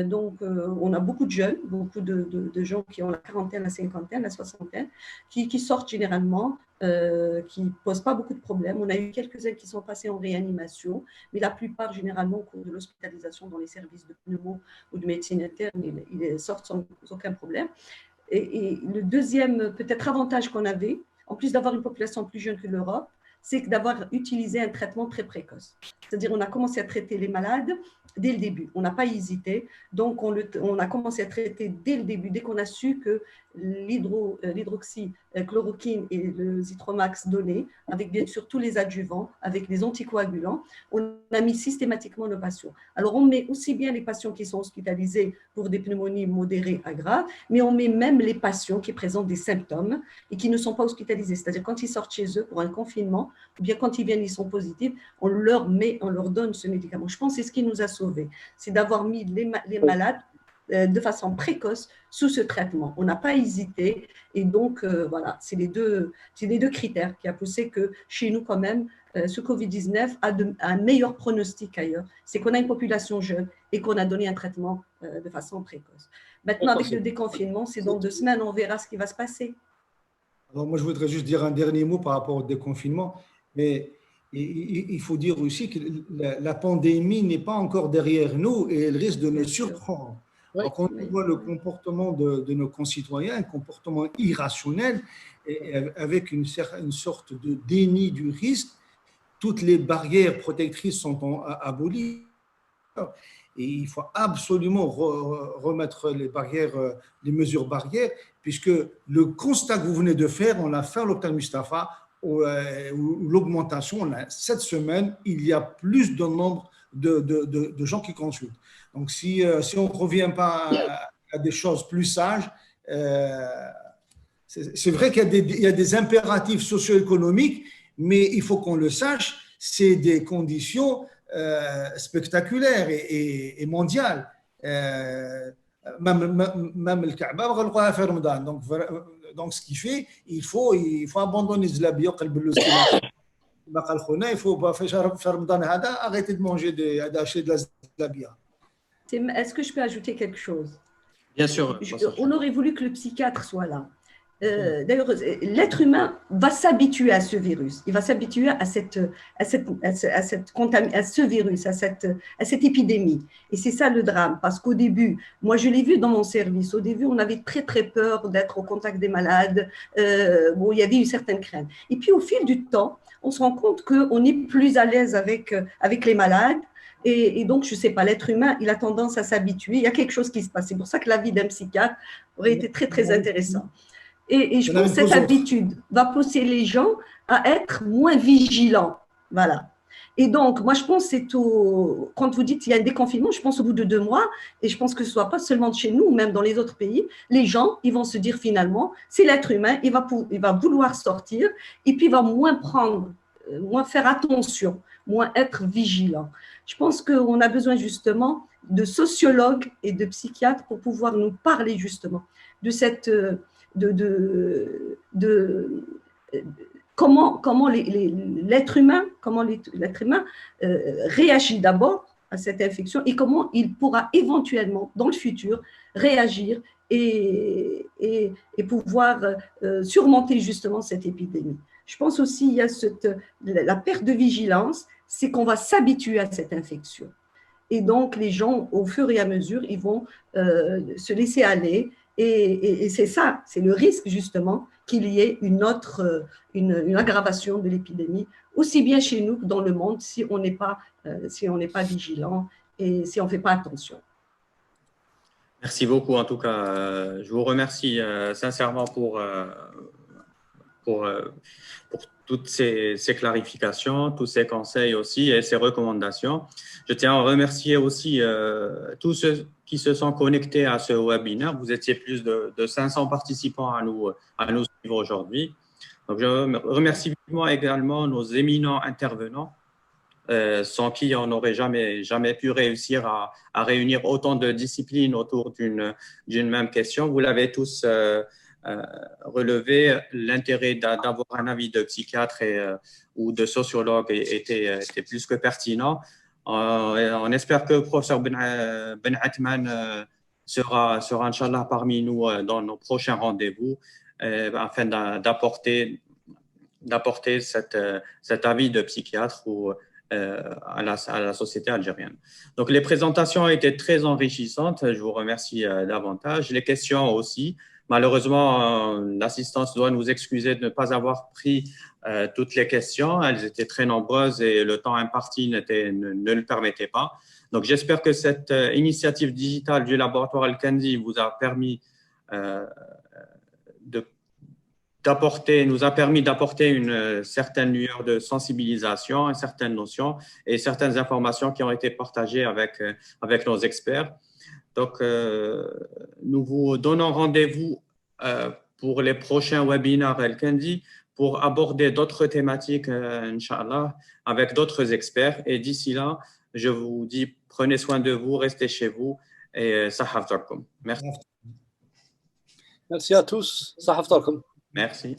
Donc, on a beaucoup de jeunes, beaucoup de gens qui ont la quarantaine, la cinquantaine, la soixantaine, qui sortent généralement, qui ne posent pas beaucoup de problèmes. On a eu quelques-uns qui sont passés en réanimation, mais la plupart, généralement, au cours de l'hospitalisation dans les services de pneumo ou de médecine interne, ils sortent sans aucun problème. Et le deuxième, peut-être, avantage qu'on avait, en plus d'avoir une population plus jeune que l'Europe, c'est d'avoir utilisé un traitement très précoce. C'est-à-dire on a commencé à traiter les malades dès le début. On n'a pas hésité. Donc, on a commencé à traiter dès le début, dès qu'on a su que l'hydroxychloroquine et le Zithromax donnés, avec bien sûr tous les adjuvants, avec les anticoagulants, on a mis systématiquement nos patients. Alors, on met aussi bien les patients qui sont hospitalisés pour des pneumonies modérées à graves, mais on met même les patients qui présentent des symptômes et qui ne sont pas hospitalisés. C'est-à-dire quand ils sortent chez eux pour un confinement, ou bien quand ils viennent, ils sont positifs, on leur donne ce médicament. Je pense que c'est ce qui nous a sauvés, c'est d'avoir mis les malades de façon précoce sous ce traitement. On n'a pas hésité et donc voilà, c'est les deux critères qui a poussé que chez nous quand même, ce Covid-19 a un meilleur pronostic ailleurs. C'est qu'on a une population jeune et qu'on a donné un traitement de façon précoce. Maintenant, avec le déconfinement, c'est dans 2 semaines, on verra ce qui va se passer. Alors moi, je voudrais juste dire un dernier mot par rapport au déconfinement, mais il faut dire aussi que la pandémie n'est pas encore derrière nous et elle risque de nous surprendre. Oui. Donc, on voit le comportement de nos concitoyens, un comportement irrationnel, et avec une sorte de déni du risque. Toutes les barrières protectrices sont abolies. Et il faut absolument remettre les mesures barrières, puisque le constat que vous venez de faire, on l'a fait à l'hôpital Mustapha, où l'augmentation, cette semaine, il y a plus de nombre de gens qui consultent. Donc, si on ne revient pas à des choses plus sages, c'est vrai qu'il y a des impératifs socio-économiques, mais il faut qu'on le sache, c'est des conditions spectaculaires et mondiales. Même le Kaaba, on va le faire Ramadan. Donc, ce qui fait, il faut abandonner Zlabia, il faut faire Ramadan, arrêter de manger, d'acheter de la Zlabia. Est-ce que je peux ajouter quelque chose? Bien sûr. On aurait voulu que le psychiatre soit là. D'ailleurs, l'être humain va s'habituer à ce virus. Il va s'habituer à ce virus, à cette épidémie. Et c'est ça le drame. Parce qu'au début, moi je l'ai vu dans mon service, au début on avait très très peur d'être au contact des malades. Bon, il y avait une certaine crainte. Et puis au fil du temps, on se rend compte qu'on est plus à l'aise avec les malades. Et donc, je ne sais pas, l'être humain, il a tendance à s'habituer. Il y a quelque chose qui se passe. C'est pour ça que l'avis d'un psychiatre aurait été très, très intéressant. Et je pense que cette habitude va pousser les gens à être moins vigilants. Voilà. Et donc, moi, je pense que c'est quand vous dites qu'il y a un déconfinement, je pense au bout de 2 mois, et je pense que ce ne soit pas seulement chez nous, même dans les autres pays, les gens, ils vont se dire finalement, c'est l'être humain, il va vouloir sortir, et puis il va moins faire attention, moins être vigilant. Je pense qu'on a besoin justement de sociologues et de psychiatres pour pouvoir nous parler justement de cette, comment l'être humain, réagit d'abord à cette infection et comment il pourra éventuellement dans le futur réagir et pouvoir surmonter justement cette épidémie. Je pense aussi qu'il y a la perte de vigilance, c'est qu'on va s'habituer à cette infection. Et donc, les gens, au fur et à mesure, ils vont se laisser aller. Et c'est ça, c'est le risque justement qu'il y ait une aggravation de l'épidémie, aussi bien chez nous que dans le monde, si on n'est pas vigilant et si on ne fait pas attention. Merci beaucoup. En tout cas, je vous remercie sincèrement pour toutes ces clarifications, tous ces conseils aussi et ces recommandations. Je tiens à remercier aussi tous ceux qui se sont connectés à ce webinaire. Vous étiez plus de 500 participants à nous suivre aujourd'hui. Donc, je remercie vivement également nos éminents intervenants, sans qui on n'aurait jamais pu réussir à réunir autant de disciplines autour d'une même question. Vous l'avez tous relevé, l'intérêt d'avoir un avis de psychiatre ou de sociologue était plus que pertinent. On espère que le professeur Ben Athman sera Inch'Allah parmi nous dans nos prochains rendez-vous afin d'apporter cet avis de psychiatre à la société algérienne. Donc, les présentations ont été très enrichissantes. Je vous remercie davantage. Les questions aussi. Malheureusement, l'assistance doit nous excuser de ne pas avoir pris toutes les questions. Elles étaient très nombreuses et le temps imparti ne le permettait pas. Donc, j'espère que cette initiative digitale du laboratoire Al-Kandi vous a permis nous a permis d'apporter une certaine lueur de sensibilisation, une certaine notion et certaines informations qui ont été partagées avec nos experts. Donc, nous vous donnons rendez-vous pour les prochains webinaires Al-Kandi pour aborder d'autres thématiques, Inch'Allah, avec d'autres experts. Et d'ici là, je vous dis, prenez soin de vous, restez chez vous et sahaftarkum. Merci. Merci à tous. Sahaftarkum. Merci.